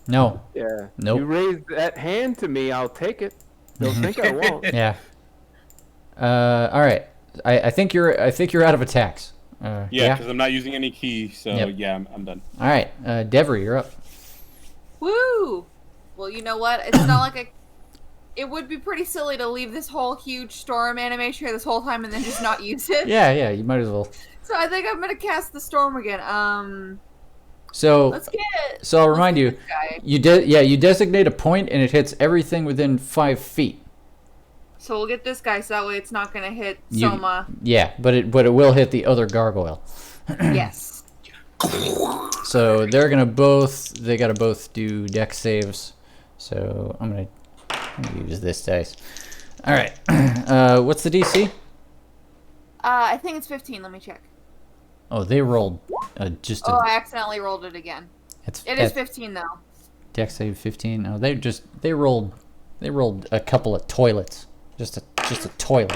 No. Yeah. Nope. You raise that hand to me, I'll take it. Don't think I won't. Yeah. All right. I think you're out of attacks. Yeah, because I'm not using any key, so Yep. yeah, I'm done. All right. Devery, you're up. Woo! Well, you know what? It's not like it would be pretty silly to leave this whole huge storm animation here this whole time and then just not use it. Yeah. You might as well. So I think I'm gonna cast the storm again. So Let's get. So I'll remind you. this guy. You designate a point and it hits everything within 5 feet. So we'll get this guy, so that way it's not gonna hit You- Soma. Yeah, but it will hit the other gargoyle. Yes. So they gotta both do dex saves. So I'm gonna use this dice. All right. What's the DC? I think it's 15. Let me check. Oh, they rolled just Oh, a I accidentally rolled it again. it's It is 15 though. dex save 15. Oh, they rolled a couple of toilets. Just a toilet.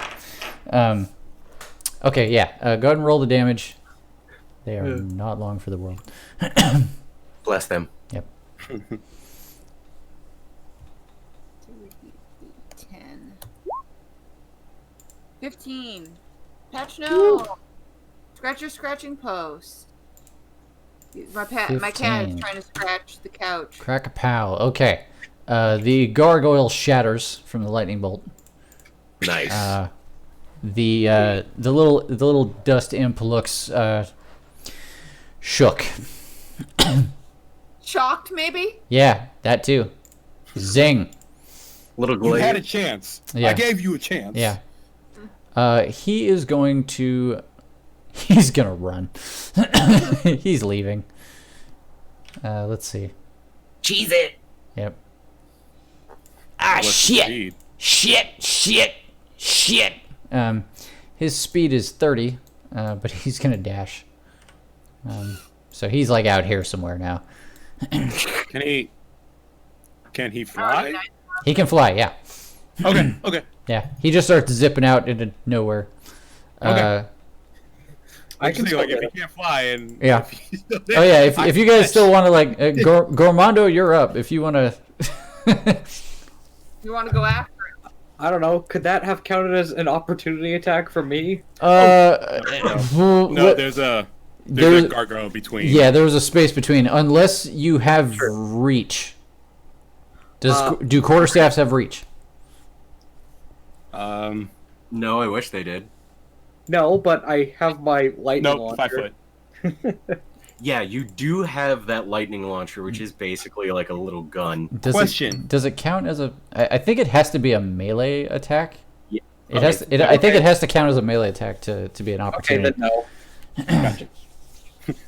Okay, yeah. Go ahead and roll the damage. They are not long for the world. Bless them. Yep. 10. 15. Patch no. Scratch your scratching post. My cat is 15. trying to scratch the couch. Crack a pow. Okay. The gargoyle shatters from the lightning bolt. Nice. The little dust imp looks shook. Shocked, maybe? Yeah, that too. Zing. Little You had a glade. chance. Yeah. I gave you a chance. Yeah. He is going to. He's gonna run. He's leaving. Let's see. Cheese it. Yep. Ah, What's the shit. speed? Shit. His speed is 30, but he's gonna dash. So he's like out here somewhere now. Can he fly? He can fly, yeah. Okay. Yeah. He just starts zipping out into nowhere. Okay. I I can can see, still like, if get he can't fly and Yeah. if he's still there, Oh yeah, if I you can guys catch- still want to like Gormando, you're up. If you want to. You want to go after it? I don't know. Could that have counted as an opportunity attack for me? No, there's a gargoyle between. Yeah, there's a space between, unless you have reach. Do quarterstaffs have reach? No, I wish they did. No, but I have my lightning Nope, 5 launcher. foot. Yeah, you do have that lightning launcher, which is basically like a little gun. Question. Does it count as a? I think it has to be a melee attack. Yeah. It has. I think it has to count as a melee attack to be an Okay, opportunity. then no. Gotcha.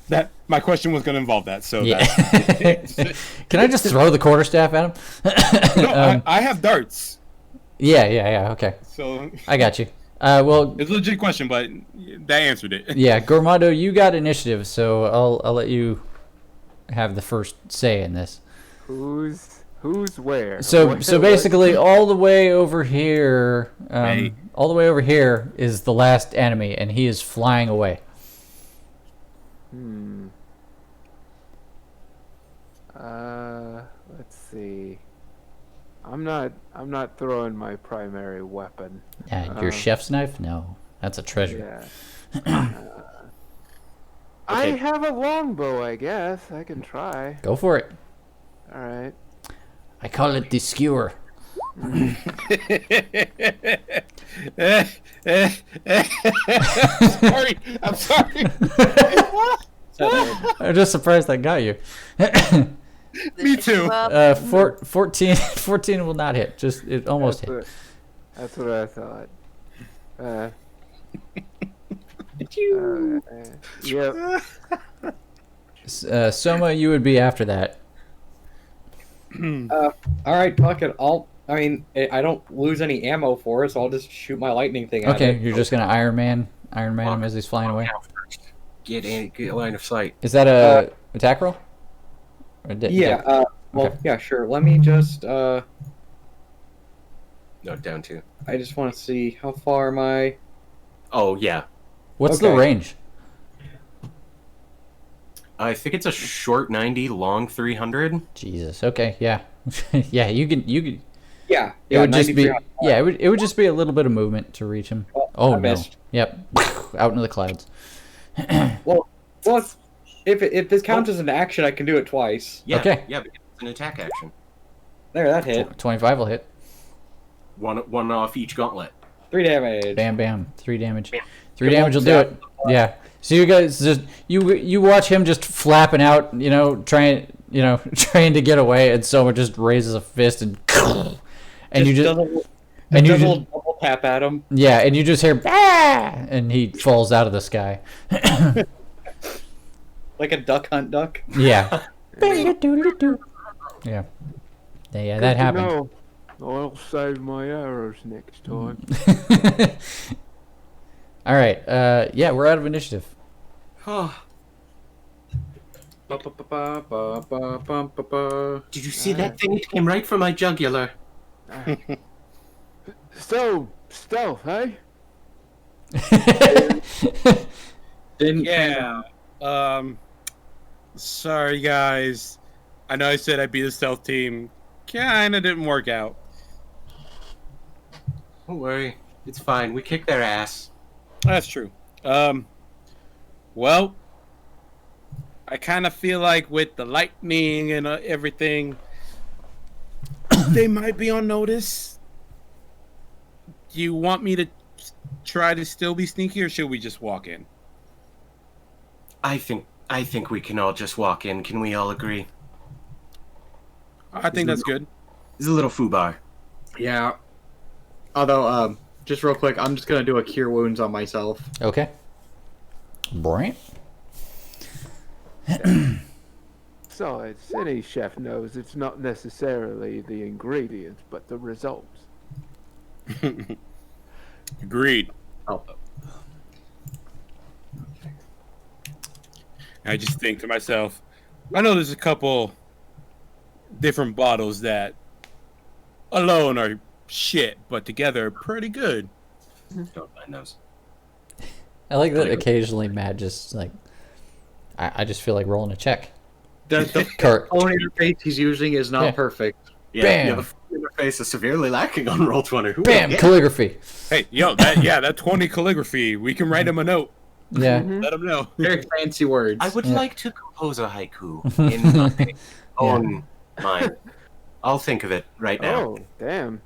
That my question was going to involve that. So Yeah. that's, Can I just throw the quarterstaff at him? no, I have darts. Yeah. Okay, So I got you. Well, it's a legit question, but that answered it. yeah, Gormando, you got initiative, so I'll let you have the first say in this. Who's where? So What- basically, all the way over here, Hey. all the way over here is the last enemy, and he is flying away. Let's see. I'm not throwing my primary weapon. Your chef's knife? No, that's a treasure. Yeah. I Okay. have a longbow, I guess. I can try. Go for it. All right. I call it the skewer. Sorry, I'm sorry. I'm just surprised that got you. Me too. 14 will not hit. Just it almost hit. That's what I thought. Yep. Soma, you would be after that. All right, fuck it. I don't lose any ammo for it, so I'll just shoot my lightning thing at Okay, it. you're just gonna Iron Man him as he's flying away. Get line of sight. Is that a attack roll? Or Yeah. Well, Okay. yeah, sure. Let me just. No, down 2. I just want to see how far my. Oh yeah. What's the Okay. range? I think it's a short 90, long 300. Jesus. Okay. Yeah. Yeah. You can. Yeah. It would just be. 93. Yeah. It would just be a little bit of movement to reach him. Oh I no. missed. Yep. Out into the clouds. Well, if this counts as an action, I can do it twice. Yeah. Okay. Yeah, because it's an attack action. There, that hit. 25 will hit. One off each gauntlet. 3 damage. Bam. Bam. 3 damage. Bam. 3 damage will do it. Yeah. So you guys just you watch him just flapping out, trying to get away, and Soma just raises a fist and you just does and you a just double tap at him. yeah, and you just hear bah! And he falls out of the sky. Like a duck hunt duck. Yeah. Yeah. Yeah, that happened. No, I'll save my arrows next time. All right. Yeah, we're out of initiative. Did you see that thing? It came right from my jugular. So, stealth, eh? Didn't Yeah. Sorry guys. I know I said I'd be the stealth team. Kinda didn't work out. Don't worry. It's fine. We kicked their ass. That's true. Well, I kind of feel like with the lightning and everything, they might be on notice. Do you want me to try to still be sneaky, or should we just walk in? I think we can all just walk in. Can we all agree? I think that's good. It's a little foobar. Yeah. Although, just real quick, I'm just gonna do a cure wounds on myself. Okay. Brant. Besides, any chef knows it's not necessarily the ingredients, but the results. Agreed. Oh. I just think to myself, I know there's a couple different bottles that alone are shit, but together are pretty good. Don't mind those. I like that occasionally Matt just like, I just feel like rolling a check. The Kurt. phone interface he's using is not Yeah. perfect. Yeah, Bam. yeah, the interface is severely lacking on Roll20. Who Bam, will get- calligraphy. Hey, yo, that 20 calligraphy, we can write him a note. Yeah. Let him know. Very fancy words. I would Yeah. like to compose a haiku in my own mind. I'll think of it right now. Oh, damn.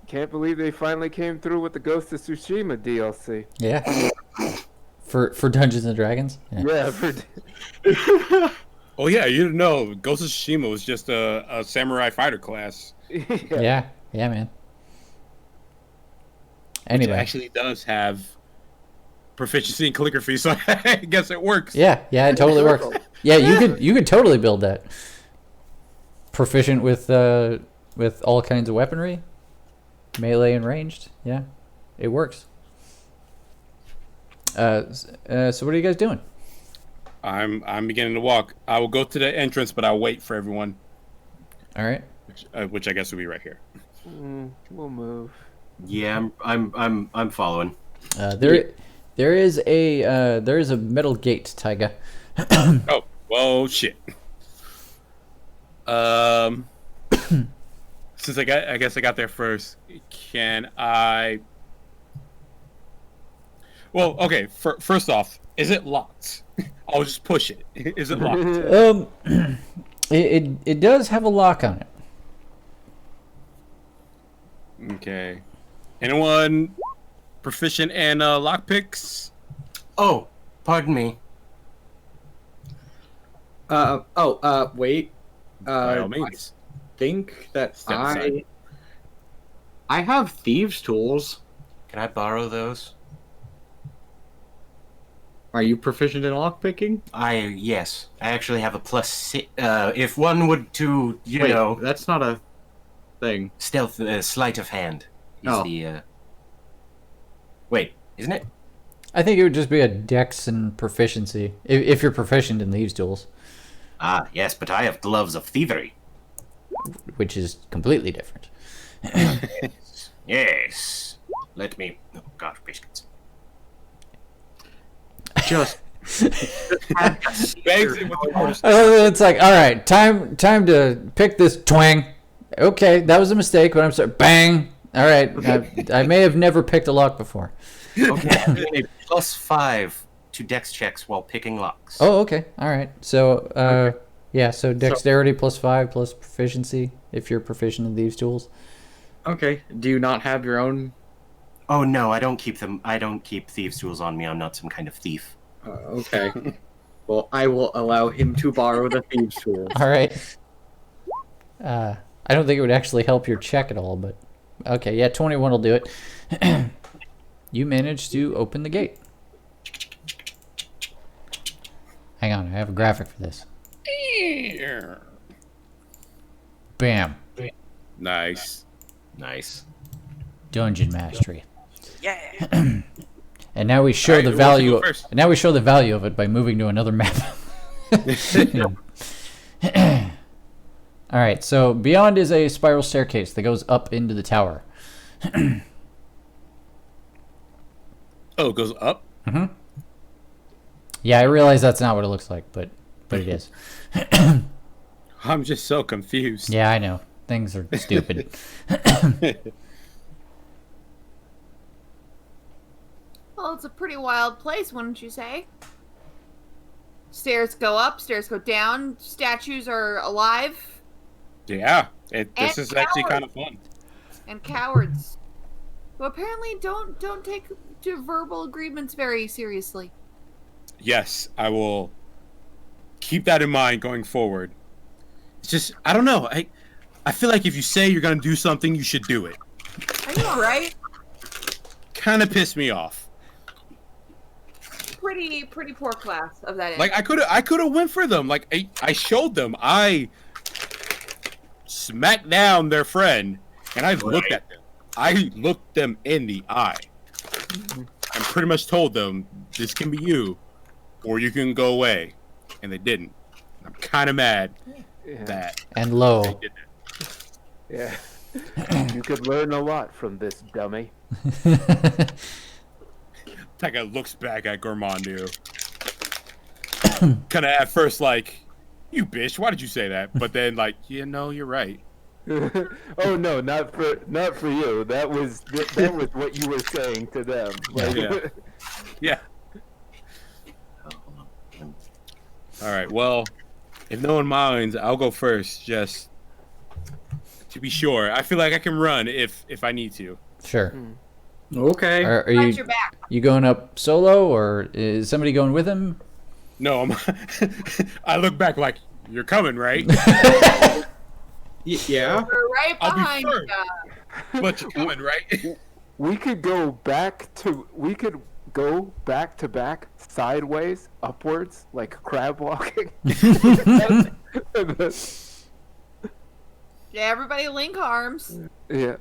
Can't believe they finally came through with the Ghost of Tsushima DLC. Yeah. For Dungeons and Dragons. Yeah. Yeah, Oh yeah, you didn't know Ghost of Tsushima was just a samurai fighter class. Yeah, man. It Anyway. actually does have proficiency in calligraphy, so I guess it works. Yeah, it totally works. Yeah, you could totally build that. Proficient with all kinds of weaponry, melee and ranged. Yeah, it works. So what are you guys doing? I'm beginning to walk. I will go to the entrance, but I'll wait for everyone, All right. which I guess will be right here. We'll move. Yeah, I'm following. There is a metal gate, Taiga. Oh, well, shit. Since I guess I got there first. Can I? Well, okay. First off, Is it locked? I'll just push it. Is it locked? It does have a lock on it. Okay. Anyone proficient in lockpicks? Oh, pardon me. Wait. By all I means. think that Step aside. I have thieves' tools. Can I borrow those? Are you proficient in lockpicking? Yes. I actually have a +6. If one would to, you Wait, know, that's not a thing. stealth, sleight of hand is Oh. the. Wait, isn't it? I think it would just be a dex and proficiency if you're proficient in these tools, Ah, yes, but I have gloves of thievery. which is completely different. Yes. Let me. Oh God, biscuits. Just Bangs it with the motor. It's like, all right, time to pick this twang. Okay, that was a mistake, but I'm sorry. Bang. All right, I may have never picked a lock before. Okay, I'm doing a +5 to dex checks while picking locks. Oh, okay, all right. So, yeah, so dexterity +5 plus proficiency if you're proficient in these tools. okay. Do you not have your own? Oh no, I don't keep them. I don't keep thieves' tools on me. I'm not some kind of thief. Okay. Well, I will allow him to borrow the thieves' tools. All right. I don't think it would actually help your check at all, but okay, yeah, 21 will do it. You managed to open the gate. Hang on, I have a graphic for this. Bam. Nice. Nice. Dungeon mastery. Yeah. And now we show Alright, the who wants to value. go first? And now we show the value of it by moving to another map. All right. So beyond is a spiral staircase that goes up into the tower. Oh, it goes up? Yeah, I realize that's not what it looks like, but it is. I'm just so confused. Yeah, I know. Things are stupid. Well, it's a pretty wild place, wouldn't you say? Stairs go up, stairs go down, statues are alive, Yeah. This And is actually cowards. kind of fun. and cowards who apparently don't take to verbal agreements very seriously. Yes, I will keep that in mind going forward. It's just, I don't know. I feel like if you say you're going to do something, you should do it. I know, right? Kind of pissed me off. Pretty poor class of that end. Like I could have went for them. Like I showed them. I smacked down their friend, and I looked at them. I looked them in the eye, and pretty much told them, "This can be you, or you can go away," and they didn't. I'm kind of mad that And they low. did that. Yeah. You could learn a lot from this dummy. Taka looks back at Gormandu. Kind of at first like, "You bitch, why did you say that?" But then like, you're right. Oh no, not for you. That was what you were saying to them. Like, Yeah. Yeah. All right. Well, if no one minds, I'll go first, just to be sure. I feel like I can run if I need to. Sure. Okay. Are Watch you your back. you going up solo, or is somebody going with him? No, I look back like, "You're coming, right?" Yeah. We're right I'll be behind first. you. But you're coming, right? we could go back to back sideways, upwards, like crab walking. Yeah, everybody link arms. Yeah.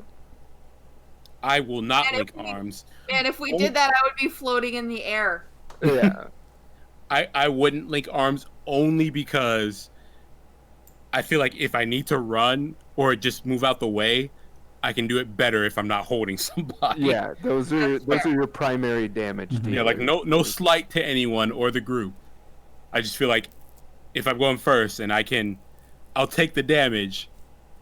I will not And link if we- arms. And if we did that, I would be floating in the air. Yeah. I wouldn't link arms only because I feel like if I need to run or just move out the way, I can do it better if I'm not holding somebody. Yeah, those are That's fair. your primary damage. Yeah, like dealers. no slight to anyone or the group. I just feel like if I'm going first and I'll take the damage,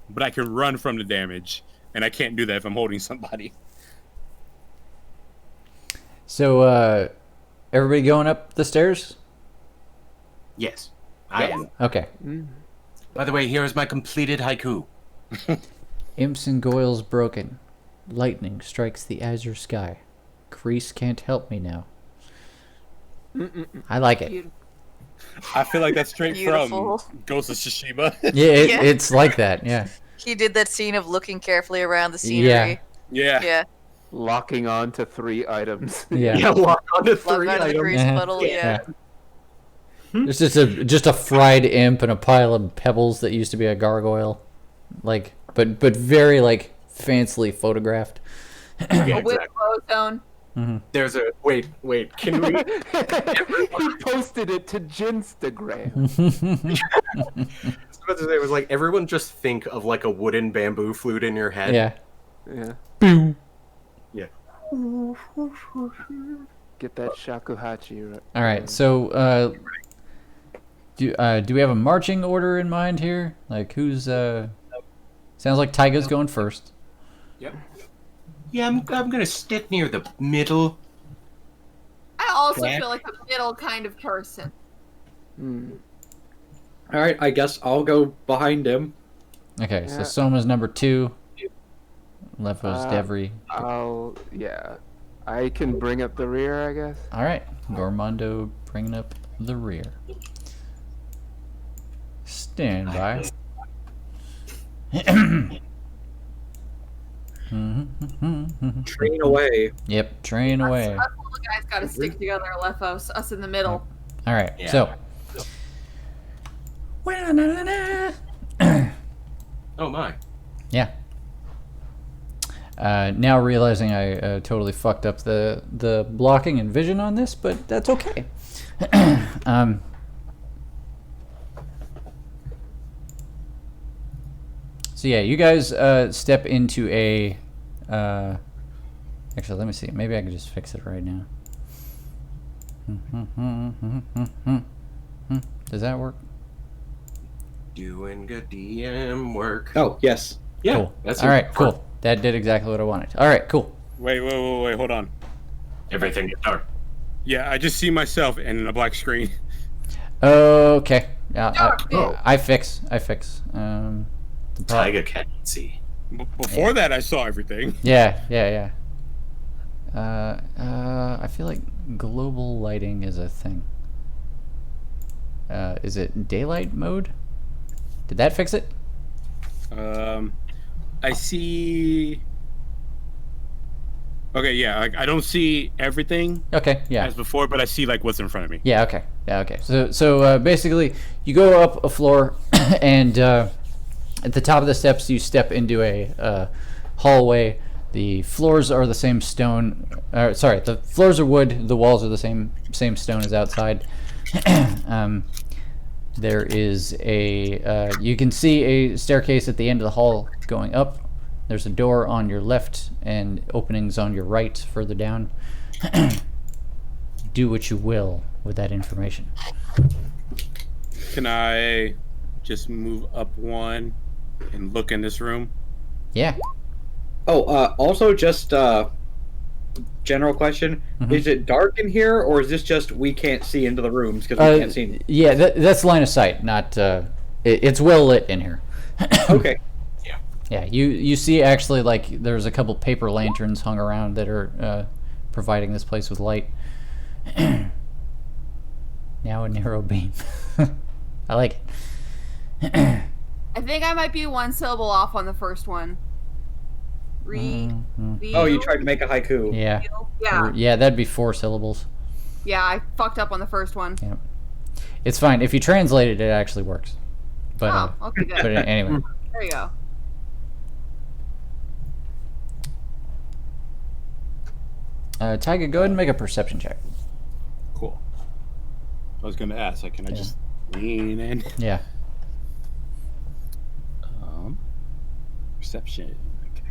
but I can run from the damage, and I can't do that if I'm holding somebody. So everybody going up the stairs? Yes, I am. Okay. By the way, here is my completed haiku. Imps and goils broken. Lightning strikes the azure sky. Grease can't help me now. I like it. I feel like that's straight Beautiful. from Ghost of Tsushima. Yeah, Yeah. it's like that. Yeah. He did that scene of looking carefully around the scenery. Yeah. Yeah. Locking on to 3 items. Yeah. lock onto Lock 3 onto the items. grease puddle. Yeah. It's just a fried imp and a pile of pebbles that used to be a gargoyle, like, but very like fancily photographed. Yeah, With exactly. ozone. There's a wait. Can we? He posted it to Ginstagram. I was about to say, it was like everyone just think of like a wooden bamboo flute in your head. Yeah. Yeah. Boom. Yeah. Get that shakuhachi right. All right. So, do we have a marching order in mind here? Like, who's sounds like Taiga's going first. Yep. Yeah, I'm gonna stick near the middle. I also Okay. feel like a middle kind of person. All right, I guess I'll go behind him. Okay. So Yeah. Soma's number 2. Lefo's Devry. Yeah. I can bring up the rear, I guess. All right. Gormondo bringing up the rear. Stand by. Train away. Yep, train away. Us little guys gotta stick together, Lefos. Us in the middle. All right, Yeah. so. Oh my. Yeah. Now realizing I totally fucked up the blocking and vision on this, but that's okay. So yeah, you guys step into a. Actually, let me see. Maybe I can just fix it right now. Does that work? Doing good DM work. Oh, yes. Yeah. Cool. That's All right. Cool. That did exactly what I wanted. All right. Cool. Wait, hold on. Everything is dark. Yeah, I just see myself in a black screen. Okay. Oh. I fix. The pro- Taiga can't see. Before that, I saw everything. Yeah. I feel like global lighting is a thing. Is it daylight mode? Did that fix it? I see. Okay, yeah, I don't see everything Okay, yeah. as before, but I see like what's in front of me. Yeah, okay. Yeah, okay. So basically, you go up a floor, and at the top of the steps, you step into a hallway. The floors are the same stone. Sorry, the floors are wood. The walls are the same stone as outside. There is a. You can see a staircase at the end of the hall going up. There's a door on your left and openings on your right further down. Do what you will with that information. Can I just move up one and look in this room? Yeah. Oh, also just general question: is it dark in here, or is this just we can't see into the rooms because we can't see? Yeah, that's line of sight. Not. It's well lit in here. Okay. Yeah, you see actually like there's a couple paper lanterns hung around that are providing this place with light. Now a narrow beam. I like it. I think I might be one syllable off on the first one. Oh, you tried to make a haiku. Yeah. Yeah. Yeah, that'd be 4 syllables. Yeah, I fucked up on the first one. Yeah. It's fine. If you translate it, it actually works. But Okay, good. but anyway. There you go. Tyga, go ahead and make a perception check. Cool. I was gonna ask, like, can I just lean in? Yeah. Perception. Okay.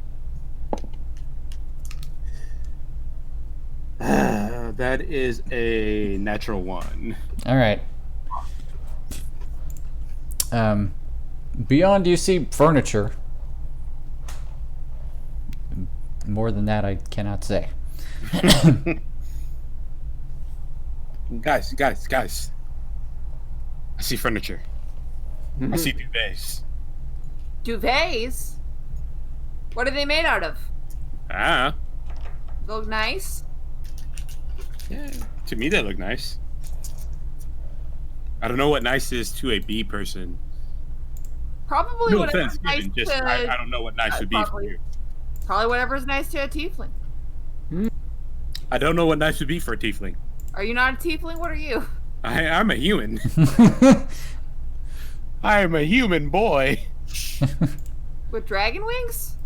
That is a natural 1. All right. Beyond you see furniture. More than that, I cannot say. Guys. I see furniture. I see duvets. Duvets? What are they made out of? Ah. They look nice? Yeah. To me, they look nice. I don't know what nice is to a bee person. Probably No whatever's offense, nice given, to... I don't know what nice would be for you. Probably whatever's nice to a tiefling. I don't know what nice would be for a tiefling. Are you not a tiefling? What are you? I'm a human. I am a human boy. With dragon wings?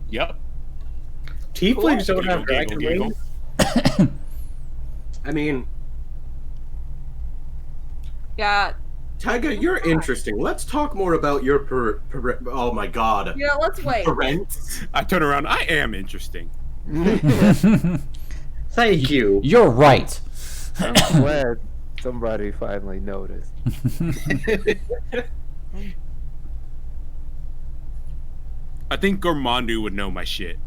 Yep. Tieflings don't have Giggle, dragon giggle, wings. I mean, Yeah. Tyga, you're interesting. Let's talk more about your oh my god. Yeah, let's wait. Parents. I turn around. I am interesting. Thank you. You're right. I'm glad somebody finally noticed. I think Gormandu would know my shit.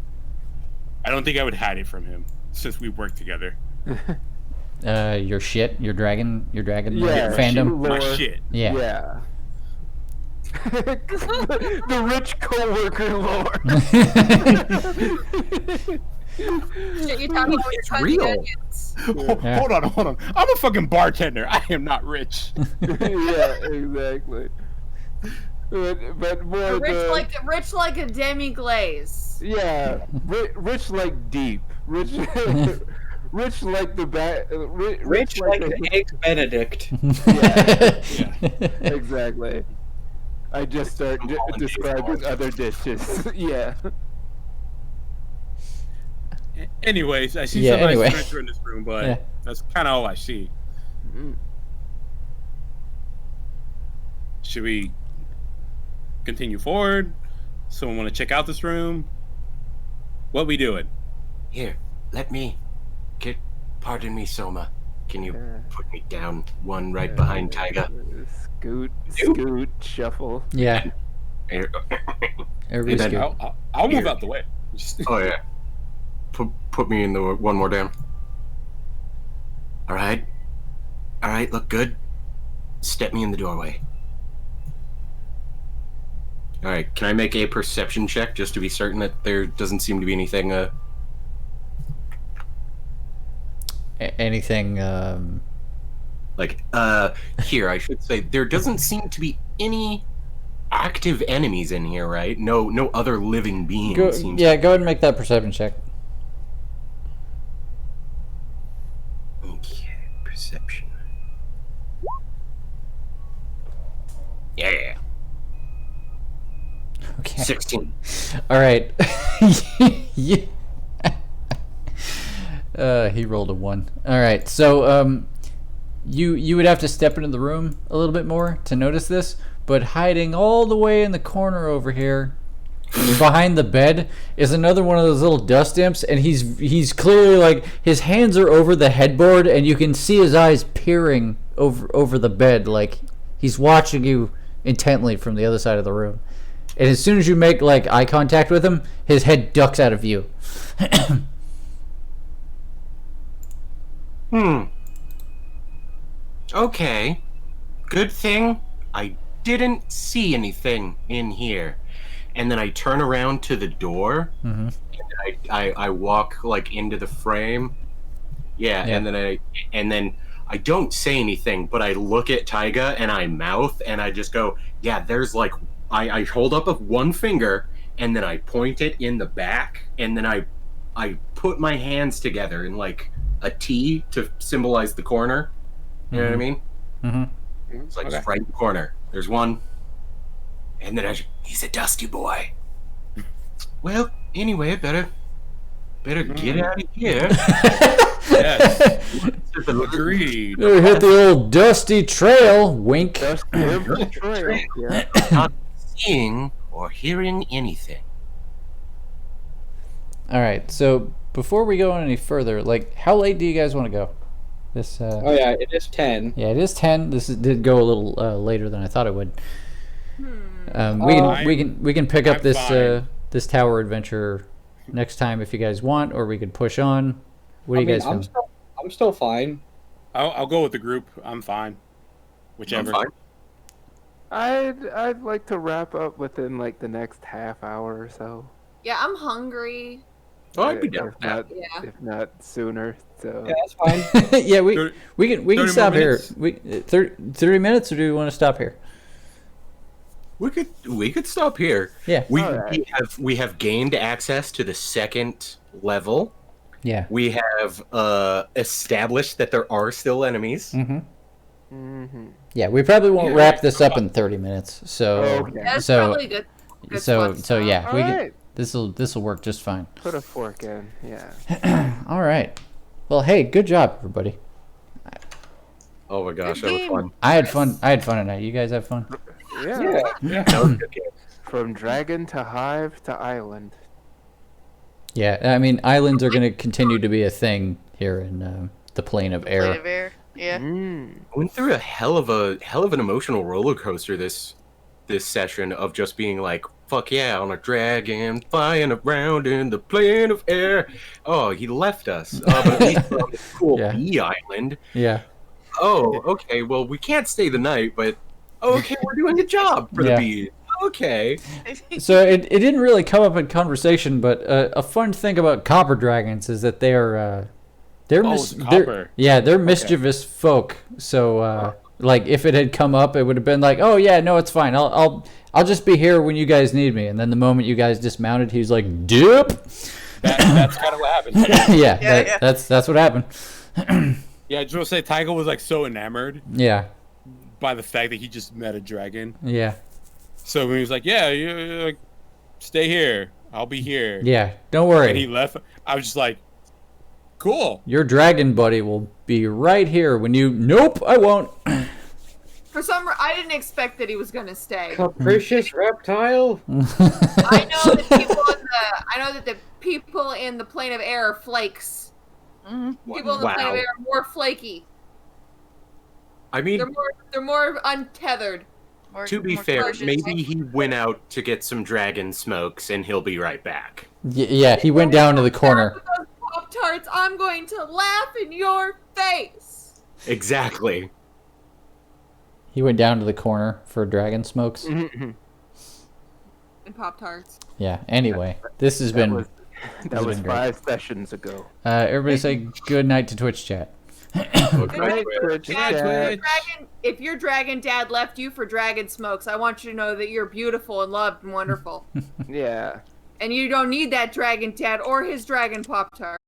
I don't think I would hide it from him since we work together. Your shit, your dragon Yeah, fandom. My Lore. shit. Yeah. Yeah. the rich coworker lore. Shit, you talking about It's your real. onions. Yeah. Hold on. I'm a fucking bartender. I am not rich. Yeah, exactly. But more Rich like a demi-glaze. yeah, rich like deep, rich, rich like the back, Rich like an eggs Benedict. Yeah, exactly. I just start describing other dishes. Yeah. Anyways, I see Yeah, some anyway. nice furniture in this room, but Yeah. that's kind of all I see. Should we continue forward? Someone want to check out this room? What we doing? here, let me get. Pardon me, Soma. Can you put me down one right behind Tyga? Scoot, shuffle. Yeah. Here. Everybody's Hey, good. I'll move Here. out the way. Just- Oh yeah. Put me in the one more down. All right. Look good. Step me in the doorway. All right. Can I make a perception check just to be certain that there doesn't seem to be anything? Anything? Here I should say there doesn't seem to be any active enemies in here, right? No other living beings. Go seems ahead and make that perception check. Okay, perception. Yeah. Okay. 16. All right. Yeah. He rolled a 1. All right. So you would have to step into the room a little bit more to notice this, but hiding all the way in the corner over here behind the bed is another one of those little dust imps, and he's clearly like his hands are over the headboard and you can see his eyes peering over the bed like he's watching you intently from the other side of the room. And as soon as you make like eye contact with him, his head ducks out of view. Okay. Good thing I didn't see anything in here. And then I turn around to the door, and I walk like into the frame. Yeah. And then I don't say anything, but I look at Tyga and I mouth and I just go, yeah, there's like I hold up of one finger and then I point it in the back and then I put my hands together in like a T to symbolize the corner. You know what I mean? Mm-hmm. It's like just right in the corner. There's one. And then he's a dusty boy. Well, anyway, better get out of here. Yes. Agreed. Hit the old dusty trail. Wink. Trail. Yeah. Not seeing or hearing anything. All right. So before we go on any further, like, how late do you guys want to go? This. Oh yeah, it is 10. Yeah, it is 10. Did go a little later than I thought it would. We can pick up this tower adventure next time if you guys want, or we could push on. What do you guys feel? I'm still fine. I'll go with the group. I'm fine. Whichever. I'm fine. I'd like to wrap up within like the next half hour or so. Yeah, I'm hungry. Oh, I'd be down If for that. not, Yeah. if not sooner. So Yeah, that's fine. Yeah, we 30 can 30 stop more here. minutes? 30 minutes, or do we want to stop here? We could stop here. Yeah. Alright. We have gained access to the second level. Yeah. We have established that there are still enemies. Mhm. Yeah, we probably won't wrap this up in 30 minutes. So Okay. That's so probably good. Good so spot to so stop. yeah, we Alright. this'll work just fine. Put a fork in. Yeah. All right. Well, hey, good job, everybody. Oh my gosh, Good that was game. fun. I had fun. I had fun tonight. You guys have fun? Yeah. That was a good game. From dragon to hive to island. Yeah. I mean, islands are going to continue to be a thing here in the plane of Plate air. of air. Yeah. Went through a hell of an emotional roller coaster this session of just being like, fuck yeah, on a dragon flying around in the plane of air. Oh, he left us. But at least we're on this cool Yeah. bee island. Yeah. Oh, okay. Well, we can't stay the night, but okay, we're doing a job for Yeah. the bees. Okay. So it didn't really come up in conversation, but a fun thing about copper dragons is that they're it's copper. they're mischievous folk. So like if it had come up, it would have been like, oh yeah, no, it's fine. I'll just be here when you guys need me. And then the moment you guys dismounted, he was like, dip. That's kind of what happened. Yeah, that's what happened. Yeah, I just want to say, Tycho was like so enamored Yeah, by the fact that he just met a dragon. yeah, So when he was like, "Yeah, you like, stay here. I'll be here." yeah. Don't And he worry, left. I was just like, "Cool." your dragon buddy will be right here when you. Nope, I won't. For I didn't expect that he was gonna stay. Capricious reptile. I know that the people in the plane of air are flakes. People in the plane of Wow. air are more flaky. I mean, They're more untethered. More, to be more fair, cautious. maybe he went out to get some dragon smokes and he'll be right back. Yeah, he went down to the corner. With those Pop-Tarts, I'm going to laugh in your face. Exactly. He went down to the corner for dragon smokes. And Pop-Tarts. Yeah. Anyway, this has been. That was been great. 5 sessions ago. Everybody say good night to Twitch chat. Okay. Right, Twitch Dad, chat. if your dragon dad left you for dragon smokes, I want you to know that you're beautiful and loved and wonderful. Yeah. And you don't need that dragon dad or his dragon Pop-Tart.